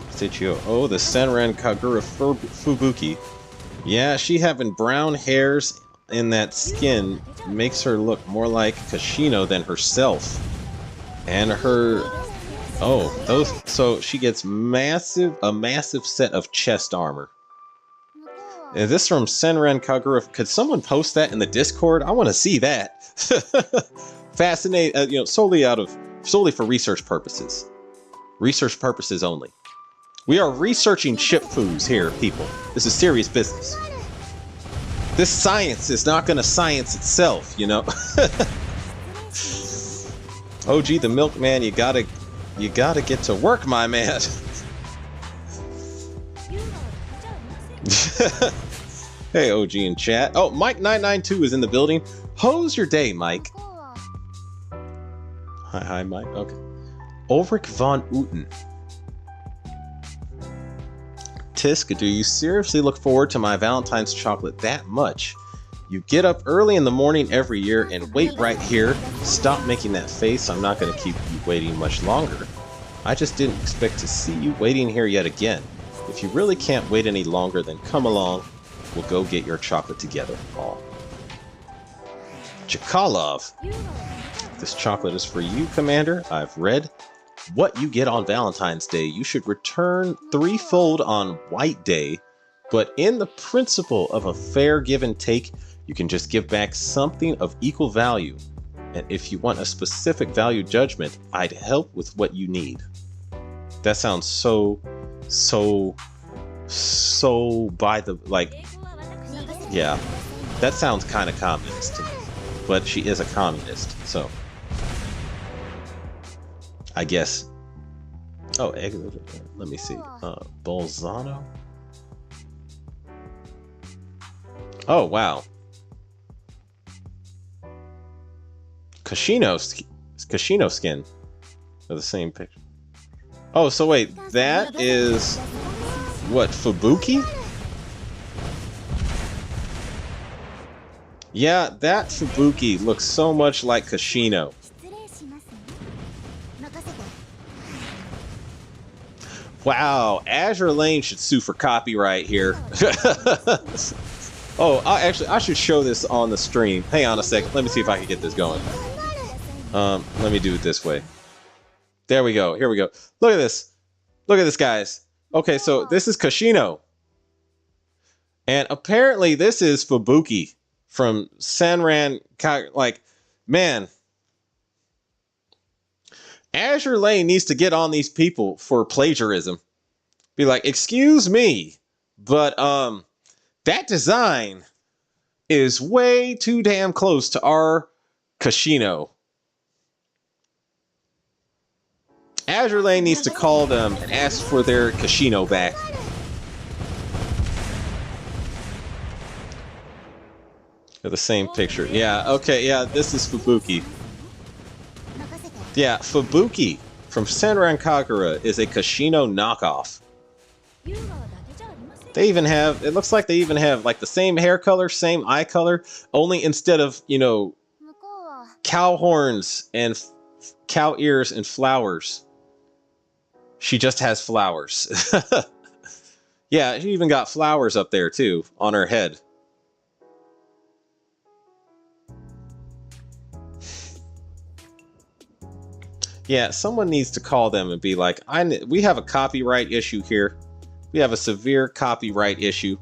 Stitchio. Oh, the Senran Kagura Fubuki. Yeah, she having brown hairs in that skin makes her look more like Kashino than herself. And her... Oh, those... So she gets a massive set of chest armor. Is this from Senran Kagura? Could someone post that in the Discord? I want to see that. Fascinating, you know, solely for research purposes. Research purposes only. We are researching ship foos here, people. This is serious business. This science is not going to science itself, you know. OG the milkman, you gotta get to work, my man. Hey, OG in chat. Oh, Mike992 is in the building. How's your day, Mike? Hi, Mike. Okay. Ulrich von Uten. Tisk, do you seriously look forward to my Valentine's chocolate that much? You get up early in the morning every year and wait right here. Stop making that face. I'm not going to keep you waiting much longer. I just didn't expect to see you waiting here yet again. If you really can't wait any longer, then come along. We'll go get your chocolate together. All. Chakalov. This chocolate is for you, Commander. I've read what you get on Valentine's Day, you should return threefold on White Day. But in the principle of a fair give and take, you can just give back something of equal value. And if you want a specific value judgment, I'd help with what you need. That sounds so by the, like, yeah, that sounds kind of communist to me. But she is a communist, so I guess. Oh, let me see. Bolzano. Oh, wow. Kashino skin. For the same picture. Oh, so wait, that is what, Fubuki? Yeah, that Fubuki looks so much like Kashino. Wow, Azure Lane should sue for copyright here. Oh, I should show this on the stream. Hang on a second. Let me see if I can get this going. Let me do it this way. There we go. Here we go. Look at this. Look at this, guys. Okay, so this is Kashino. And apparently this is Fubuki from Senran. Like, man. Azure Lane needs to get on these people for plagiarism. Be like, excuse me, but that design is way too damn close to our Kashino. Azure Lane needs to call them and ask for their Kashino back. The same picture. Yeah, okay, yeah, this is Fubuki. Yeah, Fubuki from Senran Kagura is a Kashino knockoff. They even have, it looks like they even have like the same hair color, same eye color, only instead of, you know, cow horns and cow ears and flowers, she just has flowers. Yeah, she even got flowers up there too on her head. Yeah, someone needs to call them and be like, we have a copyright issue here. We have a severe copyright issue.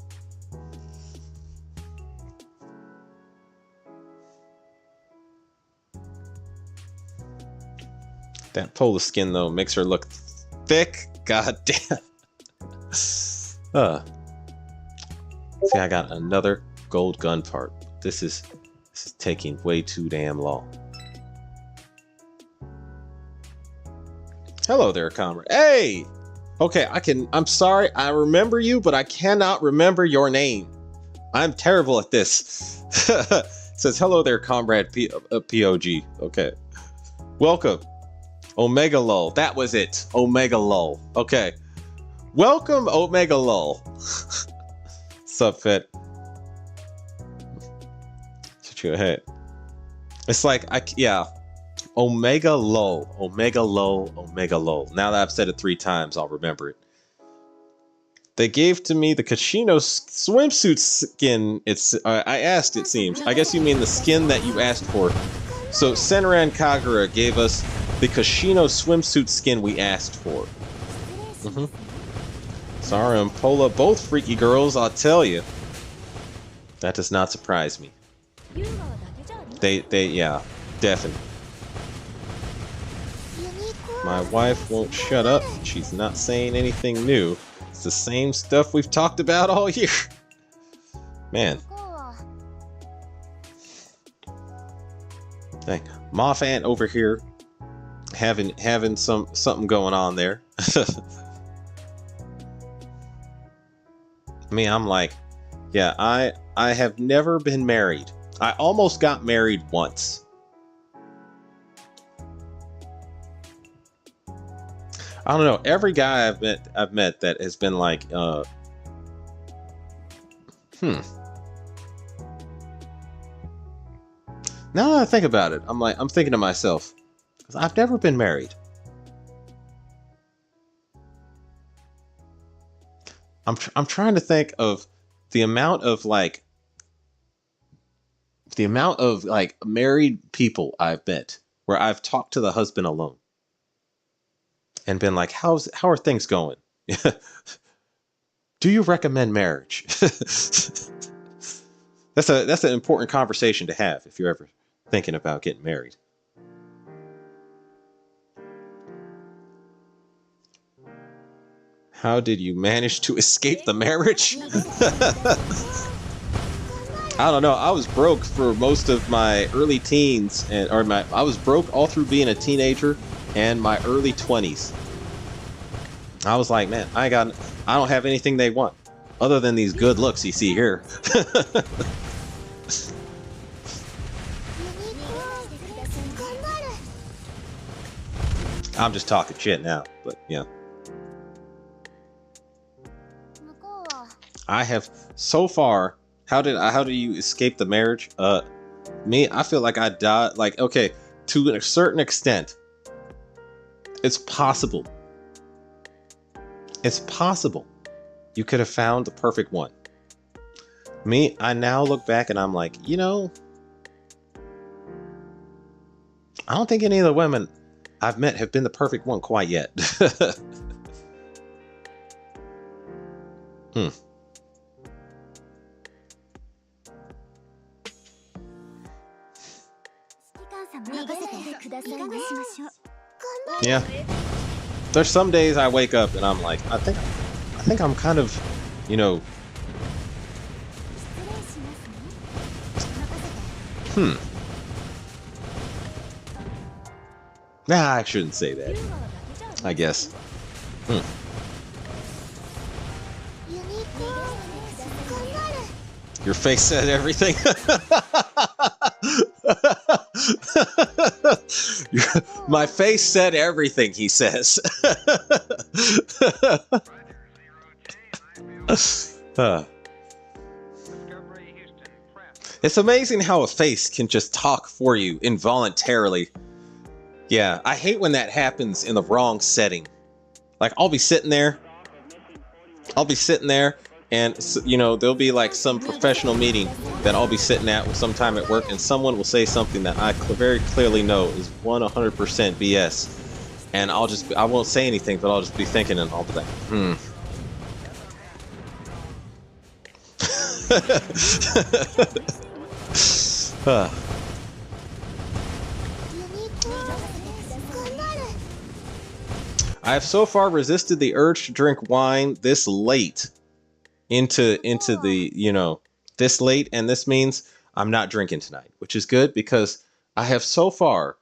That polar skin, though, makes her look thick. God damn. See, I got another gold gun part. This is taking way too damn long. Hello there, comrade. Hey! Okay, I'm sorry, I remember you, but I cannot remember your name. I'm terrible at this. Says, hello there, comrade POG. Okay. Welcome. Omega Lol. That was it. Omega Lol. Okay. Welcome, Omega Lol. Sup, Fit? Shut your head. It's like, yeah. Omega Lol, Omega Lol, Omega Lol. Now that I've said it 3 times, I'll remember it. They gave to me the Kashino swimsuit skin. I asked, it seems. I guess you mean the skin that you asked for. So Senran Kagura gave us the Kashino swimsuit skin we asked for. Sara and Pola, both freaky girls, I'll tell you. That does not surprise me. Yeah, definitely. My wife won't shut up. She's not saying anything new. It's the same stuff we've talked about all year. Man. Dang. Moth Ant over here having something going on there. Me, I'm like, yeah, I have never been married. I almost got married once. I don't know. Every guy I've met that has been like, Now that I think about it, I'm thinking to myself, I've never been married. I'm trying to think of the amount of married people I've met where I've talked to the husband alone. and been like, how are things going? Do you recommend marriage? That's an important conversation to have if you're ever thinking about getting married. How did you manage to escape the marriage? I don't know. I was broke for most of my early teens, I was broke all through being a teenager and my early 20s. I was like, man, I don't have anything they want other than these good looks you see here. I'm just talking shit now, but yeah. I have so far. How do you escape the marriage? Me, I feel like I died. Like, okay, to a certain extent, it's possible. It's possible you could have found the perfect one. Me, I now look back and I'm like, you know, I don't think any of the women I've met have been the perfect one quite yet. Yeah. There's some days I wake up and I'm like, I think I'm kind of, you know, Nah, I shouldn't say that. I guess. Your face said everything. My face said everything, he says. It's amazing how a face can just talk for you involuntarily. Yeah, I hate when that happens in the wrong setting. Like, I'll be sitting there, and, you know, there'll be like some professional meeting that I'll be sitting at sometime at work, and someone will say something that I very clearly know is 100% BS. And I won't say anything, but I'll just be thinking, and I'll be like, I have so far resisted the urge to drink wine this late into the, you know, this late, and this means I'm not drinking tonight, which is good because I have so far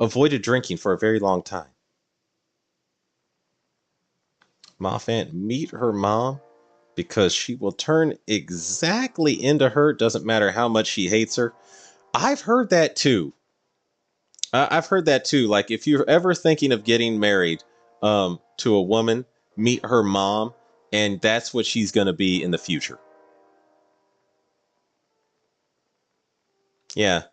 avoided drinking for a very long time. Moffant, meet her mom because she will turn exactly into her. Doesn't matter how much she hates her. I've heard that too. Like, if you're ever thinking of getting married to a woman, meet her mom, and that's what she's going to be in the future. Yeah.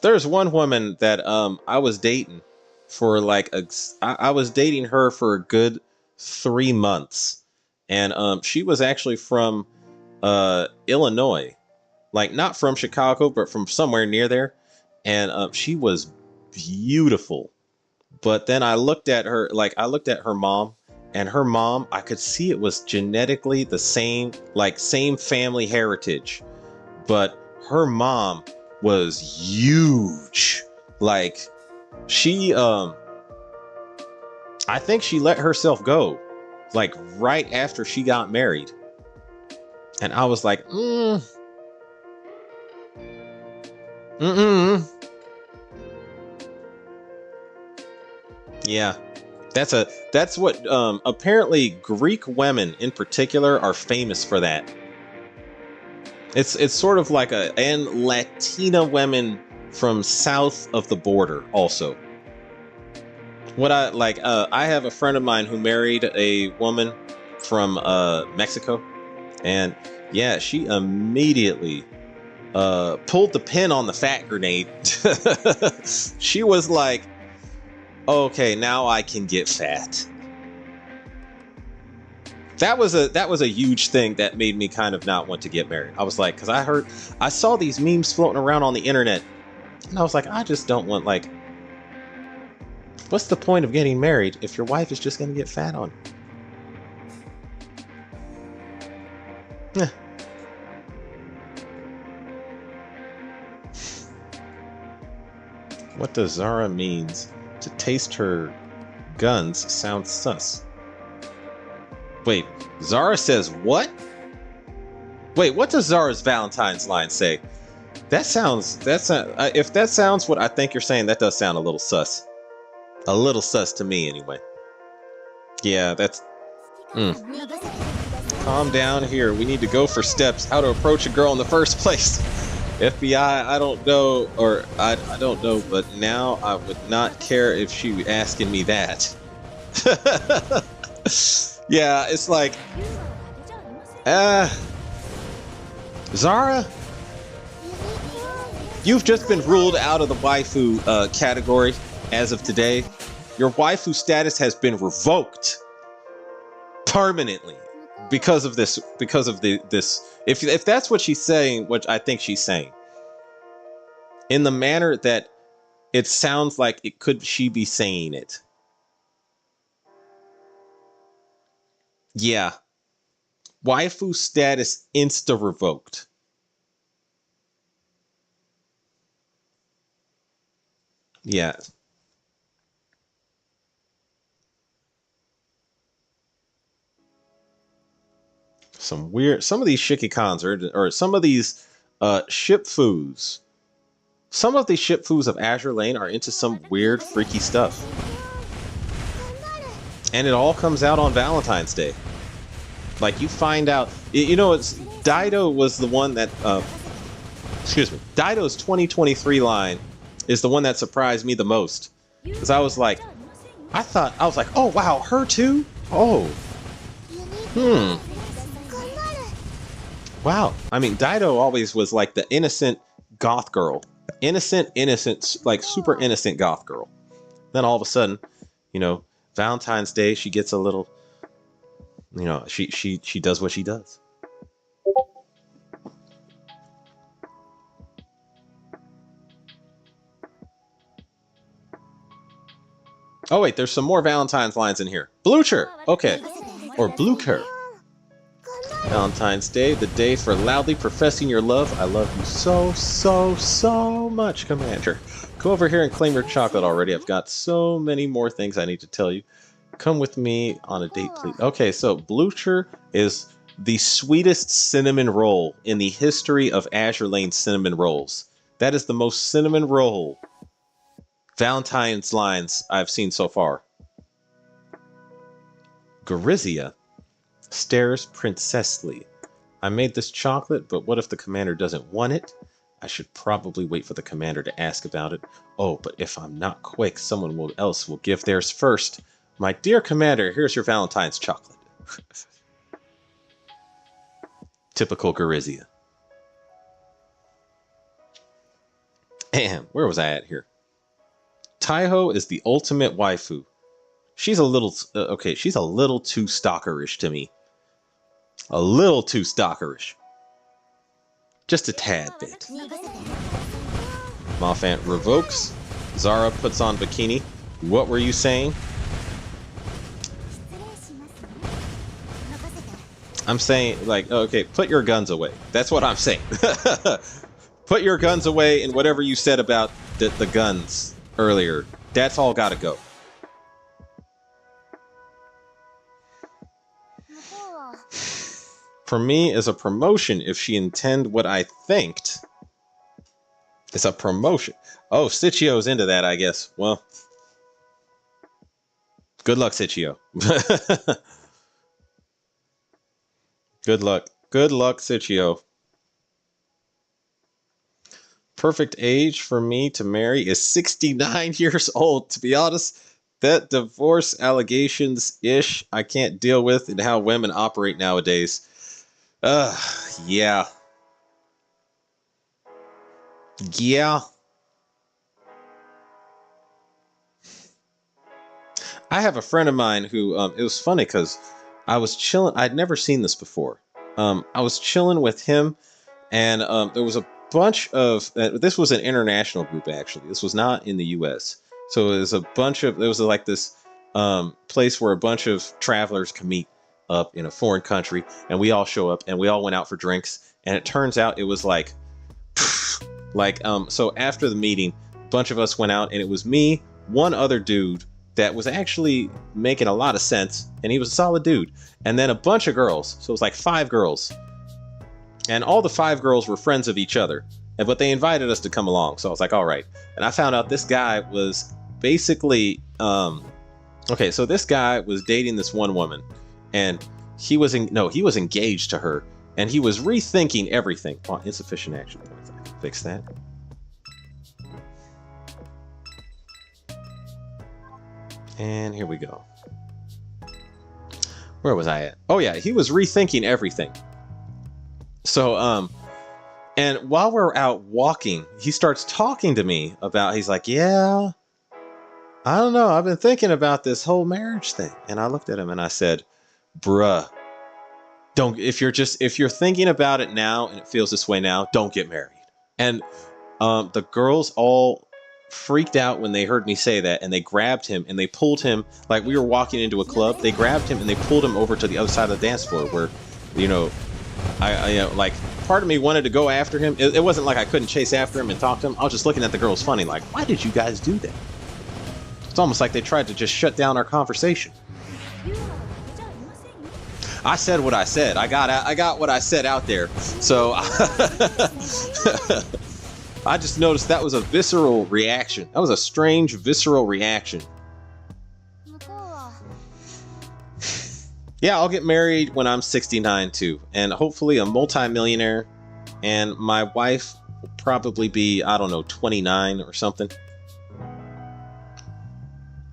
There's one woman that I was dating for like I was dating her for a good 3 months, and she was actually from Illinois, like not from Chicago, but from somewhere near there, and she was beautiful. But then I looked at her mom, and her mom, I could see it was genetically the same family heritage, but her mom was huge. Like, she I think she let herself go like right after she got married, and I was like, yeah. That's what apparently Greek women in particular are famous for that. It's sort of like and Latina women from south of the border also. What I have a friend of mine who married a woman from Mexico, and yeah, she immediately pulled the pin on the fat grenade. She was like, okay, now I can get fat. That was a huge thing that made me kind of not want to get married. I was like, because I saw these memes floating around on the internet, and I was like, I just don't want, like, What's the point of getting married if your wife is just going to get fat on you? Eh. What does Zara means to taste her guns sounds sus. Wait, Zara says what? Wait, what does Zara's Valentine's line say? If that sounds what I think you're saying, that does sound a little sus. A little sus to me, anyway. Yeah, that's... Calm down here. We need to go for steps. How to approach a girl in the first place. FBI, I don't know, or I don't know, but now I would not care if she was asking me that. Yeah, it's like... Zara? You've just been ruled out of the waifu category as of today. Your waifu status has been revoked permanently because of this. If that's what she's saying, which I think she's saying, in the manner that it sounds like she be saying it. Yeah, waifu status insta revoked. Yeah. Some of these shikikans or some of these shipfus. Some of the shipfus of Azur Lane are into some weird, freaky stuff. And it all comes out on Valentine's Day. Like, you find out, Dido was the one that, Dido's 2023 line is the one that surprised me the most. Because I was like, oh wow, her too? Oh. Wow. I mean, Dido always was like the innocent goth girl. Innocent, like super innocent goth girl. Then all of a sudden, Valentine's Day, she gets a little, she does what she does. Oh wait, there's some more Valentine's lines in here. Blucher, okay, or Blucher. Valentine's Day, the day for loudly professing your love. I love you so, so, so much, Commander. Come over here and claim your chocolate already. I've got so many more things I need to tell you. Come with me on a date, please. Okay, so Blucher is the sweetest cinnamon roll in the history of Azur Lane cinnamon rolls. That is the most cinnamon roll Valentine's lines I've seen so far. Gorizia stares princessly. I made this chocolate, but what if the commander doesn't want it? I should probably wait for the commander to ask about it. Oh, but if I'm not quick, someone else will give theirs first. My dear commander, here's your Valentine's chocolate. Typical Gorizia. Where was I at here? Taiho is the ultimate waifu. She's a little, she's a little too stalkerish to me. A little too stalkerish. Just a tad bit. Moffant revokes. Zara puts on bikini. What were you saying? I'm saying, like, okay, put your guns away. That's what I'm saying. Put your guns away, and whatever you said about the guns earlier, that's all gotta go. For me, is a promotion if she intend what I thinked. It's a promotion. Oh, Sichio's into that, I guess. Well, good luck, Sichio. Good luck. Good luck, Sichio. Perfect age for me to marry is 69 years old. To be honest, that divorce allegations-ish I can't deal with and how women operate nowadays. Yeah. Yeah. I have a friend of mine who, it was funny because I was chilling. I'd never seen this before. I was chilling with him, and there was a bunch of, this was an international group, actually. This was not in the U.S. So it was like this place where a bunch of travelers can meet up in a foreign country, and we all show up and we all went out for drinks, and it turns out it was like so after the meeting, a bunch of us went out, and it was me, one other dude that was actually making a lot of sense, and he was a solid dude, and then a bunch of girls. So it was like 5 girls, and all the 5 girls were friends of each other, but they invited us to come along. So I was like, all right. And I found out this guy was basically okay, so this guy was dating this one woman, and he was engaged to her, and he was rethinking everything. Oh, insufficient action points. I can fix that. And here we go. Where was I at? Oh yeah, he was rethinking everything. So and while we're out walking, he starts talking to me about, he's like, yeah, I don't know, I've been thinking about this whole marriage thing. And I looked at him and I said, bruh, if you're thinking about it now and it feels this way now, don't get married. And the girls all freaked out when they heard me say that, and they grabbed him and they pulled him, like we were walking into a club. They grabbed him and they pulled him over to the other side of the dance floor where, I like, part of me wanted to go after him. It wasn't like I couldn't chase after him and talk to him. I was just looking at the girls funny, like, why did you guys do that? It's almost like they tried to just shut down our conversation. I said what I said. I got what I said out there. So I just noticed that was a visceral reaction. That was a strange, visceral reaction. Yeah, I'll get married when I'm 69 too, and hopefully a multi-millionaire. And my wife will probably be, I don't know, 29 or something.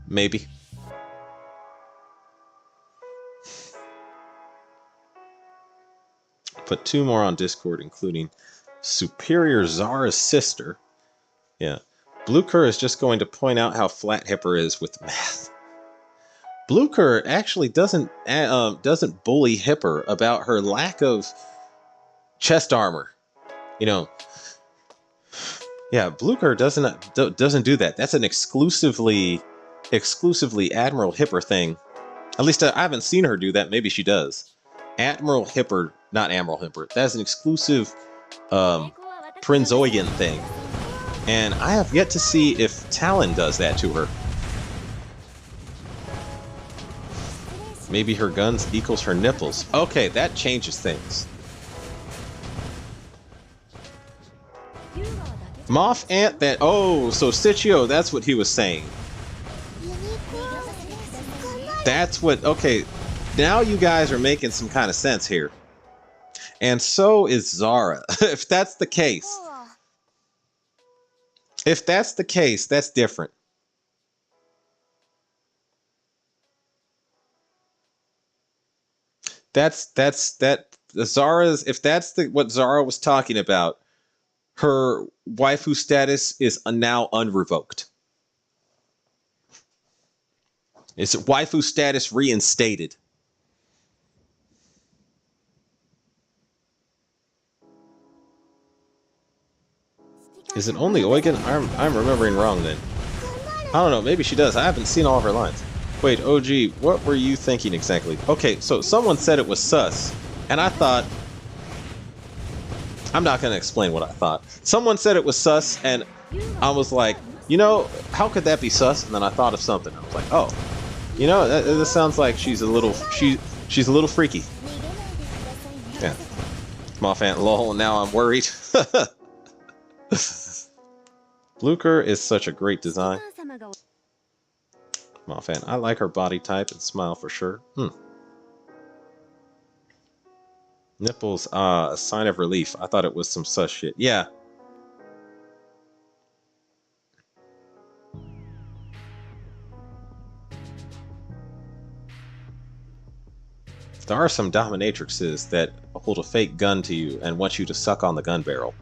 Maybe. Put 2 more on Discord, including Superior Zara's sister. Yeah. Blucher is just going to point out how flat Hipper is with math. Blucher actually doesn't bully Hipper about her lack of chest armor. Yeah, Blucher doesn't do that. That's an exclusively Admiral Hipper thing. At least I haven't seen her do that. Maybe she does. Admiral Hipper, not Admiral Hipper. That's an exclusive Prince Eugen thing. And I have yet to see if Talon does that to her. Maybe her guns equals her nipples. Okay, that changes things. Moth Ant that... Oh, so Sitchio, that's what he was saying. That's what... Okay, now you guys are making some kind of sense here. And so is Zara. If that's the case. If that's the case, that's different. Zara's, if that's what Zara was talking about, her waifu status is now unrevoked. It's waifu status reinstated. Is it only Eugen? I'm remembering wrong then. I don't know, maybe she does. I haven't seen all of her lines. Wait, OG, what were you thinking exactly? Okay, so someone said it was sus, and I thought... I'm not going to explain what I thought. Someone said it was sus, and I was like, how could that be sus? And then I thought of something. I was like, oh, this sounds like she's a little freaky. Yeah. Moth Ant lol, and now I'm worried. Blucher is such a great design. Moth Ant, I like her body type and smile for sure. Nipples, a sign of relief. I thought it was some sus shit. Yeah. There are some dominatrixes that hold a fake gun to you and want you to suck on the gun barrel.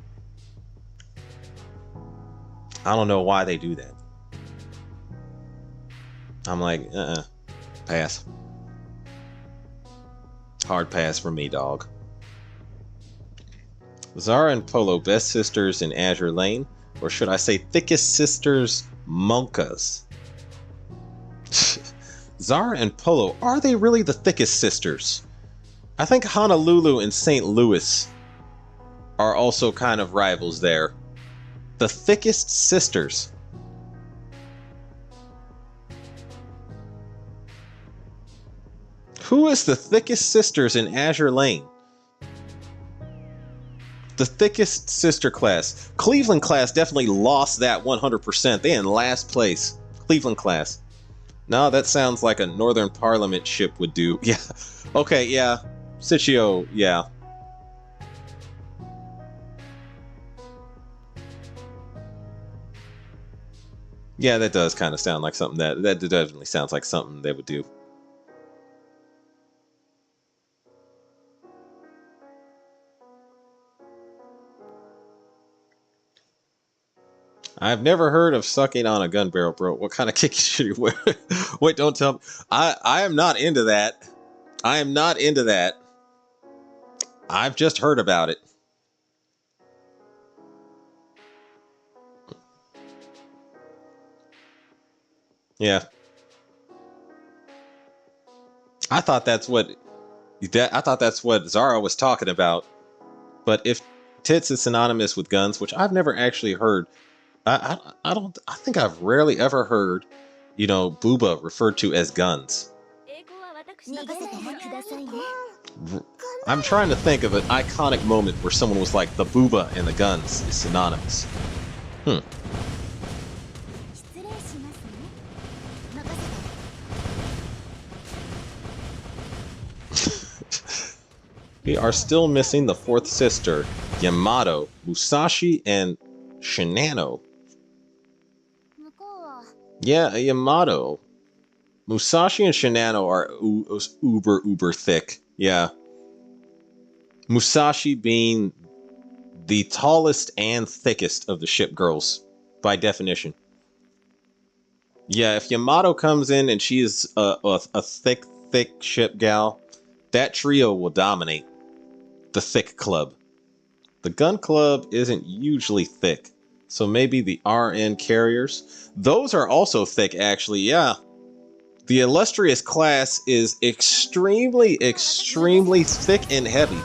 I don't know why they do that. I'm like, pass. Hard pass for me, dog. Zara and Polo, best sisters in Azur Lane, or should I say thickest sisters Monkas. Zara and Polo, are they really the thickest sisters? I think Honolulu and St. Louis are also kind of rivals there. The thickest sisters. Who is the thickest sisters in Azur Lane? The thickest sister class. Cleveland class definitely lost that 100%. They in last place. Cleveland class. No, that sounds like a Northern Parliament ship would do. Yeah. Okay, yeah. Sitchio, yeah. Yeah, that does kind of sound like something that definitely sounds like something they would do. I've never heard of sucking on a gun barrel, bro. What kind of kick should you wear? Wait, don't tell me. I am not into that. I am not into that. I've just heard about it. Yeah. I thought that's what Zara was talking about. But if tits is synonymous with guns, which I've never actually heard, I think I've rarely ever heard, you know, booba referred to as guns. I'm trying to think of an iconic moment where someone was like, the booba and the guns is synonymous. We are still missing the fourth sister, Yamato, Musashi, and Shinano. Yeah, Yamato. Musashi and Shinano are uber thick. Yeah. Musashi being the tallest and thickest of the ship girls, by definition. Yeah, if Yamato comes in and she is a thick ship gal, that trio will dominate the thick club. The gun club isn't usually thick, so maybe the RN carriers. Those are also thick, actually, yeah. The illustrious class is extremely thick and heavy.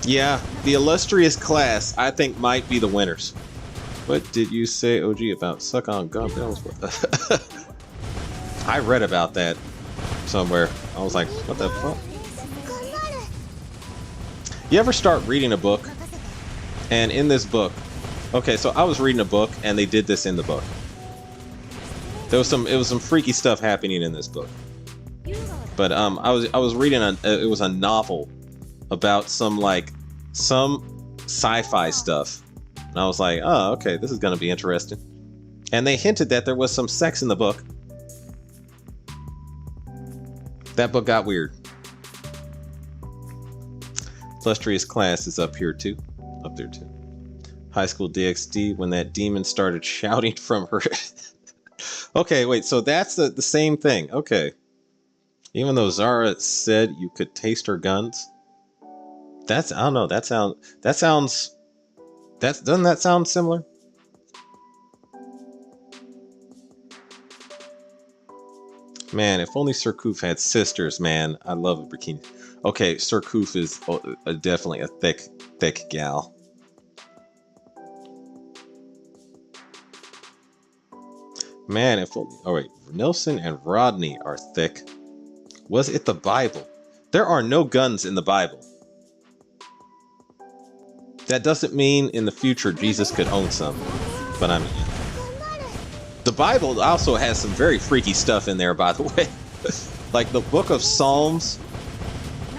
Yeah, the illustrious class, I think, might be the winners. What did you say, OG, about suck on gun barrels? I read about that somewhere. I was like, what the fuck? You ever start reading a book, and in this book, okay, so I was reading a book, and they did this in the book. It was some freaky stuff happening in this book. But I was reading it was a novel about some sci-fi stuff. And I was like, oh, okay, this is gonna be interesting. And they hinted that there was some sex in the book. That book got weird. Illustrious class is up here too. Up there too. High school DxD when that demon started shouting from her. Okay, wait, so that's the same thing. Okay. Even though Zara said you could taste her guns. I don't know, doesn't that sound similar? Man, if only Surcouf had sisters, man. I love a bikini. Okay, Surcouf is definitely a thick gal. Man, if only... Oh, wait. Nelson and Rodney are thick. Was it the Bible? There are no guns in the Bible. That doesn't mean in the future Jesus could own some. But I mean... The Bible also has some very freaky stuff in there, by the way. Like the Book of Psalms.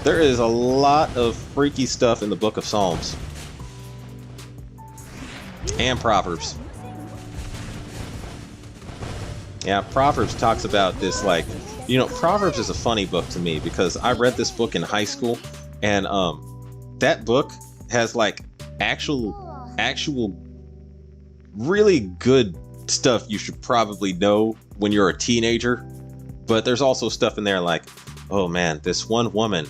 There is a lot of freaky stuff in the Book of Psalms. And Proverbs. Yeah, Proverbs talks about this, like, you know, Proverbs is a funny book to me because I read this book in high school, and that book has like actual really good stuff you should probably know when you're a teenager. But there's also stuff in there like, oh man, this one woman,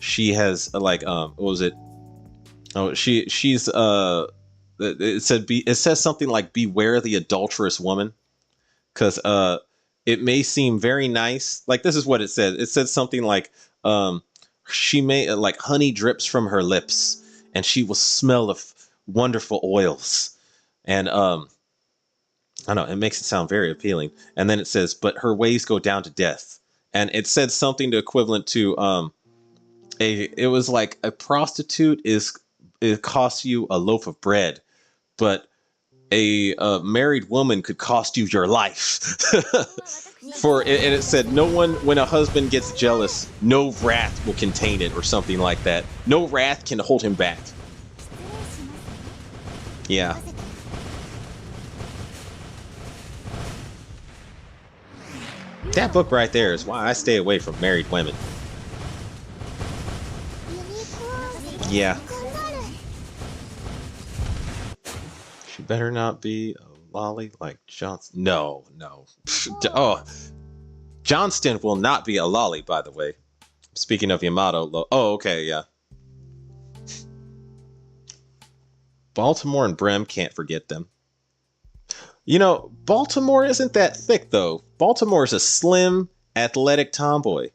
she has like what was it? Oh, she's it says something like beware the adulterous woman, because it may seem very nice. Like this is what it said. It said something like she may like honey drips from her lips, and she will smell of wonderful oils, and I don't know, it makes it sound very appealing. And then it says, but her ways go down to death, and it said something to equivalent to it was like a prostitute it costs you a loaf of bread, but a married woman could cost you your life. And it said, no one, when a husband gets jealous, no wrath will contain it, or something like that. No wrath can hold him back. Yeah. That book right there is why I stay away from married women. Yeah. She better not be a lolly like Johnston. No. Oh, Johnston will not be a lolly, by the way. Speaking of Yamato. Oh, okay, yeah. Baltimore and Brem, can't forget them. You know, Baltimore isn't that thick, though. Baltimore is a slim, athletic tomboy.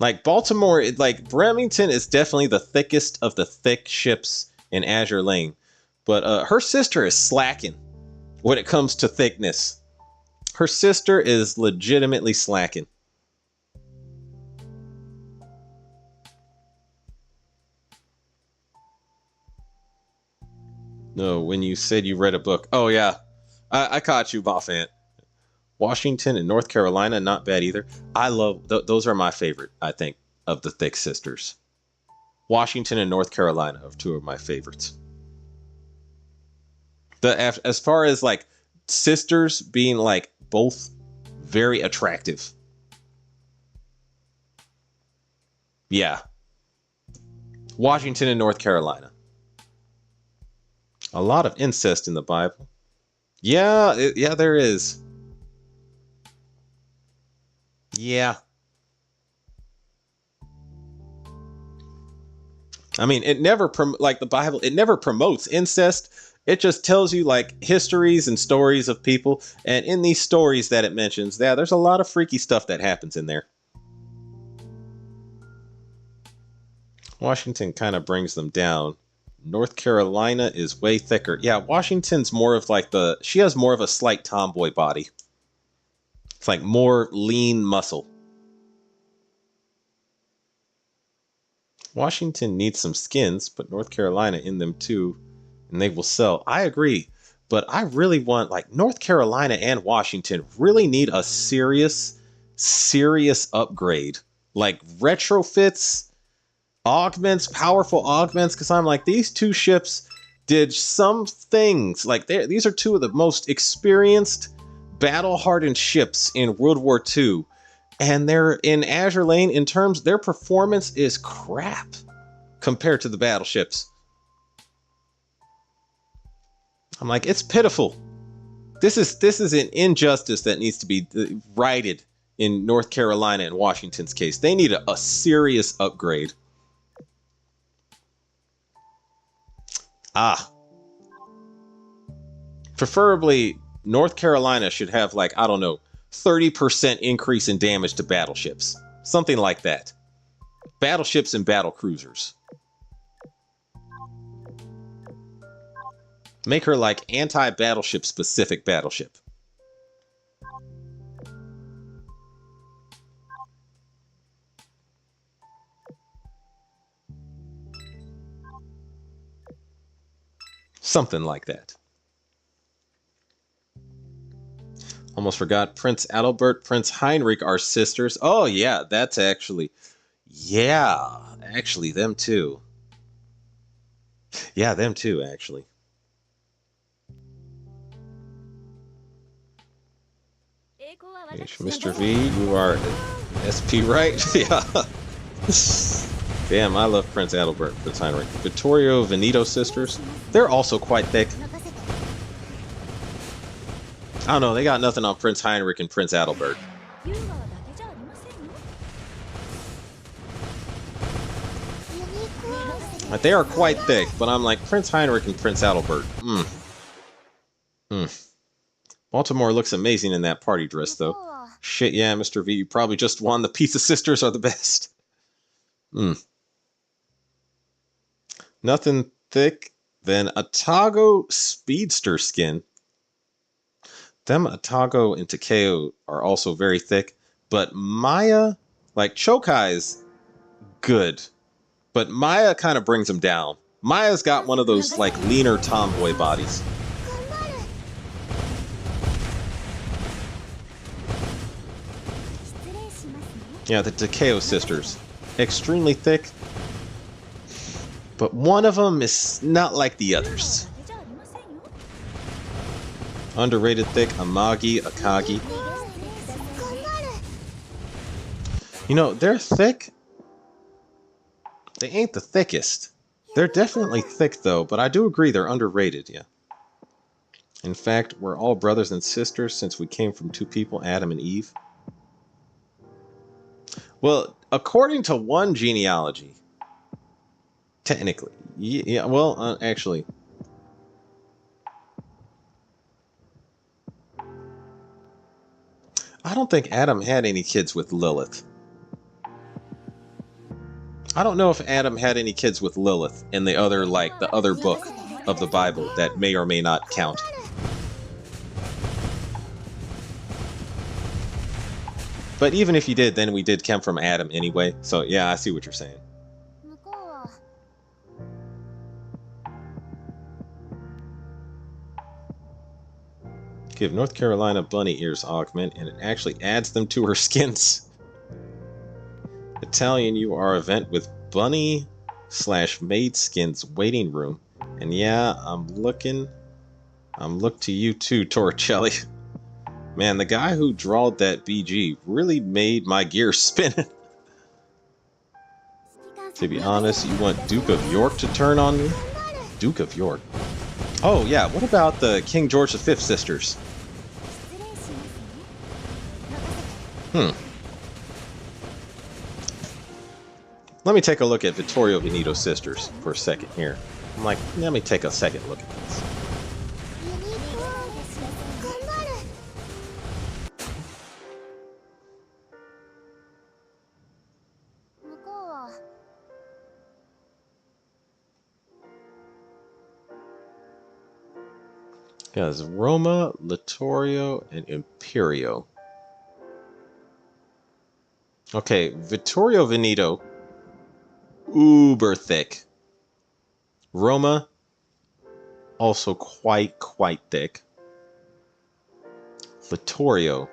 Like, Baltimore, like, Bremerton is definitely the thickest of the thick ships in Azur Lane. But her sister is slacking when it comes to thickness. Her sister is legitimately slacking. No, when you said you read a book. Oh, yeah. I caught you, Boffant. Washington and North Carolina, not bad either. I love... those are my favorite, I think, of the thick sisters. Washington and North Carolina are two of my favorites. As far as, like, sisters being, like, both very attractive. Yeah. Washington and North Carolina. A lot of incest in the Bible. Yeah, yeah, there is. Yeah. I mean, it never, like the Bible, it never promotes incest. It just tells you, like, histories and stories of people. And in these stories that it mentions, yeah, there's a lot of freaky stuff that happens in there. Washington kind of brings them down. North Carolina is way thicker. Yeah, Washington's more of like she has more of a slight tomboy body. It's like more lean muscle. Washington needs some skins, but North Carolina in them too, and they will sell. I agree, but I really want, like, North Carolina and Washington really need a serious upgrade. Like retrofits, augments, powerful augments, because I'm like, these two ships did some things. Like, these are two of the most experienced, battle-hardened ships in World War II. And they're in Azur Lane, in terms, their performance is crap compared to the battleships. I'm like, it's pitiful. This is an injustice that needs to be righted in North Carolina and Washington's case. They need a serious upgrade. Preferably, North Carolina should have, like, I don't know, 30% increase in damage to battleships. Something like that. Battleships and battle cruisers. Make her like anti-battleship specific battleship. Something like that. Almost forgot. Prince Adalbert, Prince Heinrich are sisters. Oh, yeah, that's actually... Yeah, actually, them too. Yeah, them too, actually. Mr. V, you are SP, right? Yeah. Damn, I love Prince Adalbert, Prince Heinrich. Vittorio Veneto sisters. They're also quite thick. I don't know, they got nothing on Prince Heinrich and Prince Adalbert. But they are quite thick, but I'm like, Prince Heinrich and Prince Adalbert. Baltimore looks amazing in that party dress, though. Shit, yeah, Mr. V, you probably just won. The Pizza Sisters are the best. Nothing thick than Atago Speedster skin. Them Atago and Takeo are also very thick, but Maya, like Chokai's good, but Maya kind of brings them down. Maya's got one of those like leaner tomboy bodies. Yeah, the Takeo sisters, extremely thick, but one of them is not like the others. Underrated thick, Amagi, Akagi. You know, they're thick. They ain't the thickest. They're definitely thick, though, but I do agree they're underrated, yeah. In fact, we're all brothers and sisters since we came from two people, Adam and Eve. Well, according to one genealogy, technically, yeah, well, actually... I don't think Adam had any kids with Lilith. I don't know if Adam had any kids with Lilith in the other, like, the other book of the Bible that may or may not count. But even if he did, then we did come from Adam anyway. So, yeah, I see what you're saying. Give North Carolina bunny ears augment, and it actually adds them to her skins. Italian, you are event with bunny/maid skins waiting room. And yeah, I'm look to you too, Torricelli. Man, the guy who drawed that BG really made my gears spin. To be honest, you want Duke of York to turn on me? Duke of York. Oh yeah, what about the King George V sisters? Let me take a look at Vittorio Veneto's sisters for a second here. I'm like, let me take a second look at this. Guys, Roma, Littorio, and Imperio. Okay, Vittorio Veneto, uber thick. Roma, also quite thick. Littorio,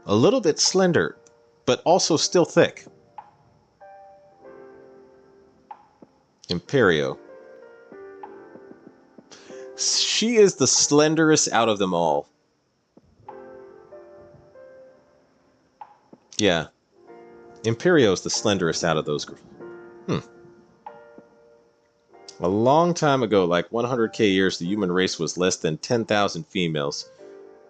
a little bit slender, but also still thick. Imperio. She is the slenderest out of them all. Yeah. Imperio is the slenderest out of those groups. A long time ago, like 100k years, the human race was less than 10,000 females.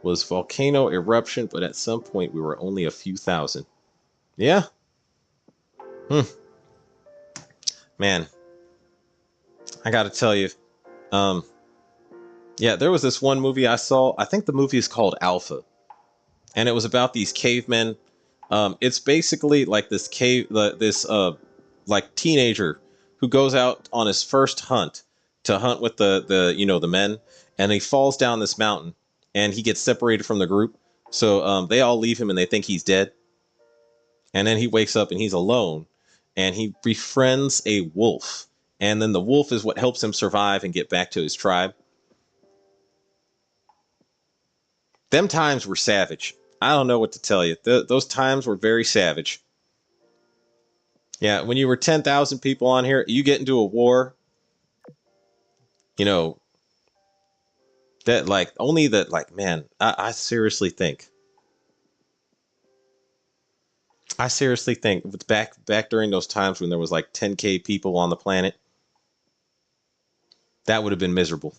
Was volcano eruption, but at some point we were only a few thousand. Yeah? Man. I gotta tell you. Yeah, there was this one movie I saw. I think the movie is called Alpha. And it was about these cavemen. It's basically like this like teenager who goes out on his first hunt to hunt with the men, and he falls down this mountain and he gets separated from the group. So they all leave him and they think he's dead. And then he wakes up and he's alone, and he befriends a wolf. And then the wolf is what helps him survive and get back to his tribe. Them times were savage. I don't know what to tell you. Those times were very savage. Yeah, when you were 10,000 people on here, you get into a war, you know, that like, only that, like, man, I seriously think it's back during those times when there was like 10k people on the planet, that would have been miserable.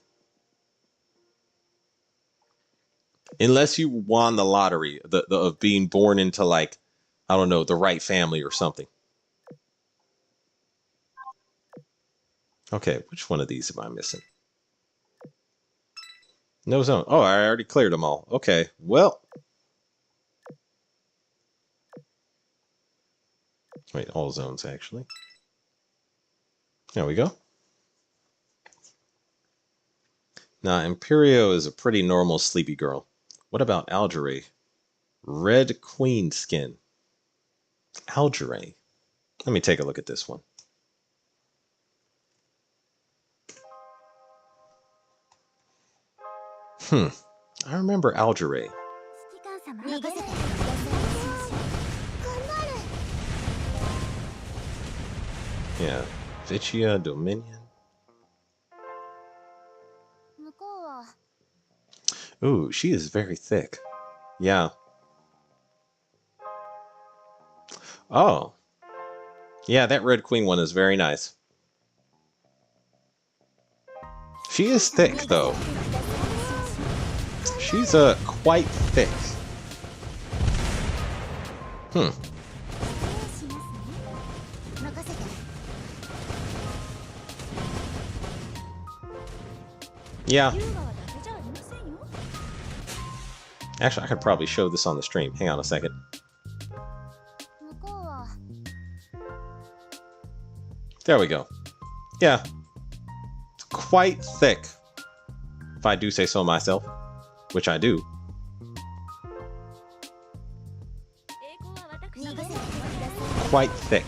Unless you won the lottery of being born into, like, I don't know, the right family or something. Okay, which one of these am I missing? No zone. Oh, I already cleared them all. Okay, well. Wait, all zones, actually. There we go. Now, Imperio is a pretty normal sleepy girl. What about Algeray? Red Queen skin. Algeray. Let me take a look at this one. I remember Algeray. Yeah. Vicia Dominion. Ooh, she is very thick. Yeah. Oh. Yeah, that Red Queen one is very nice. She is thick, though. She's quite thick. Yeah. Actually, I could probably show this on the stream. Hang on a second. There we go. Yeah. It's quite thick. If I do say so myself. Which I do. Quite thick.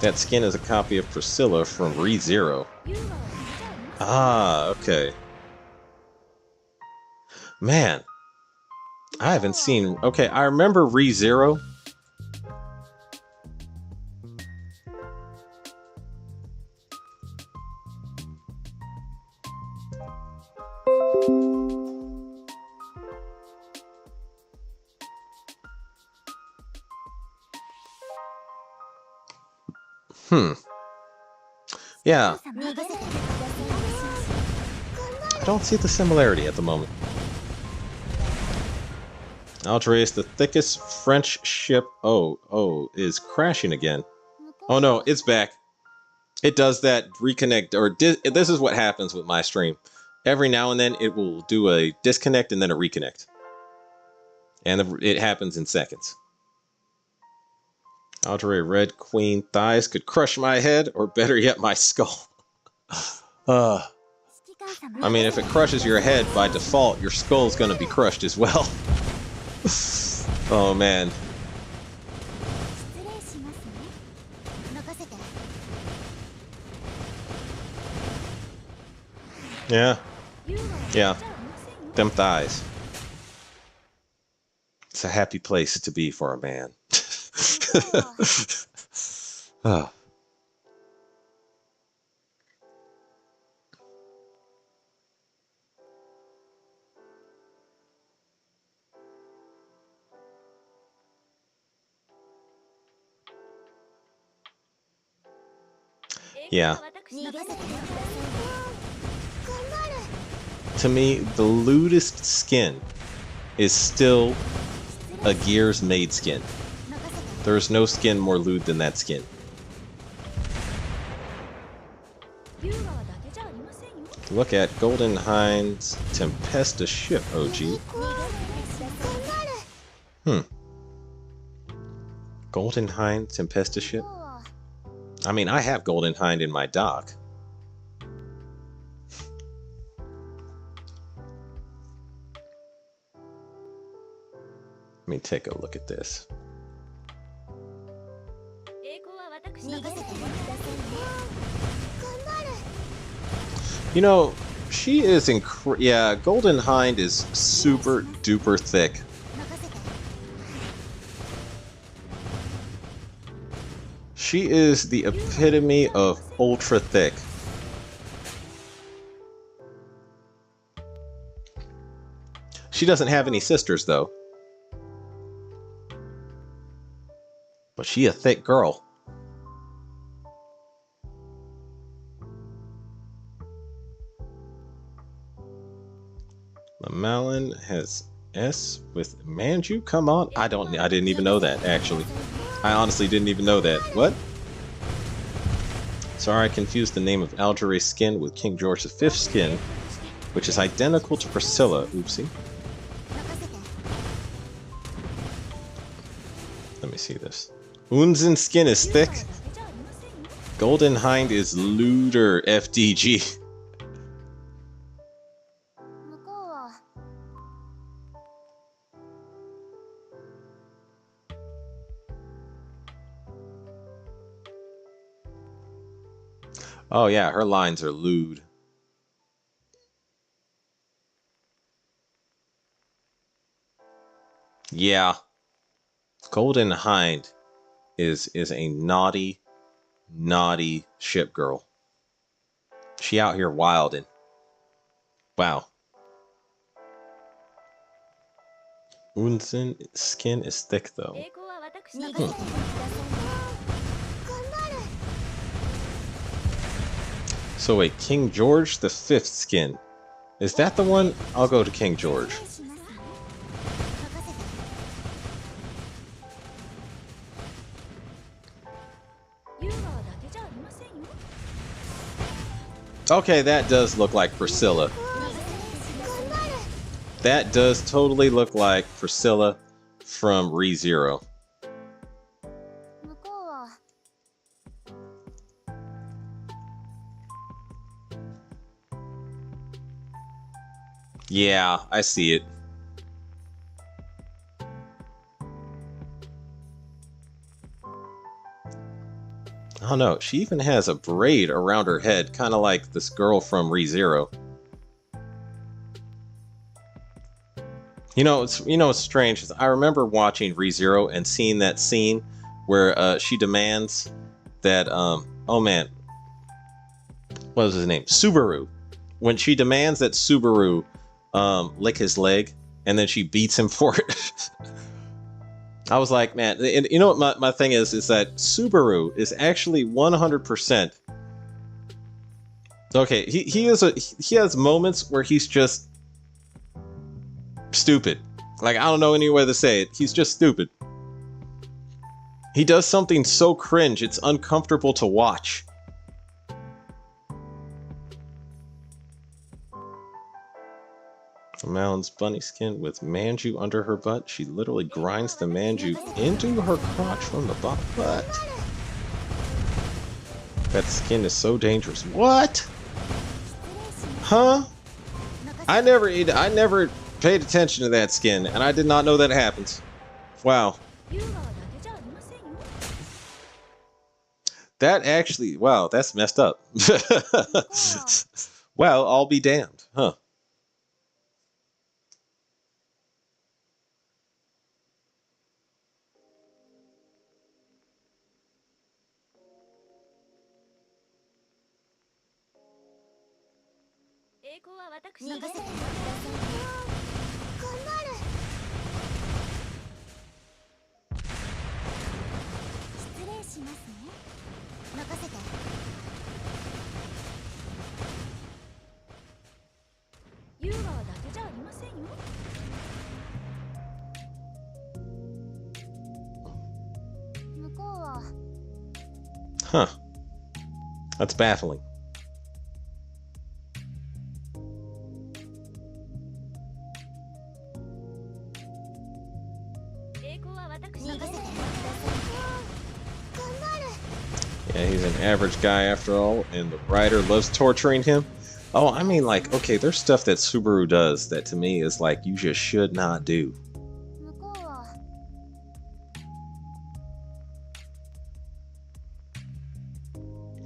That skin is a copy of Priscilla from ReZero. Ah, okay. Man. I haven't seen... Okay, I remember ReZero. Yeah. I don't see the similarity at the moment. Algeray is the thickest French ship. Oh, is crashing again. Oh no, it's back. It does that reconnect, or this is what happens with my stream. Every now and then it will do a disconnect and then a reconnect. And it happens in seconds. Algeray Red Queen thighs could crush my head, or better yet, my skull. I mean, if it crushes your head, by default, your skull's gonna be crushed as well. Oh, man. Yeah. Yeah. Them thighs. It's a happy place to be for a man. Oh. Yeah. To me, the lewdest skin is still a Gears made skin. There is no skin more lewd than that skin. Look at Golden Hind's Tempesta ship, OG. Golden Hind Tempesta ship? I mean, I have Golden Hind in my dock. Let me take a look at this. You know, she is yeah, Golden Hind is super duper thick. She is the epitome of ultra thick. She doesn't have any sisters, though. But she a thick girl. The Malin has S with Manju? Come on. I didn't even know that, actually. I honestly didn't even know that. What? Sorry, I confused the name of Algere's skin with King George V's skin, which is identical to Priscilla. Oopsie. Let me see this. Unzen's skin is thick. Golden Hind is looter FDG. Oh yeah, her lines are lewd. Yeah. Golden Hind is a naughty ship girl. She out here wilding. Wow. Unzen's skin is thick though. So wait, King George the Fifth skin. Is that the one? I'll go to King George. Okay, that does look like Priscilla. That does totally look like Priscilla from ReZero. Yeah, I see it. I don't know. She even has a braid around her head, kind of like this girl from ReZero. You know, it's strange. I remember watching ReZero and seeing that scene where she demands that oh man, what was his name? Subaru. When she demands that Subaru lick his leg, and then she beats him for it. I was like, man, and you know what my thing is that Subaru is actually 100%. Okay, he has moments where he's just stupid. Like, I don't know any way to say it. He's just stupid. He does something so cringe, it's uncomfortable to watch. Malon's bunny skin with Manju under her butt. She literally grinds the Manju into her crotch from the butt. That skin is so dangerous. What? Huh? I never paid attention to that skin, and I did not know that happens. Wow. That actually, wow, that's messed up. Well, I'll be damned, huh? Huh. That's baffling. Yeah, he's an average guy after all, and the writer loves torturing him. Oh, I mean, like, okay, there's stuff that Subaru does that to me is like, you just should not do.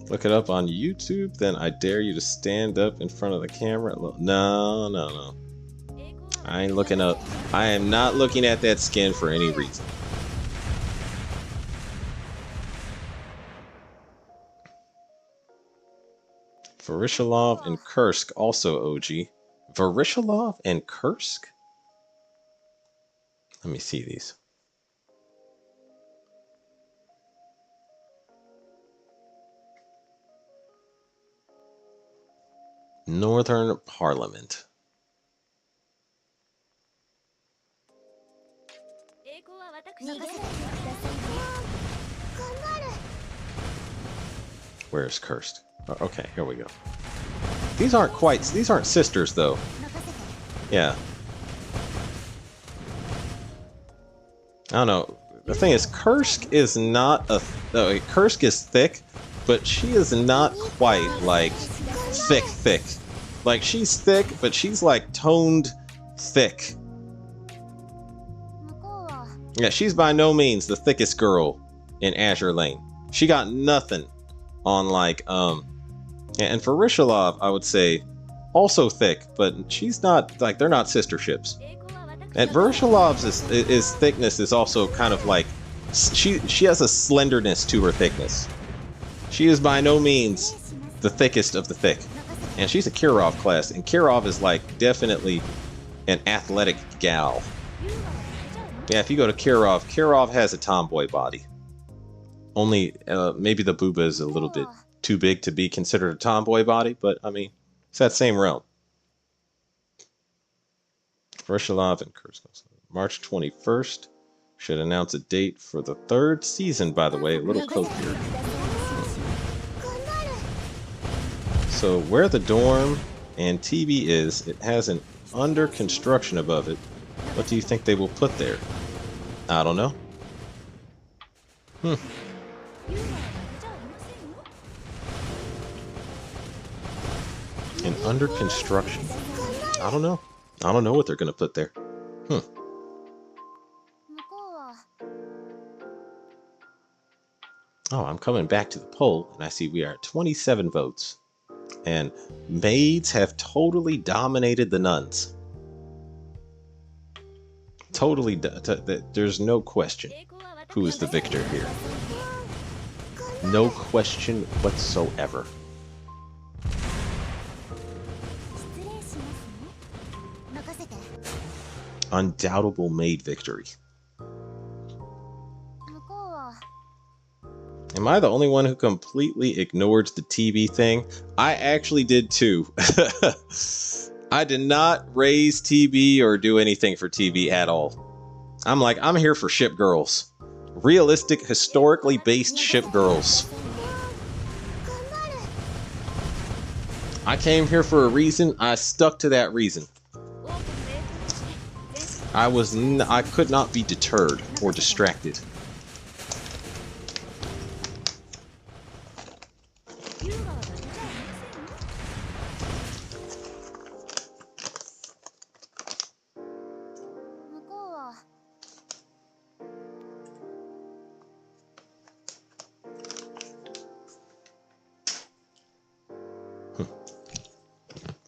Look it up on YouTube, then I dare you to stand up in front of the camera. No. I ain't looking up. I am not looking at that skin for any reason. Verishilov and Kursk also OG. Verishilov and Kursk? Let me see these. Northern Parliament. Where's Cursed? Oh, okay, here we go. These aren't sisters though. Yeah. I don't know. The thing is, Kursk is not a... Kursk is thick, but she is not quite, like, thick. Like, she's thick, but she's, like, toned thick. Yeah, she's by no means the thickest girl in Azur Lane. She got nothing on, like, and for Rishalov, I would say, also thick, but she's not, like, they're not sister ships. And Verishalov's is thickness is also kind of like, she has a slenderness to her thickness. She is by no means the thickest of the thick. And she's a Kirov class, and Kirov is like definitely an athletic gal. Yeah, if you go to Kirov has a tomboy body. Only maybe the booba is a little bit too big to be considered a tomboy body, but I mean, it's that same realm. Verishalov and Kursk. March 21st. Should announce a date for the 3rd season, by the way. A little code here. So where the dorm and TV is, it has an under construction above it. What do you think they will put there? I don't know. And under construction. I don't know. I don't know what they're going to put there. Oh, I'm coming back to the poll, and I see we are at 27 votes. And maids have totally dominated the nuns. Totally. There's no question who is the victor here. No question whatsoever. Undoubtable maid victory. Am I the only one who completely ignored the TV thing? I actually did too. I did not raise TV or do anything for TV at all. I'm like, I'm here for ship girls. Realistic, historically based ship girls. I came here for a reason. I stuck to that reason. I could not be deterred or distracted.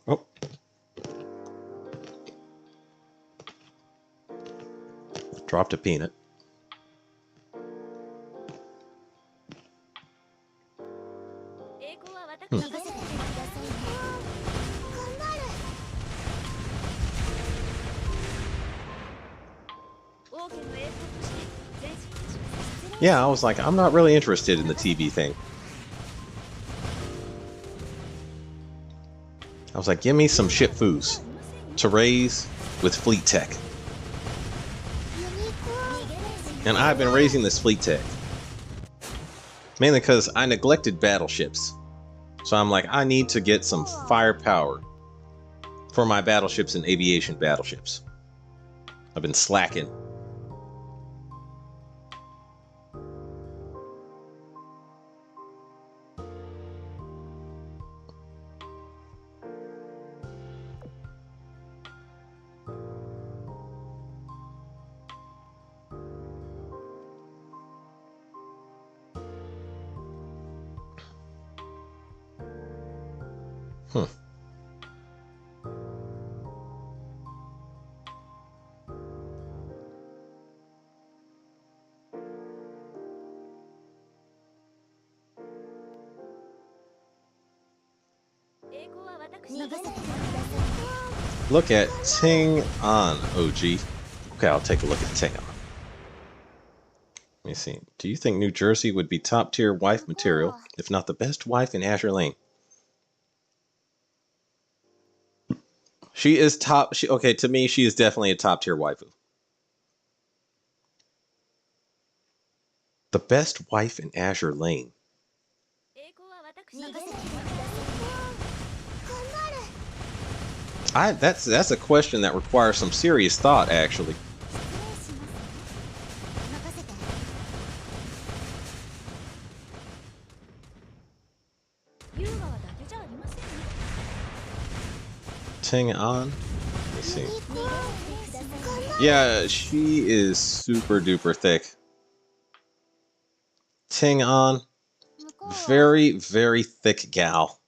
Oh. Dropped a peanut. Yeah, I was like, I'm not really interested in the TV thing. I was like, give me some ship foos to raise with fleet tech. And I've been raising this fleet tech. Mainly because I neglected battleships. So I'm like, I need to get some firepower for my battleships and aviation battleships. I've been slacking. Look at Ting An, OG. Okay, I'll take a look at Ting An. Let me see. Do you think New Jersey would be top tier wife material, if not the best wife in Azur Lane? She is top. Okay, to me, she is definitely a top tier waifu. The best wife in Azur Lane. That's a question that requires some serious thought, actually. Ting on. Let me see. Yeah, she is super duper thick. Ting on. Very, very thick gal.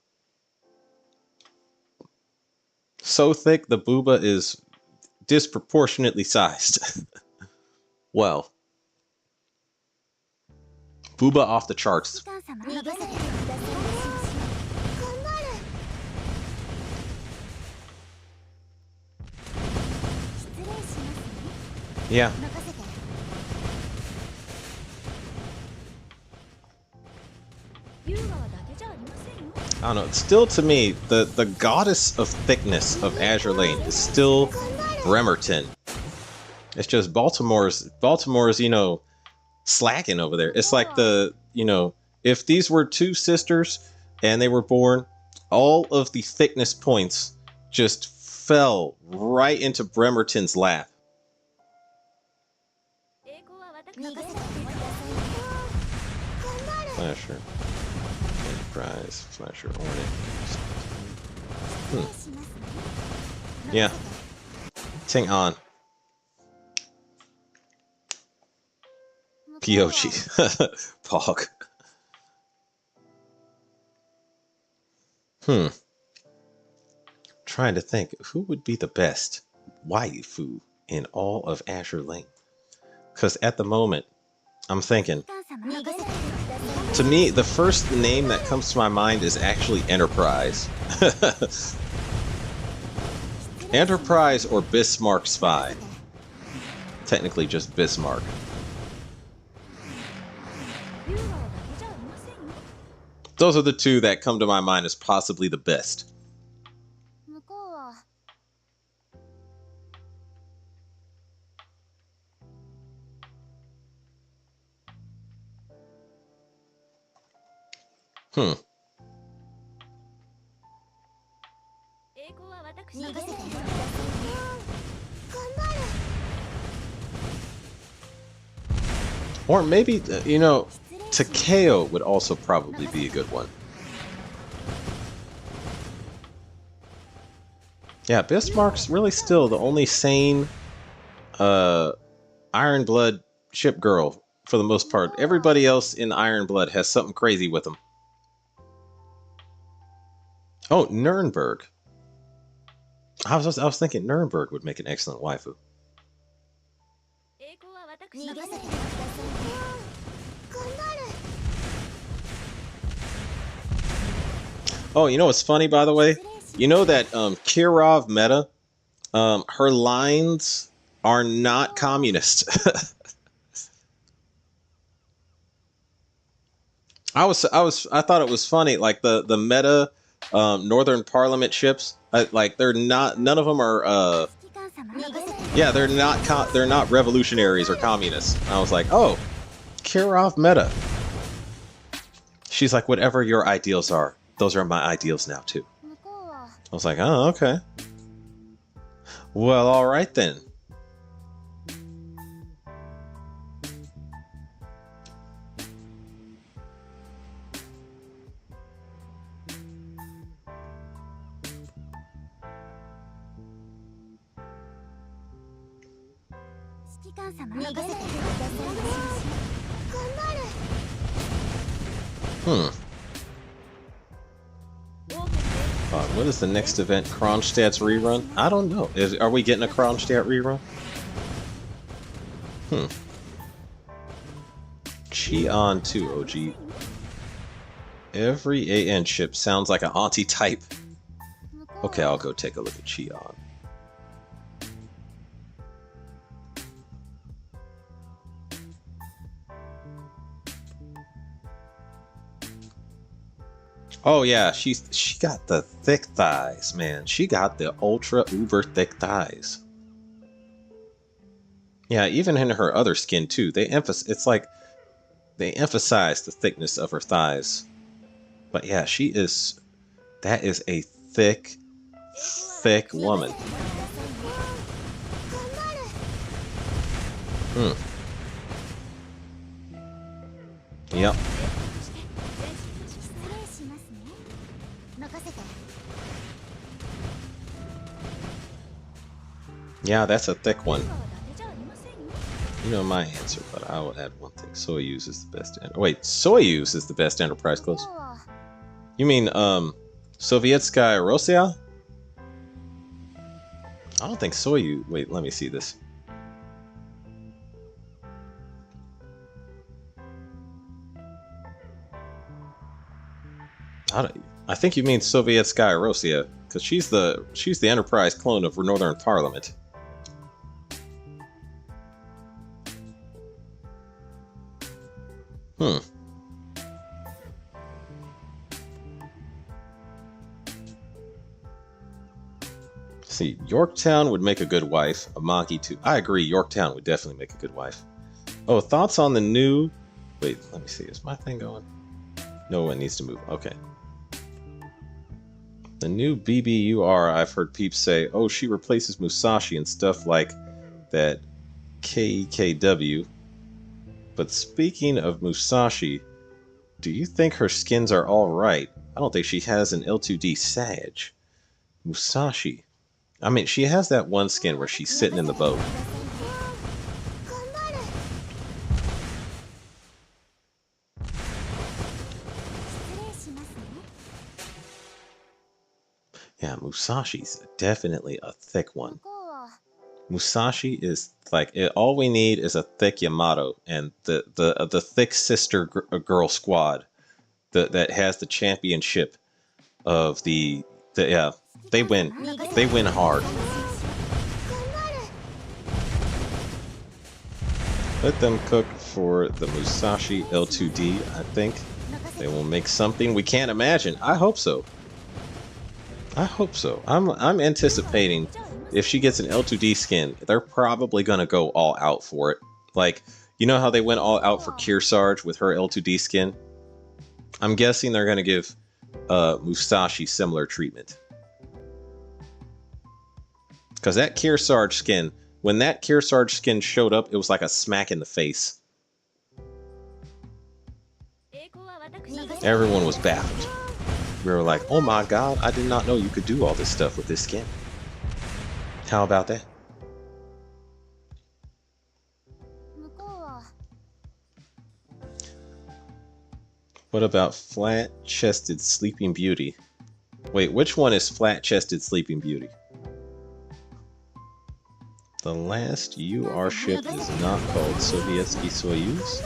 So thick, the booba is disproportionately sized. Well, booba off the charts. Yeah. I don't know. Still, to me, the goddess of thickness of Azur Lane is still Bremerton. It's just Baltimore's, you know, slacking over there. It's like if these were two sisters and they were born, all of the thickness points just fell right into Bremerton's lap. Slasher. Enterprise. Slasher. Hornet. Yeah. Ting on. Pyochi. Pog. Trying to think, who would be the best waifu in all of Azur Lane? Because at the moment, I'm thinking, to me, the first name that comes to my mind is actually Enterprise. Enterprise or Bismarck Spy. Technically just Bismarck. Those are the two that come to my mind as possibly the best. Or maybe, Takeo would also probably be a good one. Yeah, Bismarck's really still the only sane Iron Blood ship girl for the most part. Everybody else in Iron Blood has something crazy with them. Oh, Nuremberg. I was thinking Nuremberg would make an excellent waifu. Oh, you know what's funny, by the way? You know that Kirov Meta, her lines are not communist. I thought it was funny, like the Meta Northern Parliament ships, like they're not, none of them are yeah, they're not revolutionaries or communists. I was like, oh, Kirov Meta. She's like, whatever your ideals are, those are my ideals now too. I was like, oh, okay. Well, all right then. What is the next event? Kronstadt's rerun? I don't know. Are we getting a Kronstadt rerun? Cheon 2, OG. Every AN ship sounds like an auntie type. Okay, I'll go take a look at Cheon. Oh yeah, she got the thick thighs, man. She got the ultra uber thick thighs. Yeah, even in her other skin too. It's like they emphasize the thickness of her thighs. But yeah, she is. That is a thick, thick woman. Hmm. Yep. Yeah, that's a thick one. You know my answer, but I will add one thing. Soyuz is the best. Wait, Soyuz is the best Enterprise close. You mean Sovietskaya Rossiya? I don't think Soyuz. Wait, let me see this. I think you mean Sovietskaya Rossiya, because she's the Enterprise clone of Northern Parliament. Hmm. See, Yorktown would make a good wife. Amagi too. I agree. Yorktown would definitely make a good wife. Oh, thoughts on the new? Wait, let me see. Is my thing going? No one needs to move. Okay. The new BBUR, I've heard peeps say, oh, she replaces Musashi and stuff like that KEKW. But speaking of Musashi, do you think her skins are alright? I don't think she has an L2D Sag. Musashi. I mean, she has that one skin where she's sitting in the boat. Yeah, Musashi's definitely a thick one. Musashi is like all we need is a thick Yamato and the thick sister girl squad that has the championship of the yeah, they win hard. Let them cook for the Musashi L2D. I think they will make something we can't imagine. I hope so. I hope so. I'm anticipating if she gets an L2D skin, they're probably gonna go all out for it. Like, you know how they went all out for Kearsarge with her L2D skin? I'm guessing they're gonna give Musashi similar treatment. Because that Kearsarge skin, when that Kearsarge skin showed up, it was like a smack in the face. Everyone was baffled. We were like, oh my god, I did not know you could do all this stuff with this skin. How about that? What about flat-chested Sleeping Beauty? Wait, which one is flat-chested Sleeping Beauty? The last UR ship is not called Sovietsky Soyuz?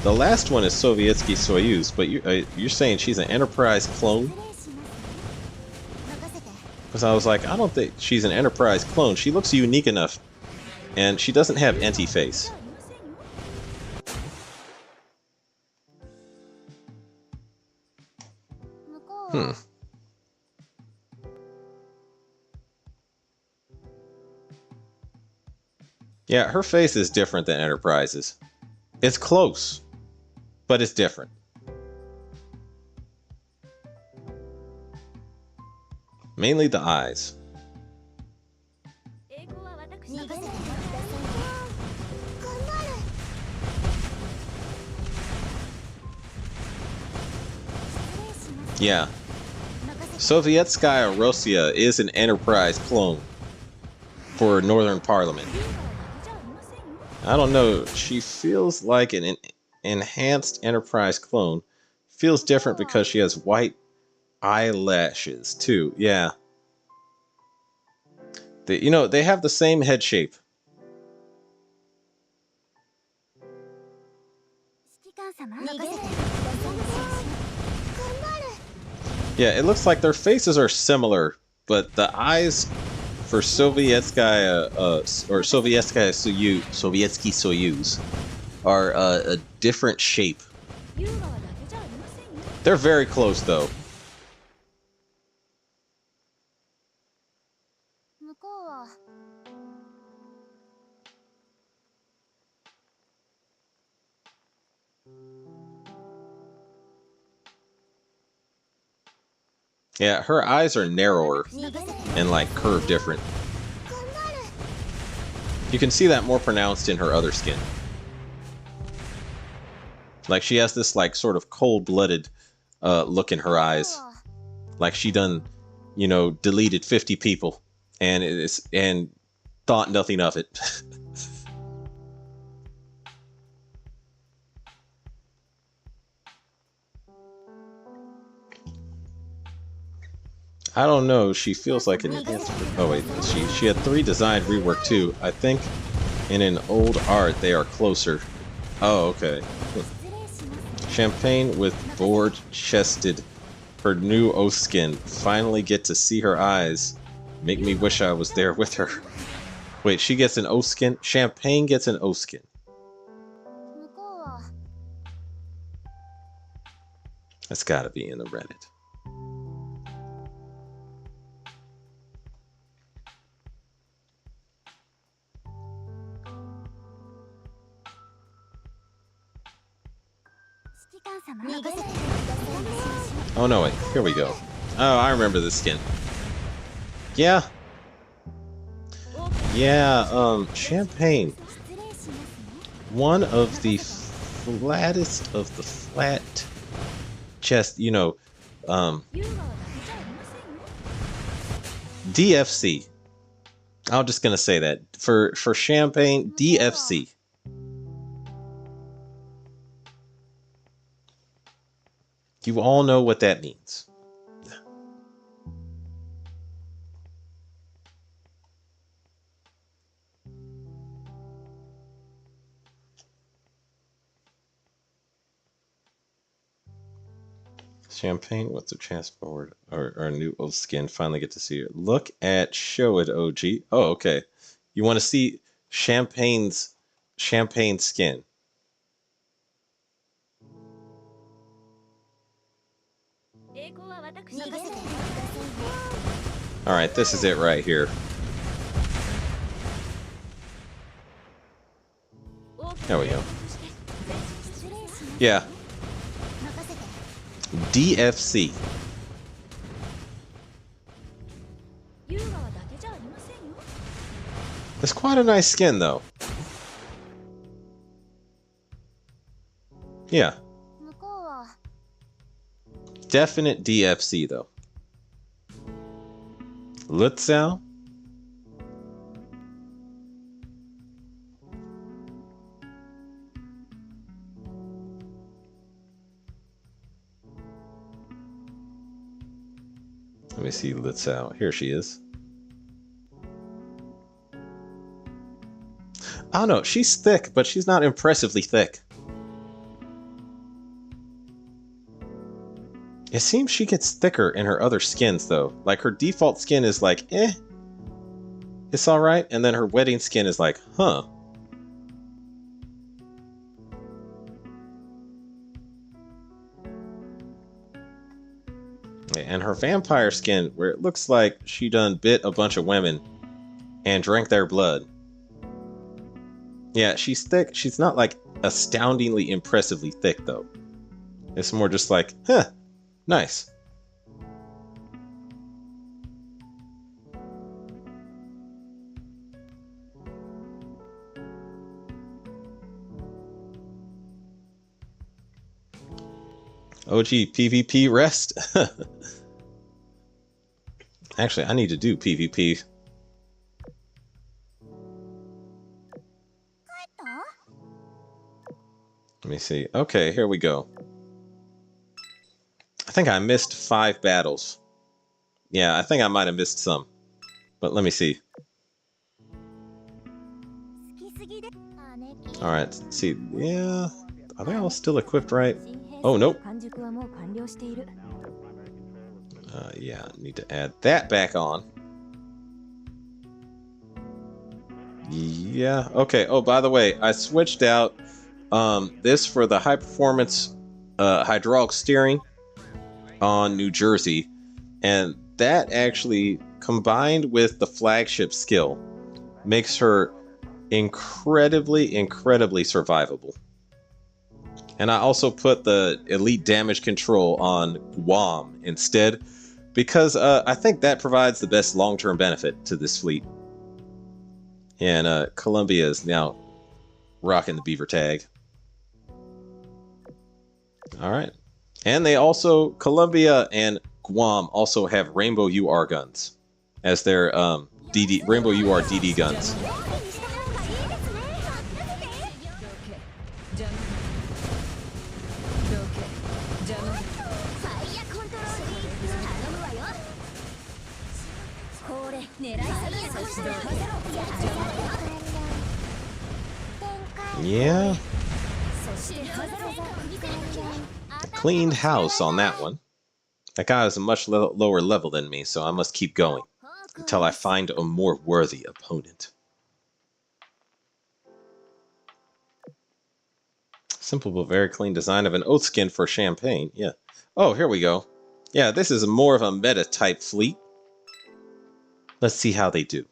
The last one is Sovietsky Soyuz, but you're saying she's an Enterprise clone? Because I was like, I don't think she's an Enterprise clone. She looks unique enough. And she doesn't have anti-face. Hmm. Yeah, her face is different than Enterprise's. It's close, but it's different. Mainly the eyes. Yeah. Sovietskaya Rossiya is an Enterprise clone for Northern Parliament. I don't know. She feels like an enhanced Enterprise clone. Feels different because she has white eyelashes too. Yeah. They have the same head shape. Yeah, it looks like their faces are similar, but the eyes for Sovietskaya or Sovietsky Soyuz are a different shape. They're very close though. Yeah, her eyes are narrower and like curved different. You can see that more pronounced in her other skin. Like she has this like sort of cold-blooded look in her eyes. Like she done, you know, deleted 50 people and thought nothing of it. I don't know. She feels like an enhanced. Oh wait, she had 3 designed rework too. I think in an old art they are closer. Oh, okay. Champagne with board-chested. Her new O skin. Finally get to see her eyes. Make me wish I was there with her. Wait, she gets an O skin? Champagne gets an O skin. That's gotta be in the Reddit. Oh no, wait, here we go. Oh, I remember this skin. Yeah. Yeah, Champagne. One of the flattest of the flat chest, you know, DFC. I'm just gonna say that. For Champagne, DFC. You all know what that means. Champagne, what's a chance forward? Our new old skin, finally get to see it. Look at Show It OG. Oh, okay. You want to see Champagne's skin. Alright, this is it right here. There we go. Yeah. DFC. It's quite a nice skin, though. Yeah. Definite DFC, though. Lutzau. Let me see Lutzau. Here she is. I don't know. She's thick, but she's not impressively thick. It seems she gets thicker in her other skins, though. Like, her default skin is like, eh. It's alright. And then her wedding skin is like, huh. And her vampire skin, where it looks like she done bit a bunch of women and drank their blood. Yeah, she's thick. She's not like astoundingly impressively thick, though. It's more just like, huh, nice. OG PvP rest? Actually, I need to do PvP. Let me see. Okay, here we go. I think I missed 5 battles. Yeah, I think I might have missed some. But let me see. Alright, let's see. Yeah. Are they all still equipped right? Oh, nope. Yeah, need to add that back on. Yeah, okay. Oh, by the way, I switched out this for the high performance hydraulic steering on New Jersey, and that actually, combined with the flagship skill, makes her incredibly survivable. And I also put the elite damage control on Guam instead, because I think that provides the best long-term benefit to this fleet. And Columbia is now rocking the beaver tag. All right. And they also, Columbia and Guam also have Rainbow UR guns as their Rainbow UR DD guns. Yeah. A cleaned house on that one. That guy is a much lower level than me, so I must keep going until I find a more worthy opponent. Simple but very clean design of an oath skin for champagne. Yeah. Oh, here we go. Yeah, this is more of a meta type fleet. Let's see how they do.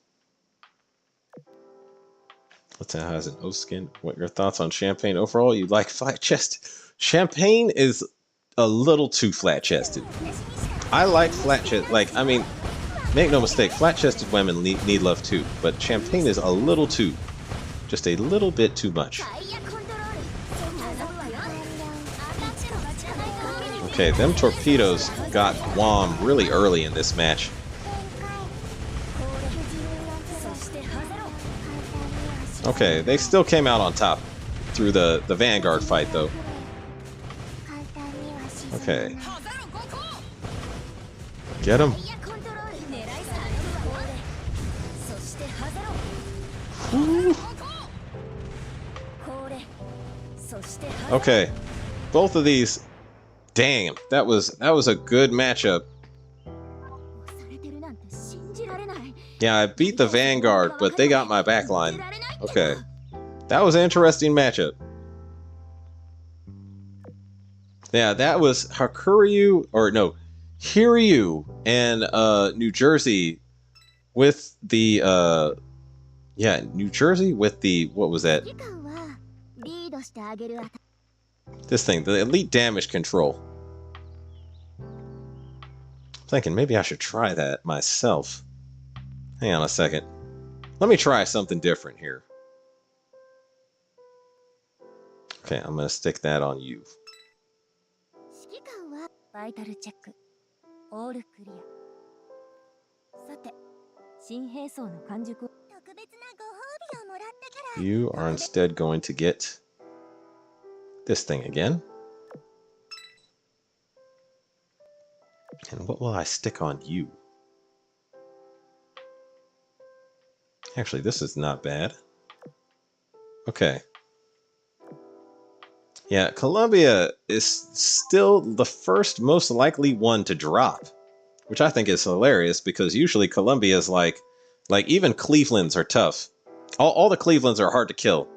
Let's see how it has an oath skin. What are your thoughts on champagne overall? You like flat chested? Champagne is a little too flat chested. I like flat chested. Like, I mean, make no mistake, flat chested women need love too. But champagne is a little too, just a little bit too much. Okay, them torpedoes got Guam really early in this match. Okay, they still came out on top through the Vanguard fight, though. Okay. Get him. Woo. Okay. Both of these. Damn, that was a good matchup. Yeah, I beat the Vanguard, but they got my backline. Okay. That was an interesting matchup. Yeah, that was Hiryu and New Jersey with the New Jersey with the, what was that? This thing, the elite damage control. I'm thinking maybe I should try that myself. Hang on a second. Let me try something different here. Okay, I'm gonna stick that on you. You are instead going to get this thing again. And what will I stick on you? Actually, this is not bad. Okay. Yeah, Columbia is still the first most likely one to drop, which I think is hilarious because usually Columbia is like even Clevelands are tough. All the Clevelands are hard to kill.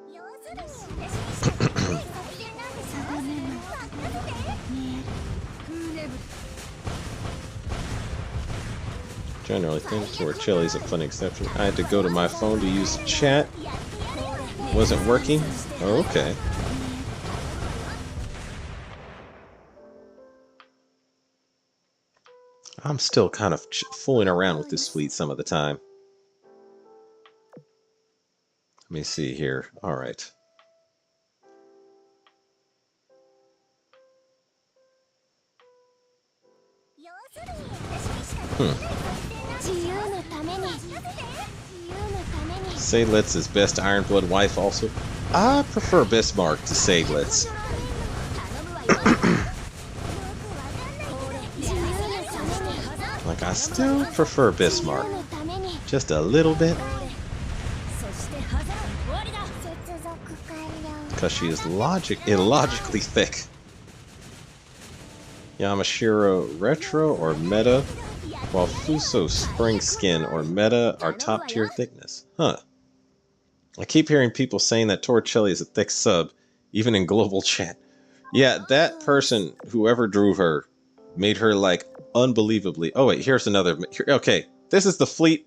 Generally think toward Chile is a fun exception. I had to go to my phone to use chat. Wasn't working? Oh, okay. I'm still kind of fooling around with this fleet some of the time. Let me see here. All right. Seydlitz is best Ironblood wife also. I prefer Bismarck to Seydlitz. Like, I still prefer Bismarck. Just a little bit. Because she is illogically thick. Yamashiro Retro or Meta, while Fuso Spring Skin or Meta are top tier thickness. Huh. I keep hearing people saying that Torricelli is a thick sub, even in global chat. Yeah, that person, whoever drew her, made her like unbelievably. Oh wait, here's another. Okay, this is the fleet.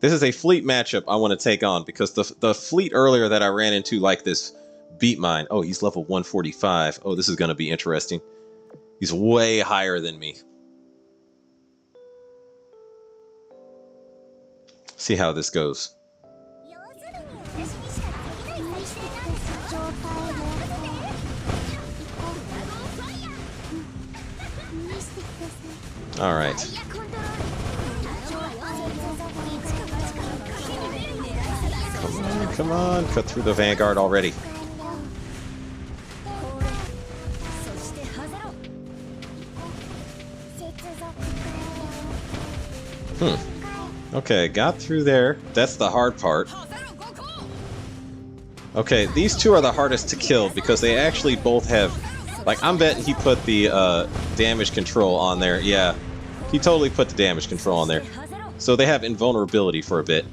This is a fleet matchup I want to take on because the fleet earlier that I ran into like this beat mine. Oh, he's level 145. Oh, this is going to be interesting. He's way higher than me. See how this goes. All right. Come on, cut through the Vanguard already. Okay, got through there. That's the hard part. Okay, these two are the hardest to kill because they actually both have... Like, I'm betting he put the damage control on there. Yeah, he totally put the damage control on there. So they have invulnerability for a bit.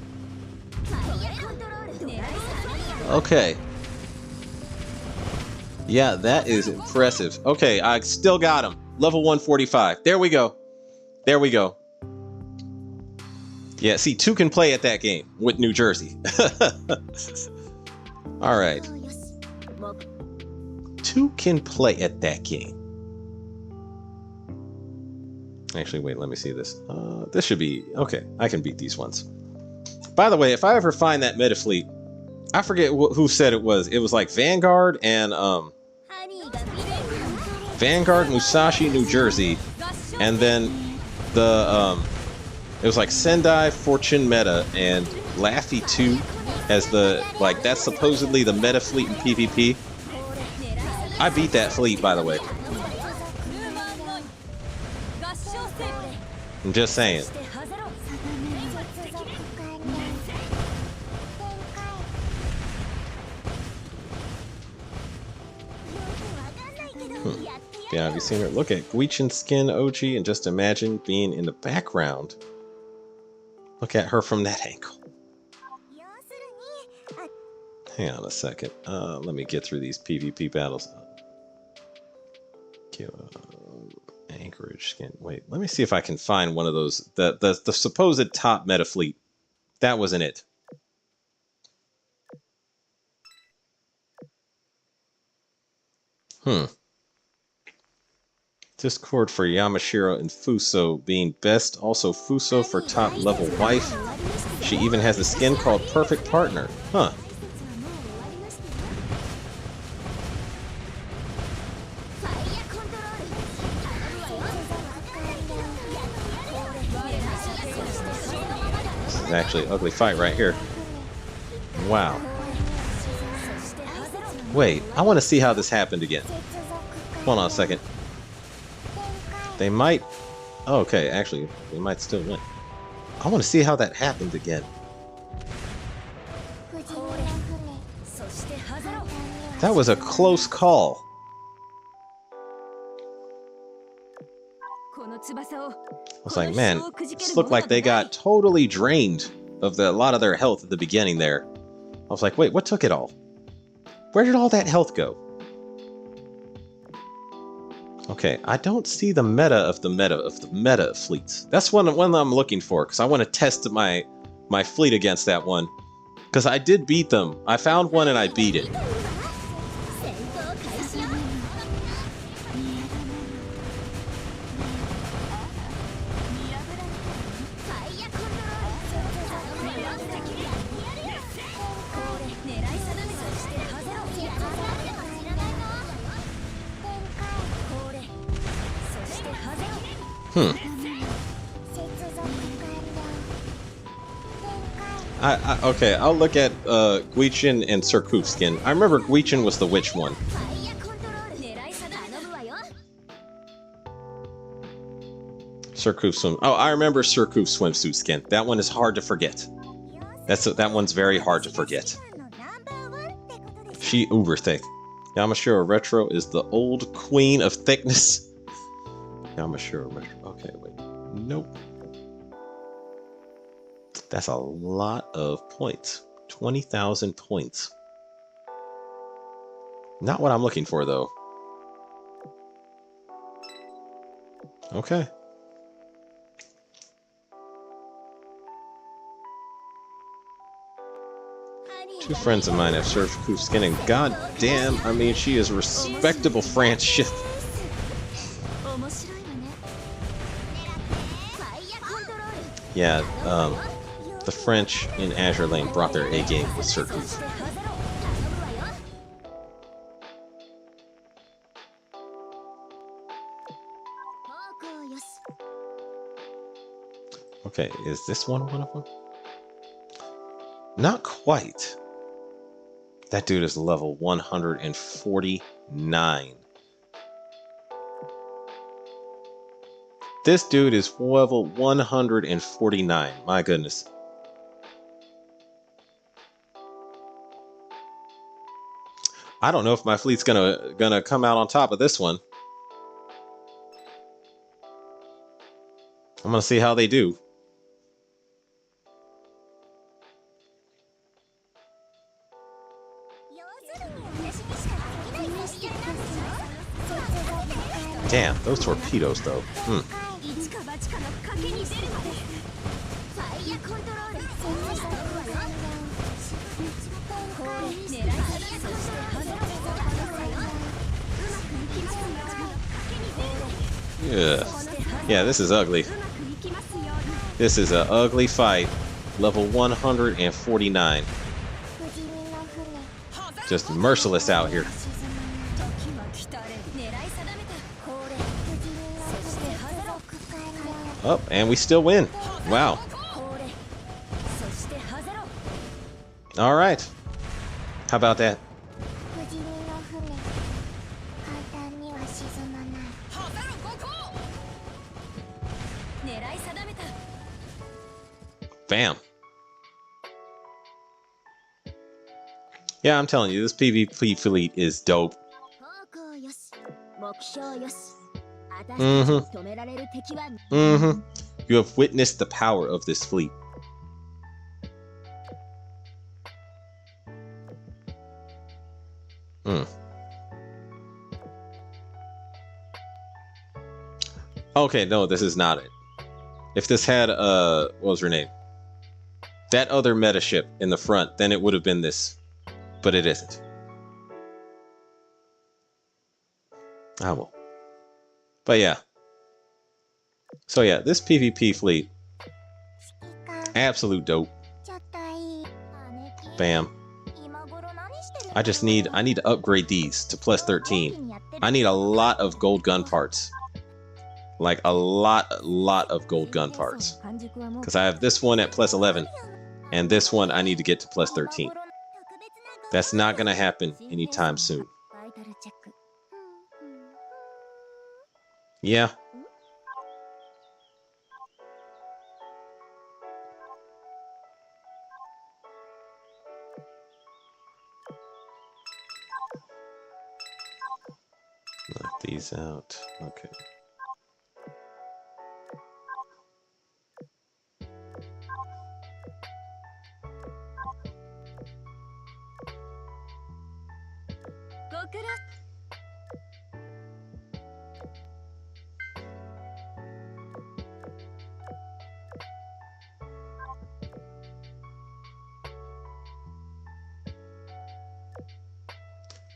Okay. Yeah, that is impressive. Okay, I still got him. Level 145. There we go. There we go. Yeah, see, 2 can play at that game with New Jersey. All right. 2 can play at that game. Actually, wait, let me see this. This should be... Okay, I can beat these ones. By the way, if I ever find that meta fleet, I forget who said it was. It was like Vanguard and... Vanguard, Musashi, New Jersey. And then the... It was like Sendai, Fortune Meta, and Laffy 2 as the... Like, that's supposedly the meta fleet in PvP. I beat that fleet, by the way. I'm just saying. Yeah, have you seen her? Look at Guichin's skin, OG, and just imagine being in the background. Look at her from that angle. Hang on a second. Let me get through these PvP battles. Anchorage skin. Wait, let me see if I can find one of those. The supposed top meta fleet. That wasn't it. Discord for Yamashiro and Fuso being best. Also Fuso for top level wife. She even has a skin called Perfect Partner. Huh. This is actually an ugly fight right here. Wow. Wait, I want to see how this happened again. Hold on a second. They might... Oh, okay, actually, they might still win. I want to see how that happened again. That was a close call. I was like, man, this looked like they got totally drained of a lot of their health at the beginning there. I was like, wait, what took it all? Where did all that health go? Okay, I don't see the meta of the meta fleets. That's one I'm looking for, because I want to test my fleet against that one. Because I did beat them. I found one and I beat it. Okay, I'll look at Guichin and Surcouf skin. I remember Guichin was the witch one. Surcouf swim. Oh, I remember Surcouf swimsuit skin. That one is hard to forget. That one's very hard to forget. She uber thick. Yamashiro Retro is the old queen of thickness. Yamashiro Retro. Okay, wait. Nope. That's a lot of points. 20,000 points. Not what I'm looking for, though. Okay. Two friends of mine have served Coop skin, and goddamn, I mean, she is respectable French shit. Yeah, The French in Azur Lane brought their A game with Surcouf. Okay, is this one of them? Not quite. That dude is level 149. This dude is level 149. My goodness. I don't know if my fleet's gonna come out on top of this one. I'm gonna see how they do. Damn, those torpedoes though. Yeah, this is ugly. This is an ugly fight. Level 149. Just merciless out here. Oh, and we still win. Wow. All right. How about that? Bam. Yeah, I'm telling you, this PvP fleet is dope. You have witnessed the power of this fleet. Okay, no, this is not it. If this had what was her name? That other meta ship in the front, then it would have been this. But it isn't. Ah, well. But yeah. So yeah, this PvP fleet, absolute dope. Bam. I need to upgrade these to plus 13. I need a lot of gold gun parts. Like a lot of gold gun parts. Because I have this one at plus 11. And this one I need to get to plus 13. That's not going to happen anytime soon. Yeah. Knock these out. Okay.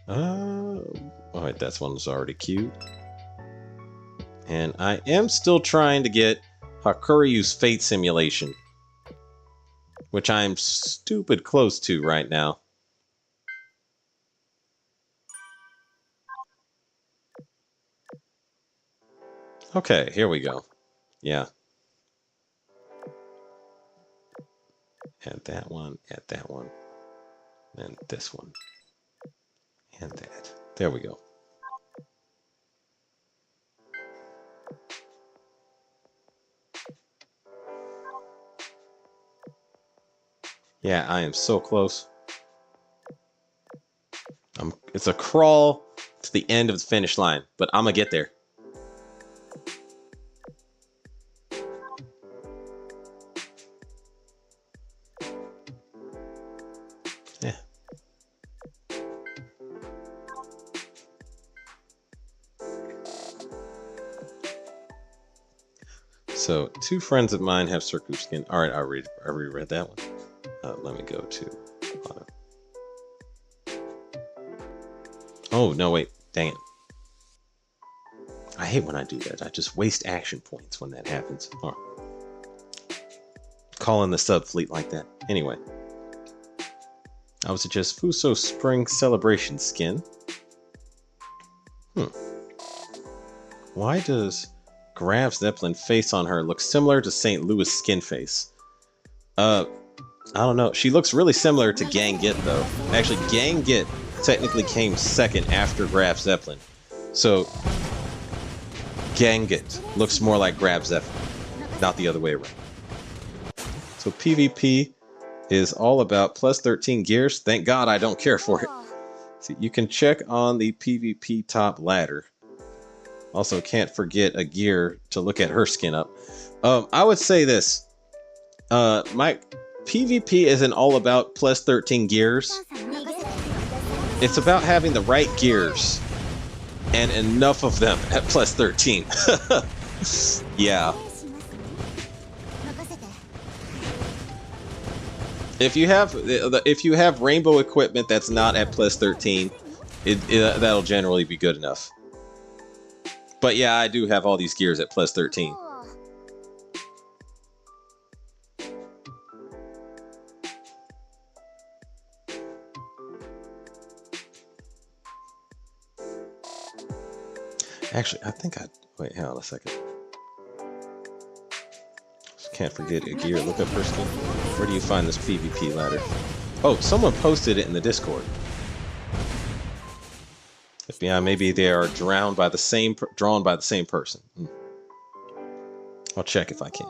Alright, that's one that's already queued. And I am still trying to get Hakuryu's Fate Simulation, which I'm stupid close to right now. Okay, here we go. Yeah. Add that one, and this one, and that. There we go. Yeah, I am so close. It's a crawl to the end of the finish line, but I'm gonna get there. Yeah. So, two friends of mine have Surcouf skin. All right, I reread that one. Let me go to. Oh no! Wait, dang it! I hate when I do that. I just waste action points when that happens. Oh. calling the subfleet like that. Anyway. I would suggest Fuso Spring Celebration skin. Why does Grav Zeppelin face on her look similar to St. Louis skin face? I don't know. She looks really similar to Gang Get though. Actually, Gang Get technically came second after Grav Zeppelin. So Gang Get looks more like Grav Zeppelin, not the other way around. So PvP is all about plus 13 gears. Thank God I don't care for it. So you can check on the PvP top ladder. Also, can't forget a gear to look at her skin up. I would say this. My PvP isn't all about plus 13 gears. It's about having the right gears and enough of them at plus 13. Yeah. If you have rainbow equipment that's not at plus 13, that'll generally be good enough. But yeah, I do have all these gears at plus 13. Actually, I think wait, hang on a second. Can't forget a gear. Look up her skin. Where do you find this PvP ladder? Oh, someone posted it in the Discord. FBI, maybe they are drawn by the same person. I'll check if I can.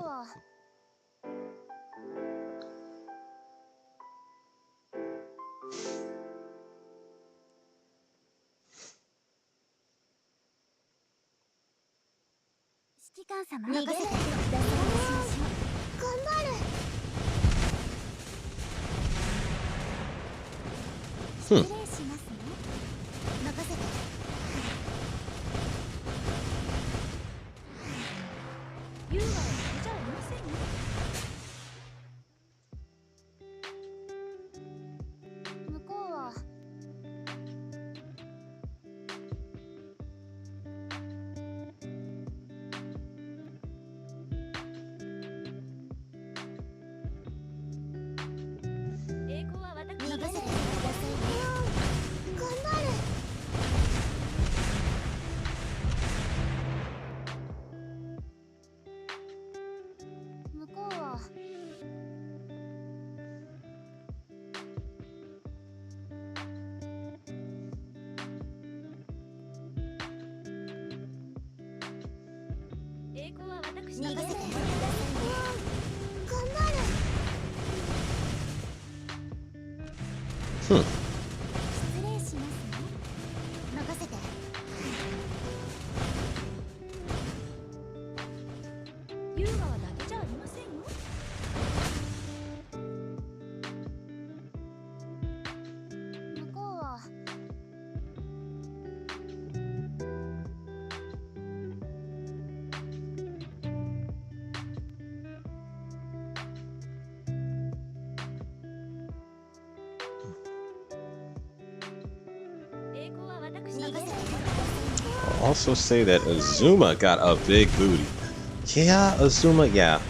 I'll also say that Azuma got a big booty. Yeah, Azuma, yeah.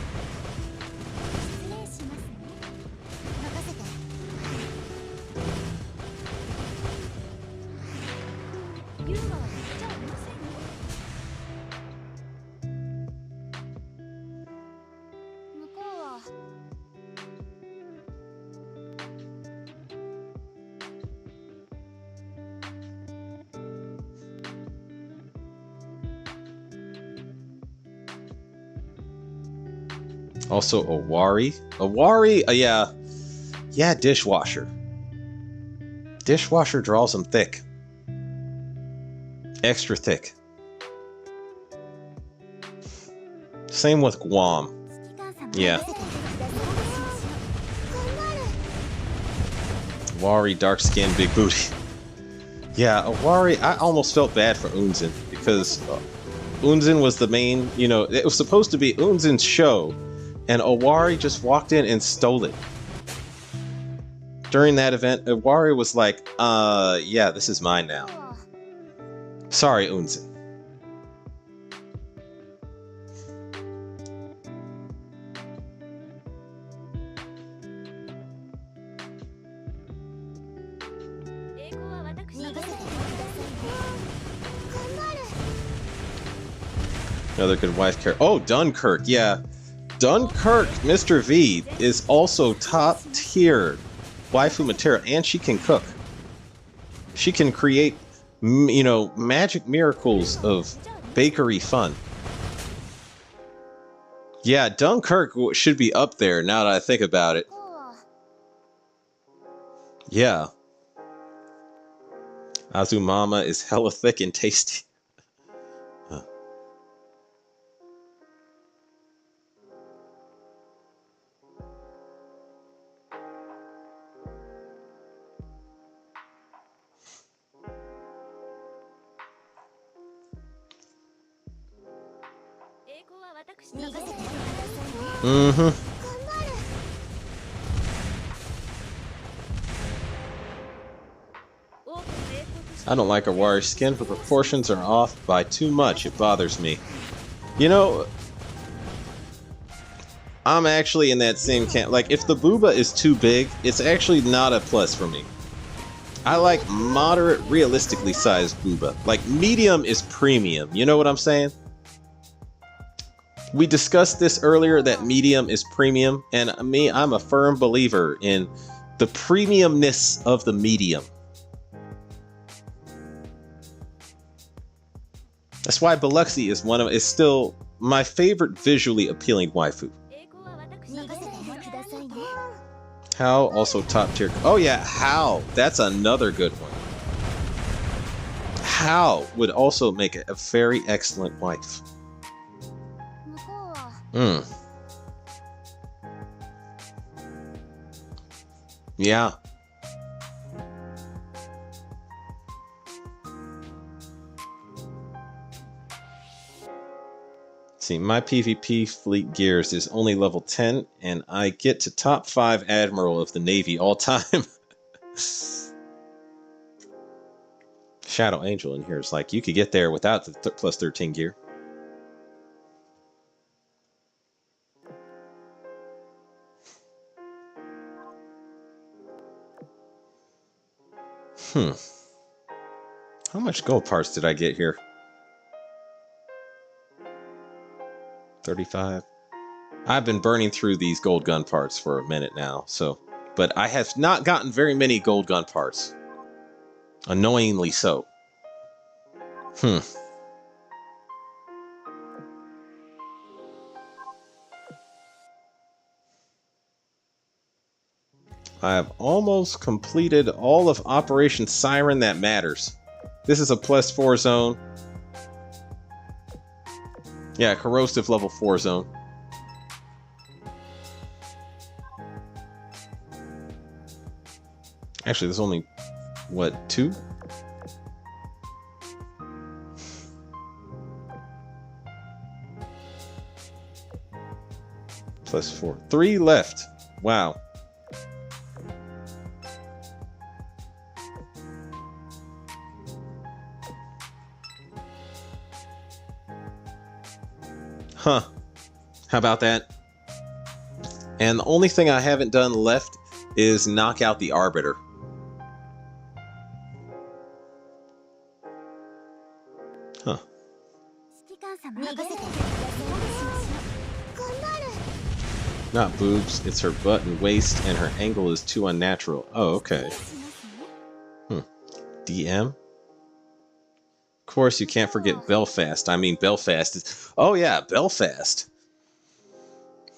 Also, Owari. Owari, yeah. Yeah, Dishwasher. Dishwasher draws them thick. Extra thick. Same with Guam. Yeah. Owari, dark skin, big booty. Yeah, Owari, I almost felt bad for Unzen because Unzen was the main, you know, it was supposed to be Unzen's show. And Owari just walked in and stole it. During that event, Owari was like, yeah, this is mine now. Sorry, Unzen. Another good wife character. Oh, Dunkirk, yeah. Dunkirk, Mr. V, is also top tier waifu material, and she can cook. She can create, you know, magic miracles of bakery fun. Yeah, Dunkirk should be up there now that I think about it. Yeah. Azumama is hella thick and tasty. Huh. Mm-hmm. I don't like Awari's skin. Her proportions are off by too much. It bothers me. You know, I'm actually in that same camp. Like, if the booba is too big, it's actually not a plus for me. I like moderate, realistically sized booba. Like, medium is premium. You know what I'm saying? We discussed this earlier, that medium is premium. And me, I'm a firm believer in the premiumness of the medium. That's why Biluxi is still my favorite visually appealing waifu. How also top tier. Oh yeah, How. That's another good one. How would also make it a very excellent wife. Yeah. See, my PvP fleet gears is only level 10, and I get to top 5 Admiral of the Navy all time. Shadow Angel in here is like, you could get there without the plus 13 gear. How much gold parts did I get here? 35. I've been burning through these gold gun parts for a minute now, so, but I have not gotten very many gold gun parts. Annoyingly so. I have almost completed all of Operation Siren that matters. This is a plus 4 zone. Yeah, corrosive level 4 zone. Actually, there's only, what, 2? Plus 4. 3 left. Wow. Huh. How about that? And the only thing I haven't done left is knock out the Arbiter. Huh. Not boobs, it's her butt and waist, and her angle is too unnatural. Oh, okay. DM? Of course, you can't forget Belfast. I mean, Belfast is... Oh, yeah, Belfast.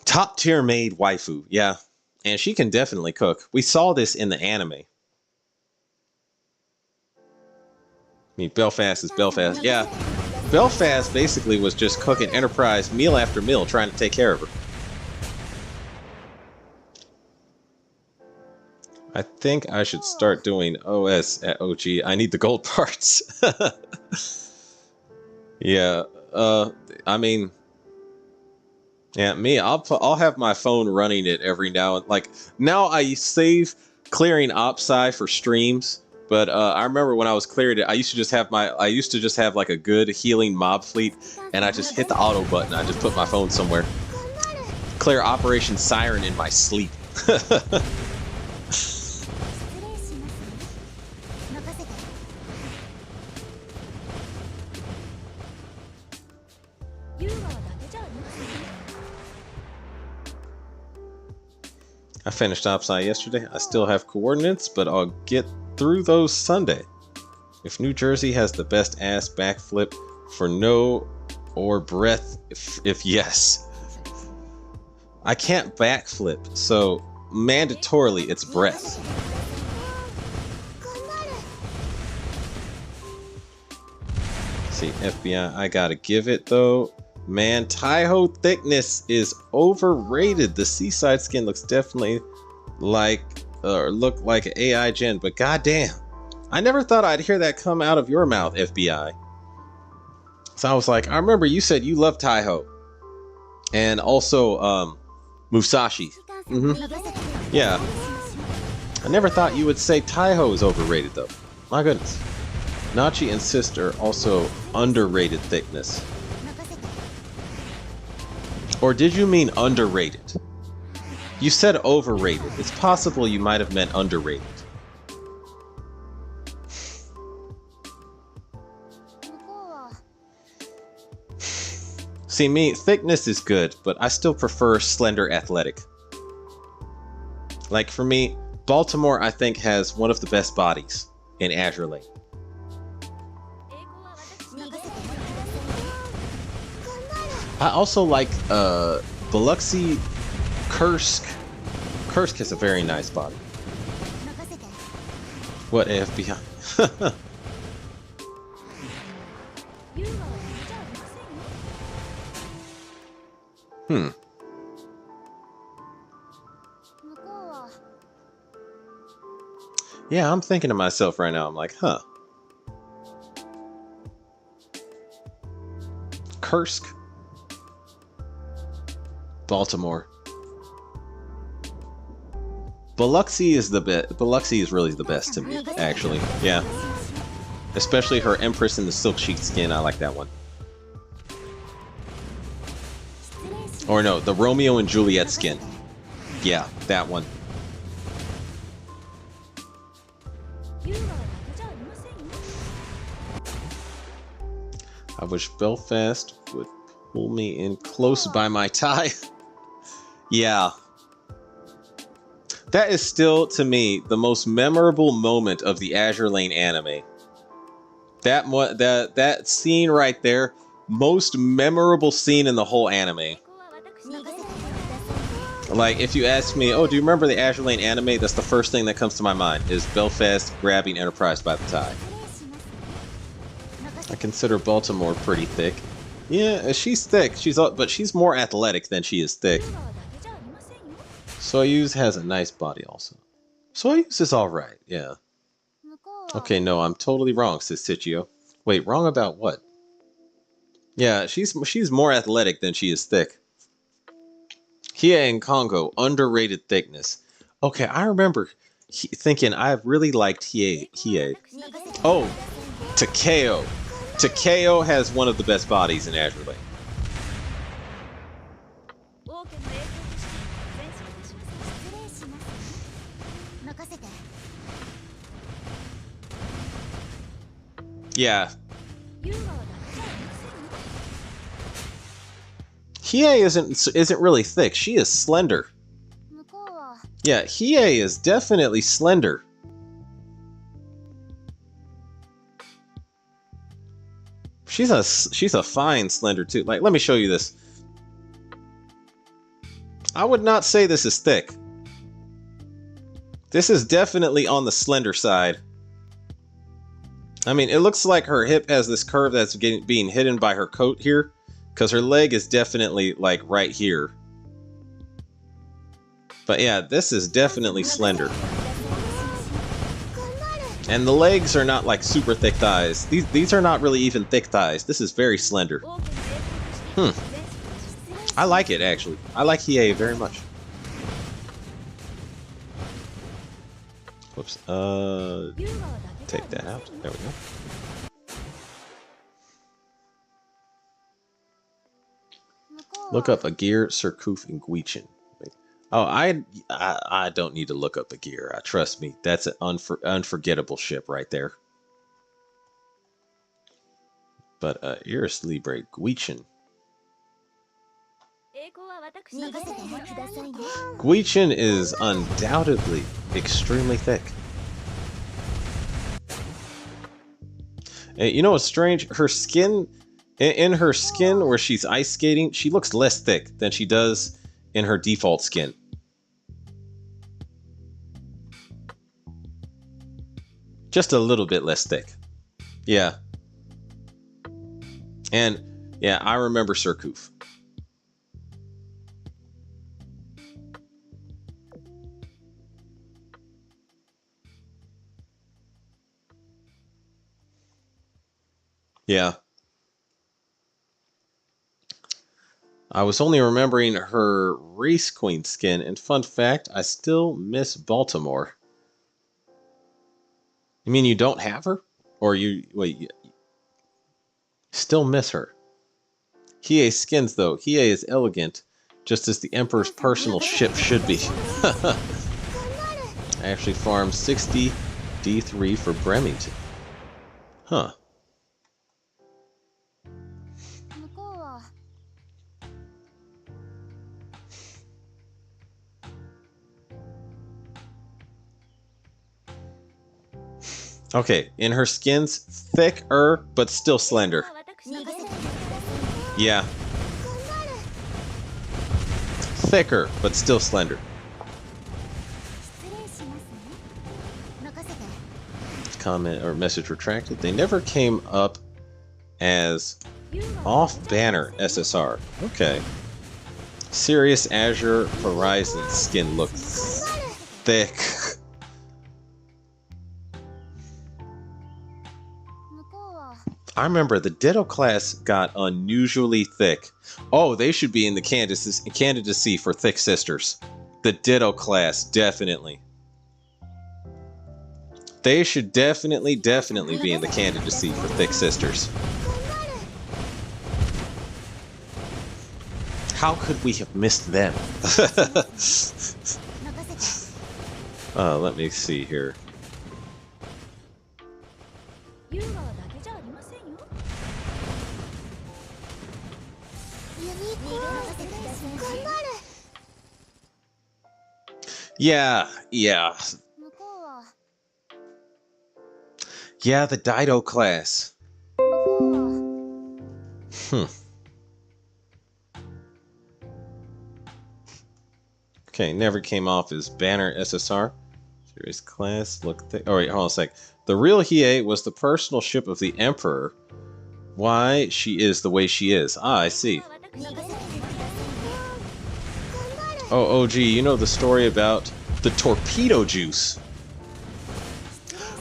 Top tier made waifu, yeah. And she can definitely cook. We saw this in the anime. I mean, Belfast is Belfast. Yeah, Belfast basically was just cooking Enterprise meal after meal, trying to take care of her. I think I should start doing OS at OG. I need the gold parts. Yeah, I mean, yeah, me, I'll have my phone running it every now and like now I save clearing OpSci for streams, but I remember when I was clearing it, I used to just have like a good healing mob fleet, and I just hit the auto button. I just put my phone somewhere. Clear Operation Siren in my sleep. I finished topside yesterday. I still have coordinates, but I'll get through those Sunday. If New Jersey has the best ass backflip for no or breath, if yes. I can't backflip, so mandatorily it's breath. See, FBI, I gotta give it though. Man, Taiho thickness is overrated. The seaside skin looks definitely like, or look like an AI gen, but goddamn. I never thought I'd hear that come out of your mouth, FBI. So I was like, I remember you said you love Taiho. And also, Musashi. Yeah. I never thought you would say Taiho is overrated, though. My goodness. Nachi and Sister also underrated thickness. Or did you mean underrated? You said overrated. It's possible you might have meant underrated. See, me, thickness is good, but I still prefer slender athletic. Like, for me, Baltimore, I think, has one of the best bodies in Azur Lane. I also like Biloxi, Kursk. Kursk has a very nice body. What FBI? Yeah, I'm thinking to myself right now, I'm like, huh. Kursk. Baltimore. Biloxi is the best. Biloxi is really the best to me, actually. Yeah. Especially her Empress in the silk sheet skin. I like that one. Or no, the Romeo and Juliet skin. Yeah, that one. I wish Belfast would pull me in close by my tie. Yeah. That is still, to me, the most memorable moment of the Azur Lane anime. That scene right there, most memorable scene in the whole anime. Like, if you ask me, oh, do you remember the Azur Lane anime? That's the first thing that comes to my mind, is Belfast grabbing Enterprise by the tie. I consider Baltimore pretty thick. Yeah, she's thick, but she's more athletic than she is thick. Soyuz has a nice body also. Soyuz is alright, yeah. Okay, no, I'm totally wrong, says Sichio. Wait, wrong about what? Yeah, she's more athletic than she is thick. Hiei and Congo, underrated thickness. Okay, I remember thinking I really liked Hiei. Oh, Takeo. Takeo has one of the best bodies in Azur Lane. Yeah. Hiei isn't really thick. She is slender. Yeah, Hiei is definitely slender. She's a fine slender too. Like, let me show you this. I would not say this is thick. This is definitely on the slender side. I mean, it looks like her hip has this curve that's being hidden by her coat here, because her leg is definitely like right here. But yeah, this is definitely slender. And the legs are not like super thick thighs. These are not really even thick thighs. This is very slender. I like it, actually. I like Hiei very much. Whoops. Take that out. There we go. Look up Agir, Surkuf, and Guichin. Oh, I don't need to look up Agir. Trust me, that's an unforgettable ship right there. But Iris Libre Guichin. Guichin is undoubtedly extremely thick. You know what's strange? Her skin, in her skin where she's ice skating, she looks less thick than she does in her default skin. Just a little bit less thick. Yeah. And yeah, I remember Surcouf. Yeah. I was only remembering her race queen skin, and fun fact, I still miss Baltimore. You mean you don't have her? Or you still miss her? Hiei skins, though. Hiei is elegant, just as the Emperor's personal ship should be. I actually farmed 60 D3 for Bremington. Huh. Okay, in her skins, thicker, but still slender. Yeah. Thicker, but still slender. Comment or message retracted. They never came up as off-banner SSR. Okay. Sirius Azure Horizon skin looks thick. I remember the Ditto class got unusually thick. Oh, they should be in the candidacy for Thick Sisters. The Ditto class, definitely. They should definitely be in the candidacy for Thick Sisters. How could we have missed them? Let me see here. Yeah. Yeah, the Dido class. Okay, never came off as banner SSR. Series class, look thick. Oh wait, hold on a sec. The real Hiei was the personal ship of the Emperor. Why she is the way she is. Ah, I see. Oh, OG, you know the story about the torpedo juice?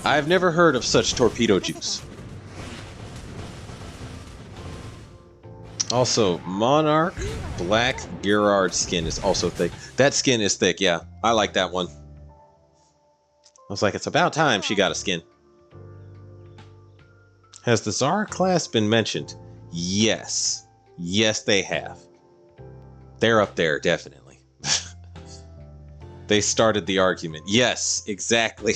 I've never heard of such torpedo juice. Also, Monarch Black Gerard skin is also thick. That skin is thick, yeah. I like that one. I was like, it's about time she got a skin. Has the Zara class been mentioned? Yes. Yes, they have. They're up there, definitely. They started the argument. Yes, exactly.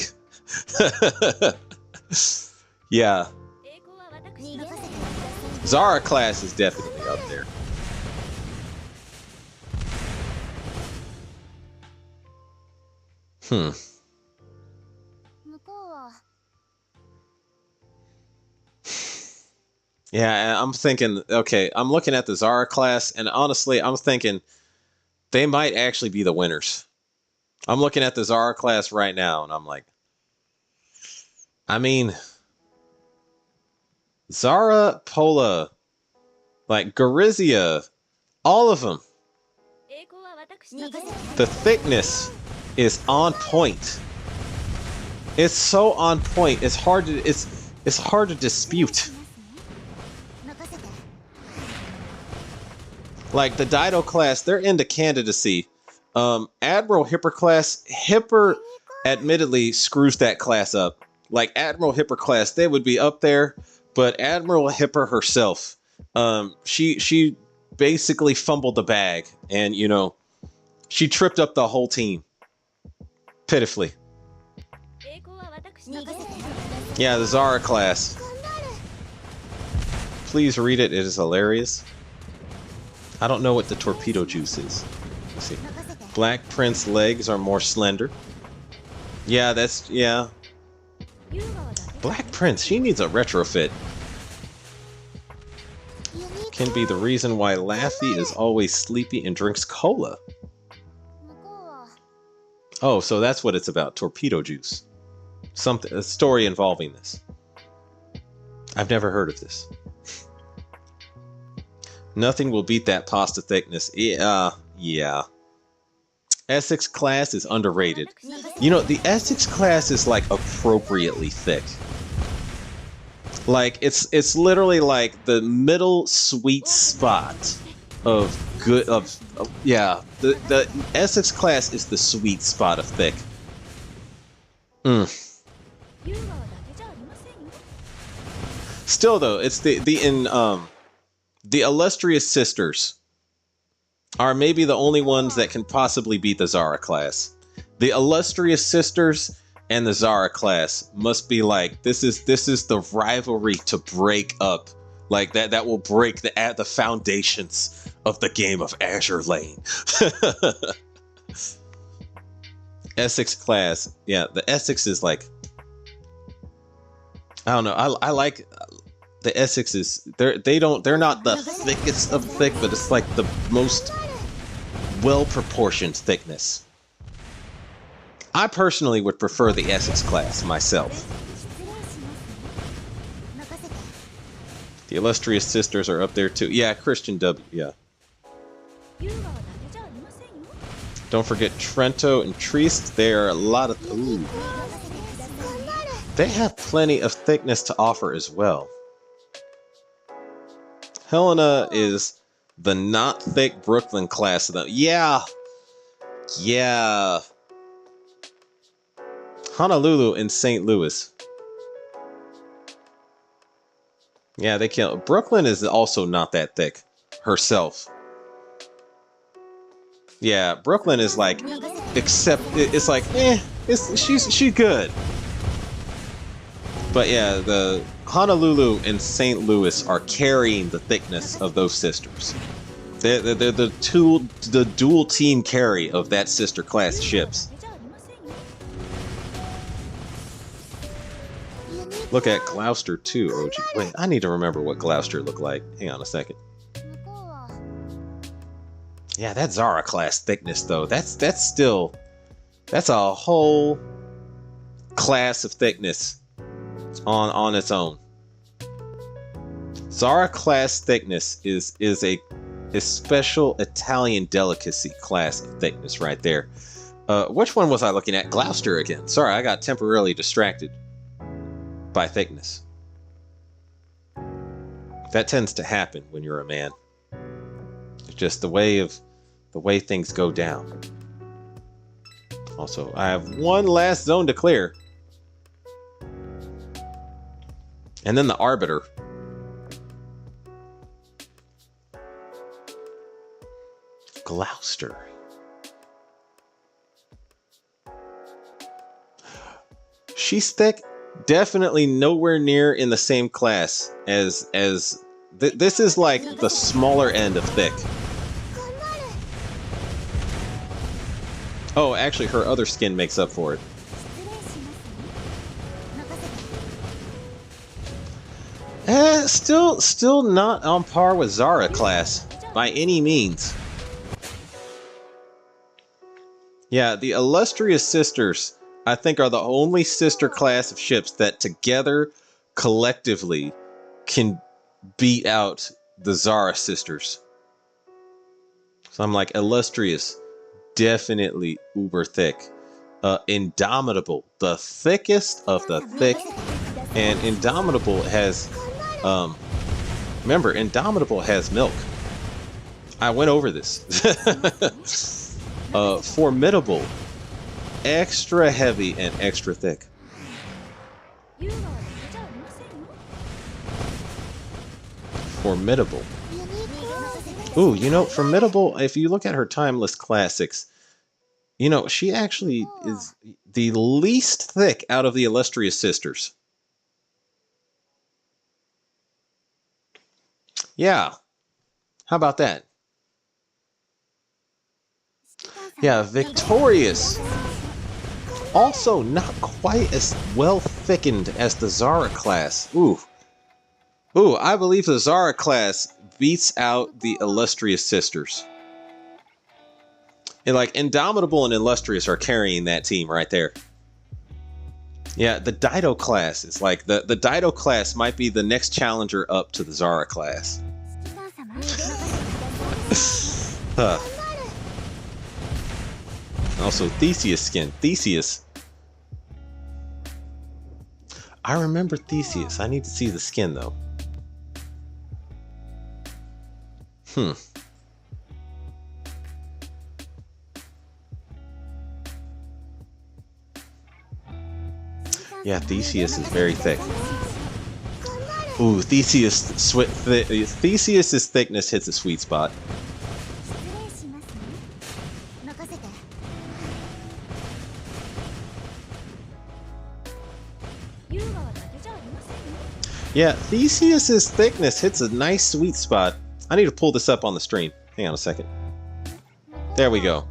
Yeah. Zara class is definitely up there. Yeah, I'm thinking, okay, I'm looking at the Zara class, and honestly, I'm thinking they might actually be the winners. I'm looking at the Zara class right now, and I'm like, I mean, Zara, Pola, like Gorizia, all of them. The thickness is on point. It's so on point. It's hard to dispute. Like the Dido class, they're into candidacy. Admiral Hipper class, Hipper admittedly screws that class up. Like Admiral Hipper class, they would be up there, but Admiral Hipper herself, she basically fumbled the bag, and you know, she tripped up the whole team. Pitifully. Yeah, the Zara class. Please read it. It is hilarious. I don't know what the torpedo juice is. Let's see. Black Prince legs are more slender. Yeah, that's, yeah. Black Prince, she needs a retrofit. Can be the reason why Laffy is always sleepy and drinks cola. Oh, so that's what it's about, torpedo juice. Something, a story involving this. I've never heard of this. Nothing will beat that pasta thickness. Yeah. Essex class is underrated. You know, the Essex class is like appropriately thick. Like it's literally like the middle sweet spot of good yeah. The Essex class is the sweet spot of thick. Still though, it's the illustrious sisters are maybe the only ones that can possibly beat the Zara class. The illustrious sisters and the Zara class must be like, this is the rivalry to break up, like that will break the foundations of the game of Azur Lane. Essex class, yeah, the Essex is like, I don't know, I like the Essex is they're not the thickest of thick, but it's like the most well-proportioned thickness. I personally would prefer the Essex class myself. The illustrious sisters are up there too. Yeah, Christian W. Yeah. Don't forget Trento and Trieste. There are a lot of. Ooh. They have plenty of thickness to offer as well. Helena is the not thick Brooklyn class of them. Yeah. Honolulu and St. Louis. Yeah, they kill. Brooklyn is also not that thick herself. Yeah, Brooklyn is like, except it's like, she's good. But yeah, the Honolulu and St. Louis are carrying the thickness of those sisters. They're the dual team carry of that sister class ships. Look at Gloucester too, OG. Wait, I need to remember what Gloucester looked like. Hang on a second. Yeah, that Zara class thickness though, that's a whole class of thickness on its own. Zara class thickness is a special Italian delicacy class of thickness right there. Which one was I looking at? Gloucester again. Sorry, I got temporarily distracted by thickness. That tends to happen when you're a man. It's just the way things go down. Also, I have one last zone to clear. And then the Arbiter. Gloucester. She's thick. Definitely nowhere near in the same class as this is like the smaller end of thick. Oh, actually, her other skin makes up for it. Still not on par with Zara class by any means. Yeah, the illustrious sisters, I think, are the only sister class of ships that together, collectively, can beat out the Zara sisters. So I'm like, illustrious, definitely uber thick. Indomitable, the thickest of the thick. And Indomitable has, remember, Indomitable has milk. I went over this. Formidable. Extra heavy and extra thick. Formidable. Ooh, you know, Formidable, if you look at her Timeless Classics, you know, she actually is the least thick out of the illustrious sisters. Yeah. How about that? Yeah, Victorious. Also not quite as well thickened as the Zara class. Ooh. Ooh, I believe the Zara class beats out the Illustrious Sisters. And like Indomitable and Illustrious are carrying that team right there. Yeah, the Dido class is like the Dido class might be the next challenger up to the Zara class. Huh. Also, Theseus skin. Theseus. I remember Theseus. I need to see the skin though. Yeah, Theseus is very thick. Ooh, Theseus's thickness hits a sweet spot. Yeah, Theseus's thickness hits a nice sweet spot. I need to pull this up on the stream. Hang on a second. There we go.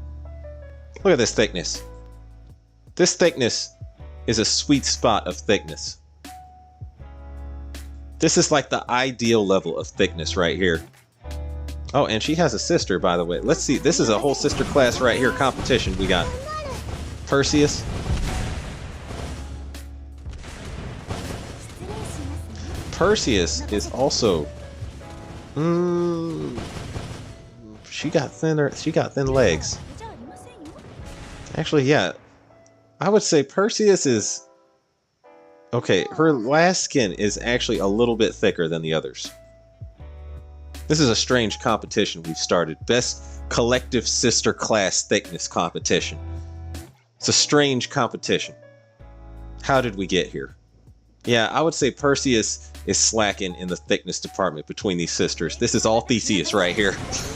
Look at this thickness. This thickness is a sweet spot of thickness. This is like the ideal level of thickness right here. Oh, and she has a sister, by the way. Let's see. This is a whole sister class right here competition. We got Perseus. Perseus is also... she got thin legs. Actually, yeah. I would say Perseus is... Okay, her last skin is actually a little bit thicker than the others. This is a strange competition we've started. Best collective sister class thickness competition. It's a strange competition. How did we get here? Yeah, I would say Perseus is slacking in the thickness department between these sisters. This is all Theseus right here.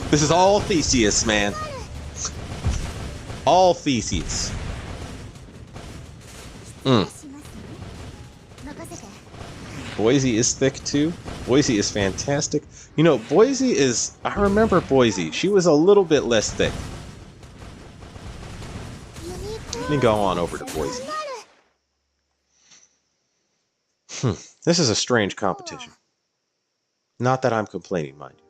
This is all Theseus, man. All Theseus. Boise is thick too. Boise is fantastic. You know, Boise is... I remember Boise. She was a little bit less thick. Let me go on over to Boise. This is a strange competition. Not that I'm complaining, mind you.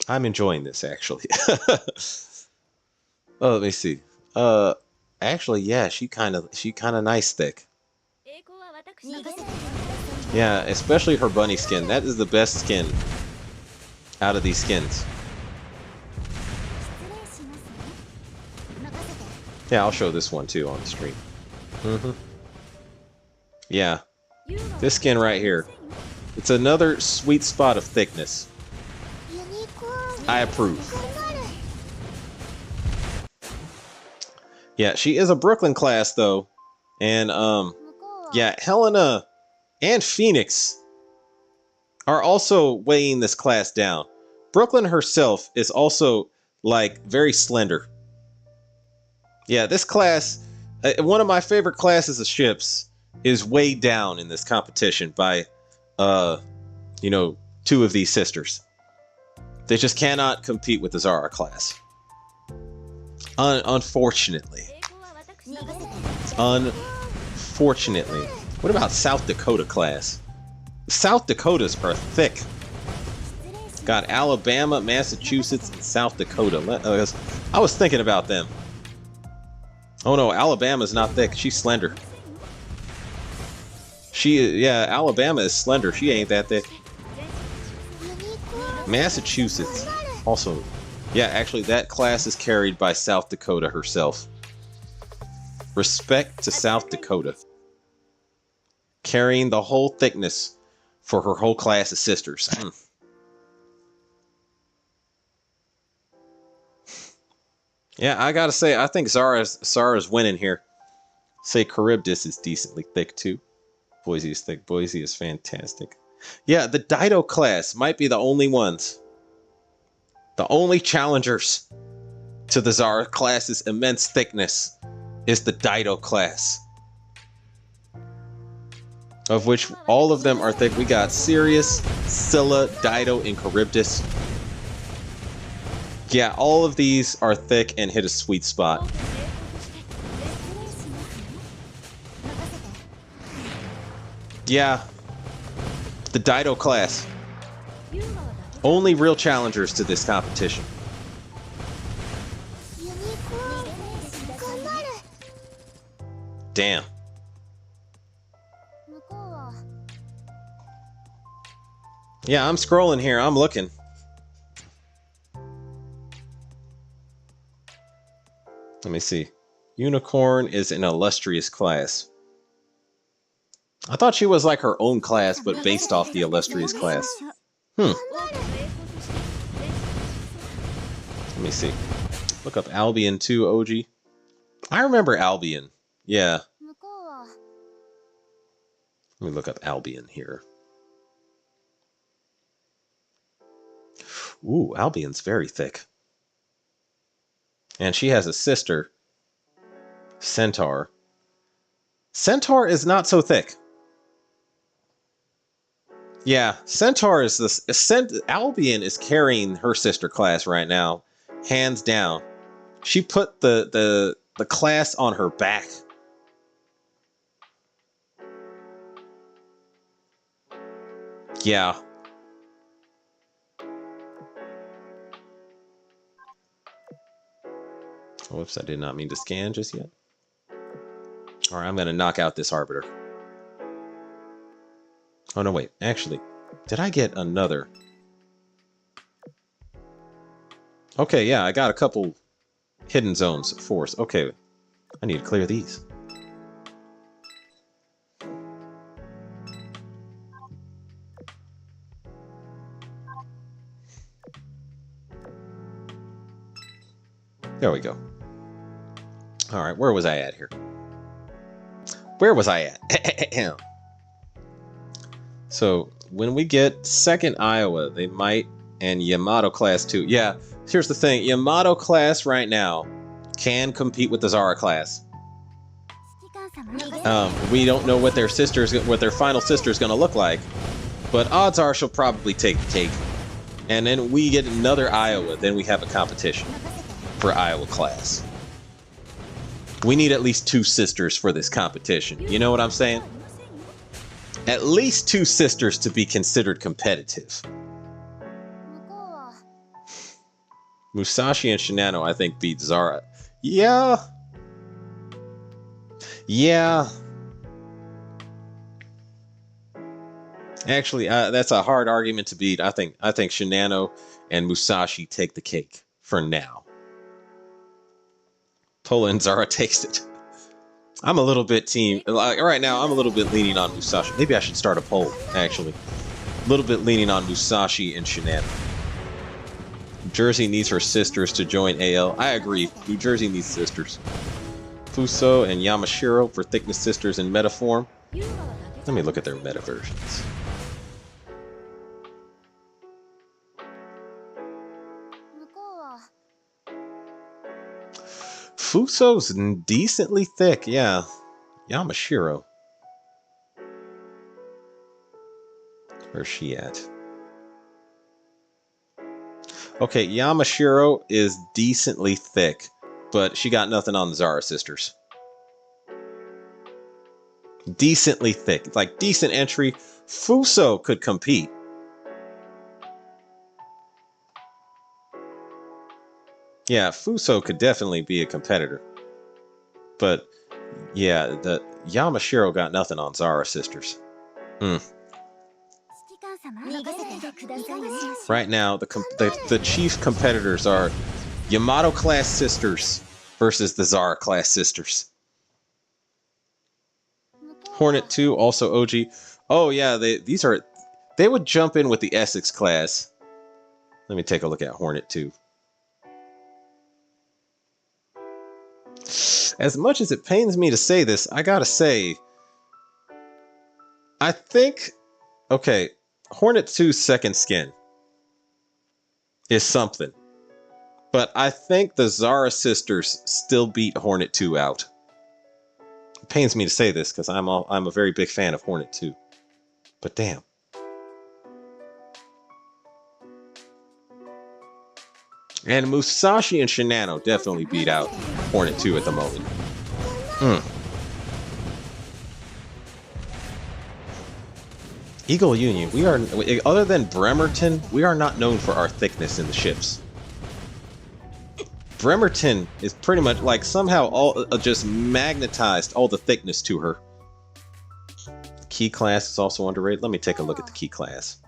I'm enjoying this, actually. Oh, let me see. Actually, yeah, she kind of nice thick. Yeah, especially her bunny skin. That is the best skin out of these skins. Yeah, I'll show this one too on the stream. Yeah, this skin right here. It's another sweet spot of thickness. I approve. Yeah, she is a Brooklyn class though. And yeah, Helena and Phoenix are also weighing this class down. Brooklyn herself is also like very slender. Yeah, this class, one of my favorite classes of ships, is weighed down in this competition by, you know, two of these sisters. They just cannot compete with the Zara class. Unfortunately. Unfortunately. What about South Dakota class? South Dakotas are thick. Got Alabama, Massachusetts, and South Dakota. I was thinking about them. Oh no, Alabama's not thick. She's slender. Yeah, Alabama is slender. She ain't that thick. Massachusetts also. Yeah, actually, that class is carried by South Dakota herself. Respect to South Dakota. Carrying the whole thickness for her whole class of sisters. Yeah, I gotta say, I think Zara's winning here. Say Charybdis is decently thick too. Boise is thick. Boise is fantastic. Yeah, the Dido class might be the only ones. The only challengers to the Zara class's immense thickness is the Dido class. Of which all of them are thick. We got Sirius, Scylla, Dido, and Charybdis. Yeah, all of these are thick and hit a sweet spot. Yeah. The Dido class. Only real challengers to this competition. Damn. Yeah, I'm scrolling here. I'm looking. Let me see. Unicorn is an illustrious class. I thought she was like her own class, but based off the illustrious class. Let me see. Look up Albion 2 OG. I remember Albion. Yeah. Let me look up Albion here. Ooh, Albion's very thick. And she has a sister, Centaur. Centaur is not so thick. Yeah, Centaur is this. Albion is carrying her sister class right now, hands down. She put the class on her back. Yeah. Whoops, I did not mean to scan just yet. All right, I'm going to knock out this Arbiter. Oh, no, wait. Actually, did I get another? Okay, yeah, I got a couple hidden zones of force. Okay, I need to clear these. There we go. All right, where was I at here? Where was I at? So, when we get second Iowa, they might, and Yamato class too. Yeah, here's the thing. Yamato class right now can compete with the Zara class. We don't know what their final sister is going to look like, but odds are she'll probably take the cake. And then we get another Iowa, then we have a competition for Iowa class. We need at least 2 sisters for this competition. You know what I'm saying? At least 2 sisters to be considered competitive. Musashi and Shinano, I think, beat Zara. Yeah. Yeah. Actually, that's a hard argument to beat. I think Shinano and Musashi take the cake for now. Tola and Zara takes it. I'm a little bit right now, I'm a little bit leaning on Musashi. Maybe I should start a poll, actually. A little bit leaning on Musashi and Shinano. New Jersey needs her sisters to join AL. I agree. New Jersey needs sisters. Fuso and Yamashiro for thickness sisters in meta form. Let me look at their meta versions. Fuso's decently thick, yeah. Yamashiro. Where's she at? Okay, Yamashiro is decently thick, but she got nothing on the Zara sisters. Decently thick, like decent entry. Fuso could compete. Yeah, Fuso could definitely be a competitor. But yeah, the Yamashiro got nothing on Zara sisters. Right now, the chief competitors are Yamato class sisters versus the Zara class sisters. Hornet 2, also OG. Oh yeah, they would jump in with the Essex class. Let me take a look at Hornet 2. As much as it pains me to say this, I gotta say, I think, okay, Hornet 2's second skin is something. But I think the Zara sisters still beat Hornet 2 out. It pains me to say this because I'm a very big fan of Hornet 2. But damn. And Musashi and Shinano definitely beat out Hornet 2 at the moment. Eagle Union, we are, other than Bremerton, we are not known for our thickness in the ships. Bremerton is pretty much like somehow all just magnetized all the thickness to her. Key class is also underrated. Let me take a look at the key class.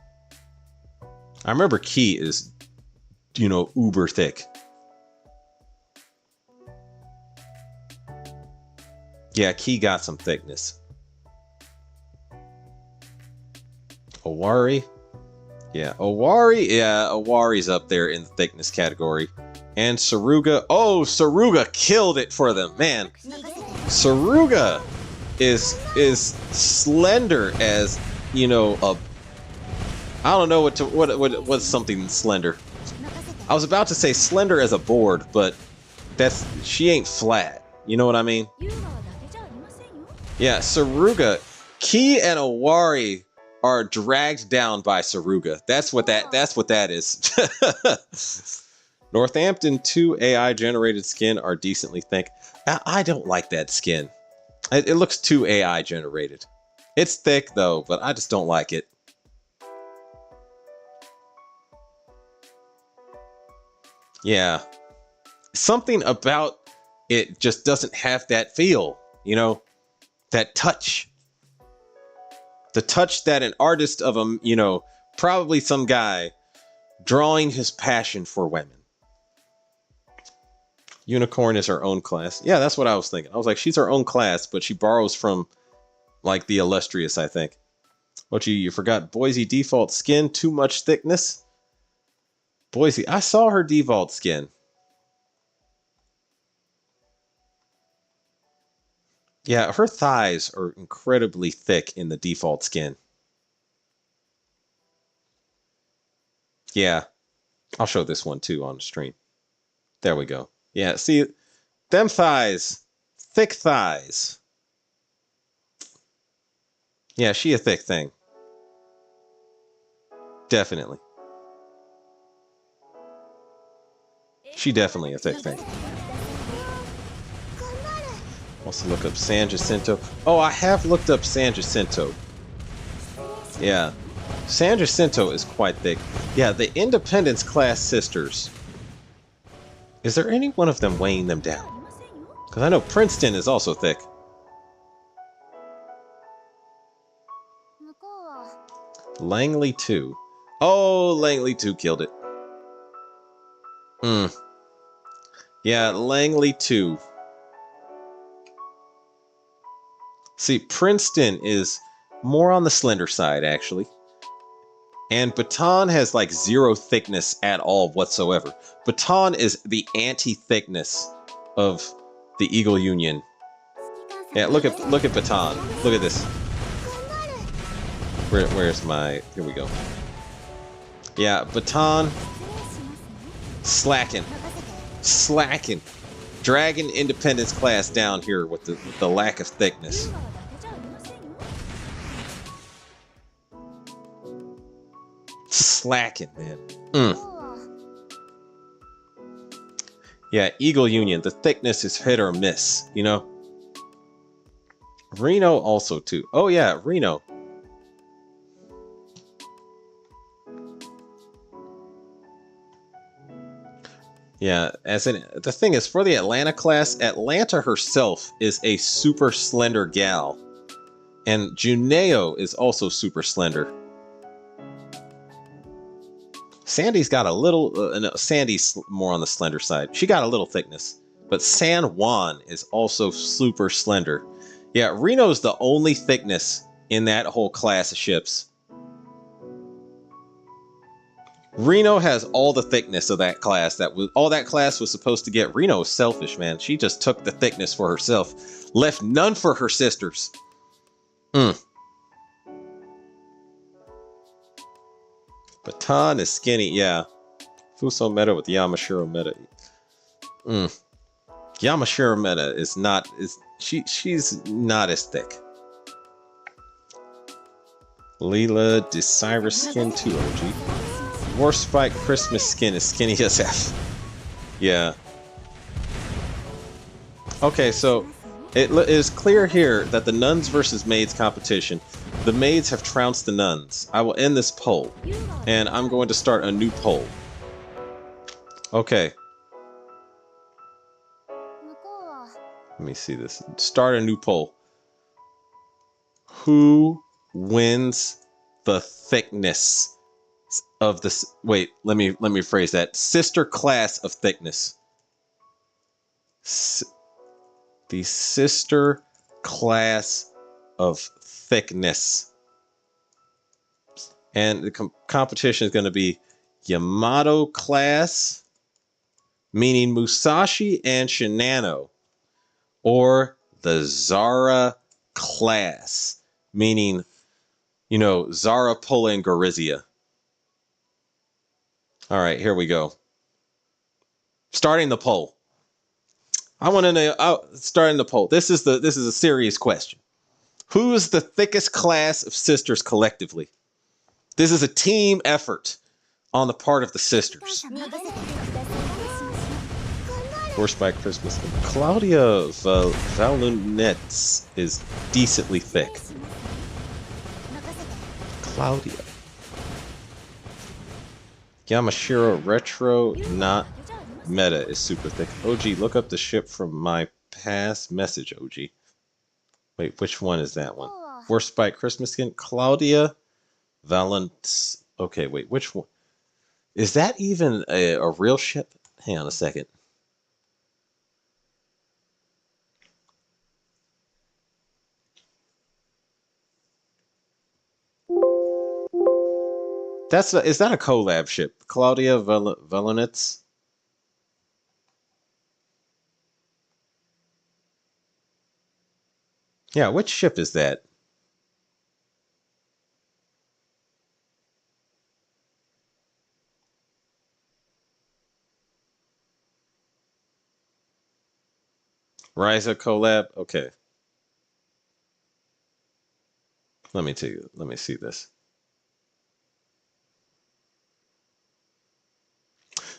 I remember key is, you know, uber thick. Yeah, key got some thickness. Owari. Yeah, Owari. Yeah, Owari's up there in the thickness category. And Saruga. Oh, Saruga killed it for them, man. Saruga is slender as, you know, a. I don't know what's something slender. I was about to say slender as a board, but she ain't flat. You know what I mean? Yeah, Saruga, Key and Owari are dragged down by Saruga. That's what that is. Northampton 2 AI generated skin are decently thick. I don't like that skin. It looks too AI generated. It's thick though, but I just don't like it. Yeah. Something about it just doesn't have that feel, you know? That touch. The touch that an artist of a, you know, probably some guy drawing his passion for women. Unicorn is her own class. Yeah, that's what I was thinking. I was like, she's her own class, but she borrows from, like, the illustrious, I think. What, you forgot Boise default skin, too much thickness? Boise, I saw her default skin. Yeah, her thighs are incredibly thick in the default skin. Yeah, I'll show this one too on the stream. There we go. Yeah, see, them thighs, thick thighs. Yeah, she a thick thing. Definitely. She definitely a thick thing. Also look up San Jacinto. Oh, I have looked up San Jacinto. Yeah. San Jacinto is quite thick. Yeah, the Independence class sisters. Is there any one of them weighing them down? Because I know Princeton is also thick. Langley 2. Oh, Langley 2 killed it. Yeah, Langley 2. See, Princeton is more on the slender side, actually. And Baton has like zero thickness at all whatsoever. Baton is the anti-thickness of the Eagle Union. Yeah, look at Baton. Look at this. Where's my... Here we go. Yeah, Baton. Slacking. Dragging Independence class down here with the lack of thickness. Slacking, man. Yeah, Eagle Union, the thickness is hit or miss, you know? Reno also too. Oh yeah, Reno. Yeah, the thing is, for the Atlanta class, Atlanta herself is a super slender gal. And Juneo is also super slender. Sandy's got a little, no, Sandy's more on the slender side. She got a little thickness. But San Juan is also super slender. Yeah, Reno's the only thickness in that whole class of ships. Reno has all the thickness of that class. All that class was supposed to get. Reno is selfish, man. She just took the thickness for herself. Left none for her sisters. Baton is skinny, yeah. Fuso meta with Yamashiro meta. Yamashiro meta is not she's not as thick. Leela Desirous skin 2 OG. War Spike Christmas skin is skinny as F. Yeah. Okay, so it is clear here that the nuns versus maids competition. The maids have trounced the nuns. I will end this poll, and I'm going to start a new poll. Okay. Let me see this. Start a new poll. Who wins the thickness of this? Wait, let me phrase that. Sister class of thickness. The sister class of thickness. And the competition is going to be Yamato class, meaning Musashi and Shinano, or the Zara class, meaning, you know, Zara, Pola, and Gorizia. All right, here we go. Starting the poll. I want to know. Starting the poll. This is a serious question. Who is the thickest class of sisters collectively? This is a team effort on the part of the sisters. Forced by Christmas. Claudia Valunetz is decently thick. Claudia. Yamashiro Retro, not meta, is super thick. OG, look up the ship from my past message, OG. Wait, which one is that one? Forced by Christmas skin? Claudia Valunetz. Okay, wait, which one? Is that even a real ship? Hang on a second. Is that a collab ship? Claudia Valunetz? Yeah, which ship is that? Ryza collab? Okay. Let me see this.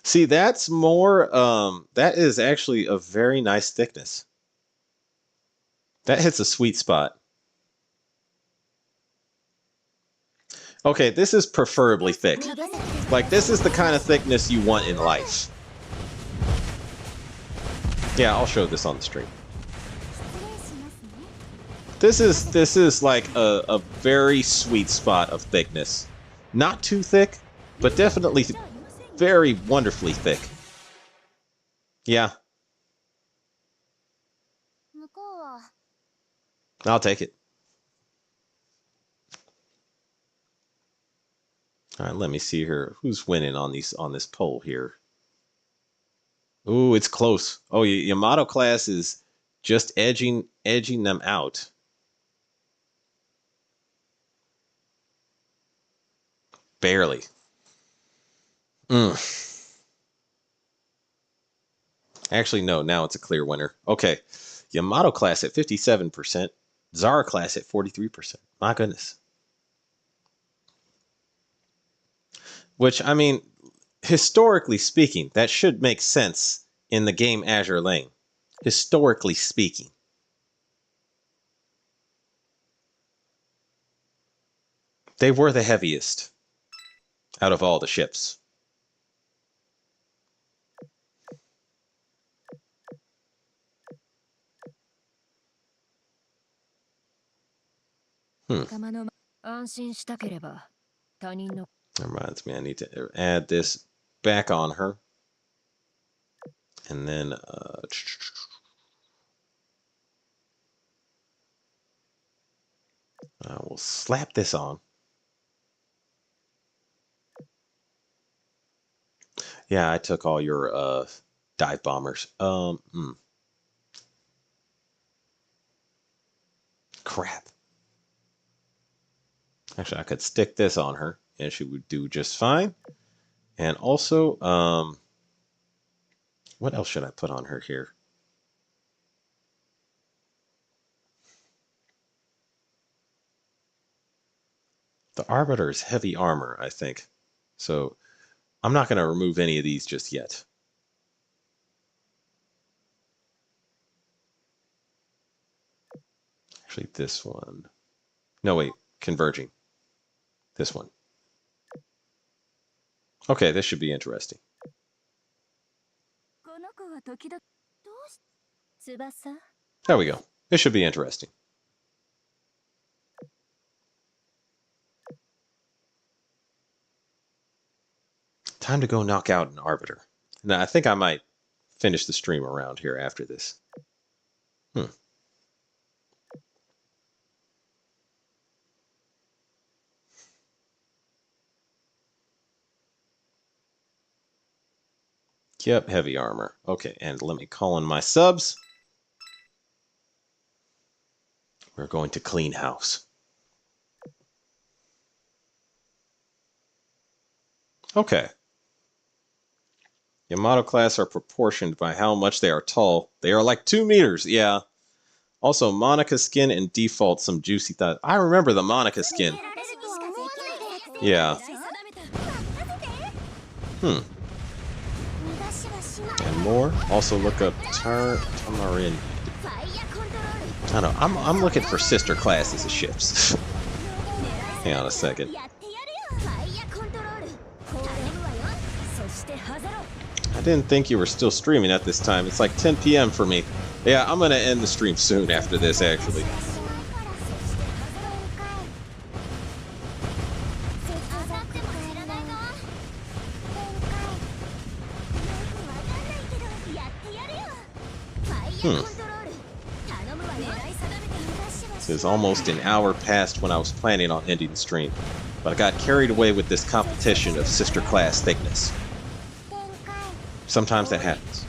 See, that's more that is actually a very nice thickness. That hits a sweet spot. Okay, this is preferably thick. Like, this is the kind of thickness you want in life. Yeah, I'll show this on the stream. This is like a very sweet spot of thickness. Not too thick, but definitely very wonderfully thick. Yeah. I'll take it. All right, let me see here. Who's winning on this poll here? Ooh, it's close. Oh, Yamato class is just edging them out. Barely. Actually, no, now it's a clear winner. Okay. Yamato class at 57%. Zara class at 43%. My goodness. Which, I mean, historically speaking, that should make sense in the game Azur Lane. Historically speaking. They were the heaviest out of all the ships. Reminds me, I need to add this back on her. And then we'll slap this on. Yeah, I took all your dive bombers. Crap. Actually, I could stick this on her, and she would do just fine. And also, what else should I put on her here? The Arbiter is heavy armor, I think. So I'm not going to remove any of these just yet. Actually, this one. No, wait. Converging. This one. Okay, this should be interesting. There we go. This should be interesting. Time to go knock out an Arbiter. Now, I think I might finish the stream around here after this. Yep, heavy armor. Okay, and let me call in my subs. We're going to clean house. Okay. Yamato class are proportioned by how much they are tall. They are like 2 meters, yeah. Also, Monica skin and default some juicy thought. I remember the Monica skin. Yeah. And more. Also look up Tamarin. I don't know. I'm looking for sister classes of ships. Hang on a second. I didn't think you were still streaming at this time. It's like 10 p.m. for me. Yeah, I'm gonna end the stream soon after this, actually. This is almost an hour past when I was planning on ending the stream, but I got carried away with this competition of sister class thickness. Sometimes that happens.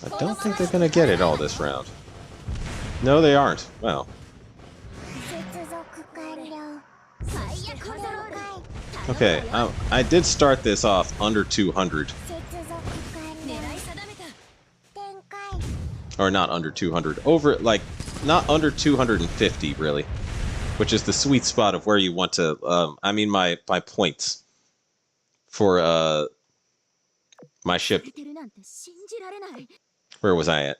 I don't think they're gonna get it all this round. No, they aren't. Well. Okay, I did start this off under 200. Or not under 200. Over, like, not under 250, really. Which is the sweet spot of where you want to, I mean my points. For, my ship. Where was I at?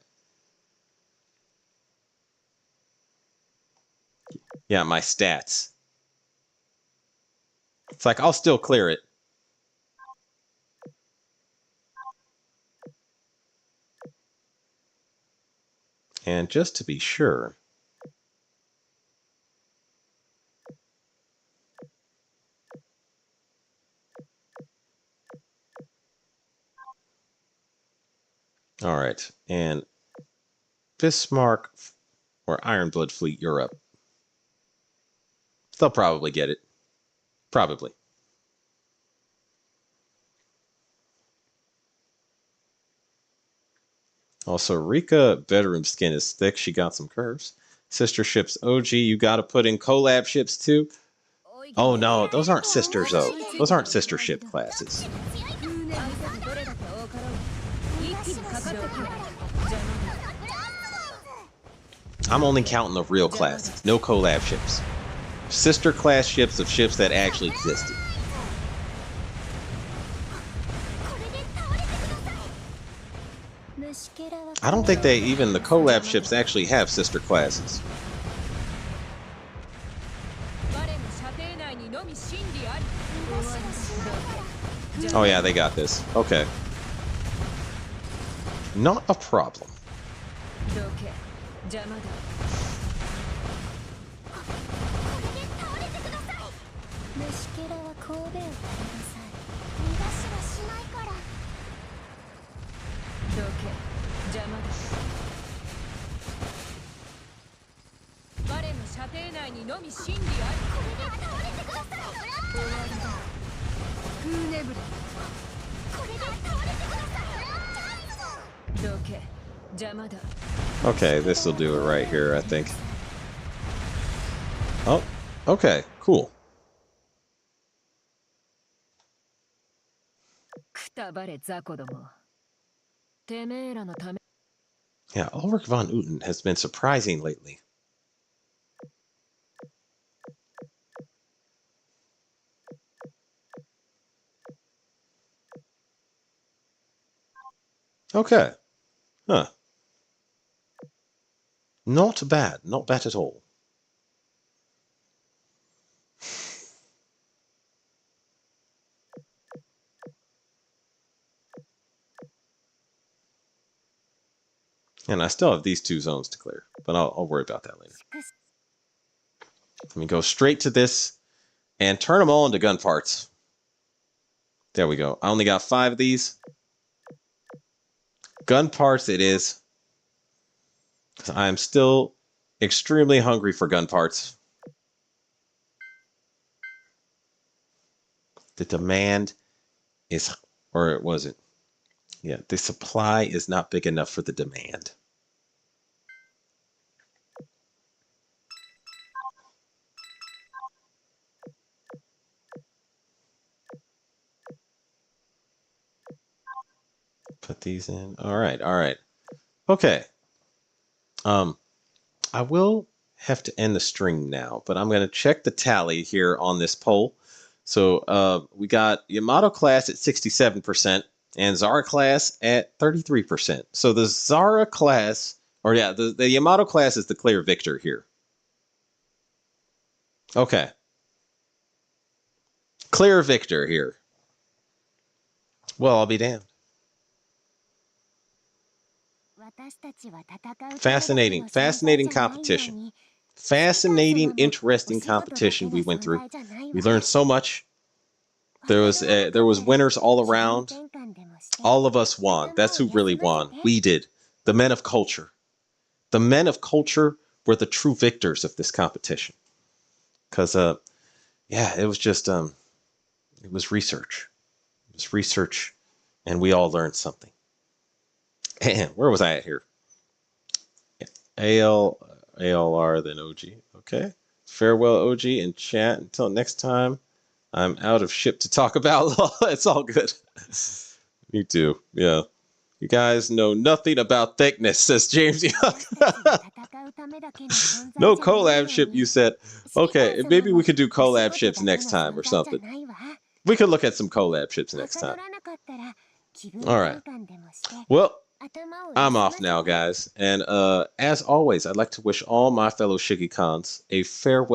Yeah, my stats. It's like, I'll still clear it. And just to be sure... Alright, and Bismarck or Ironblood Fleet Europe. They'll probably get it. Probably. Also, Rika bedroom skin is thick. She got some curves. Sister ships OG, you gotta put in collab ships too. Oh no, those aren't sisters though. Those aren't sister ship classes. I'm only counting the real classes, no collab ships. Sister class ships of ships that actually existed. I don't think even the collab ships actually have sister classes. Oh yeah, they got this. Okay. Not a problem. Okay, this will do it right here, I think. Oh, okay, cool. Yeah, Ulrich von Uten has been surprising lately. Okay. Huh. Not bad. Not bad at all. And I still have these 2 zones to clear, but I'll worry about that later. Let me go straight to this and turn them all into gun parts. There we go. I only got 5 of these. Gun parts it is. Because I'm still extremely hungry for gun parts. The demand is, or it wasn't. Yeah, the supply is not big enough for the demand. Put these in. All right, all right. Okay. I will have to end the stream now, but I'm going to check the tally here on this poll. So we got Yamato class at 67% and Zara class at 33%. So the Zara class, or yeah, the Yamato class is the clear victor here. Okay. Clear victor here. Well, I'll be damned. Fascinating, fascinating competition. Fascinating, interesting competition we went through. We learned so much. There was winners all around. All of us won. That's who really won. We did. The men of culture. The men of culture were the true victors of this competition. Because, yeah, it was just, it was research. It was research, and we all learned something. And where was I at here? ALR, then OG. Okay. Farewell, OG, and chat. Until next time, I'm out of ship to talk about. It's all good. Me too. Yeah. You guys know nothing about thickness, says James Young. No collab ship, you said. Okay, maybe we could do collab ships next time or something. We could look at some collab ships next time. All right. Well, I'm off now, guys. And as always, I'd like to wish all my fellow Shiggy-Cons a farewell.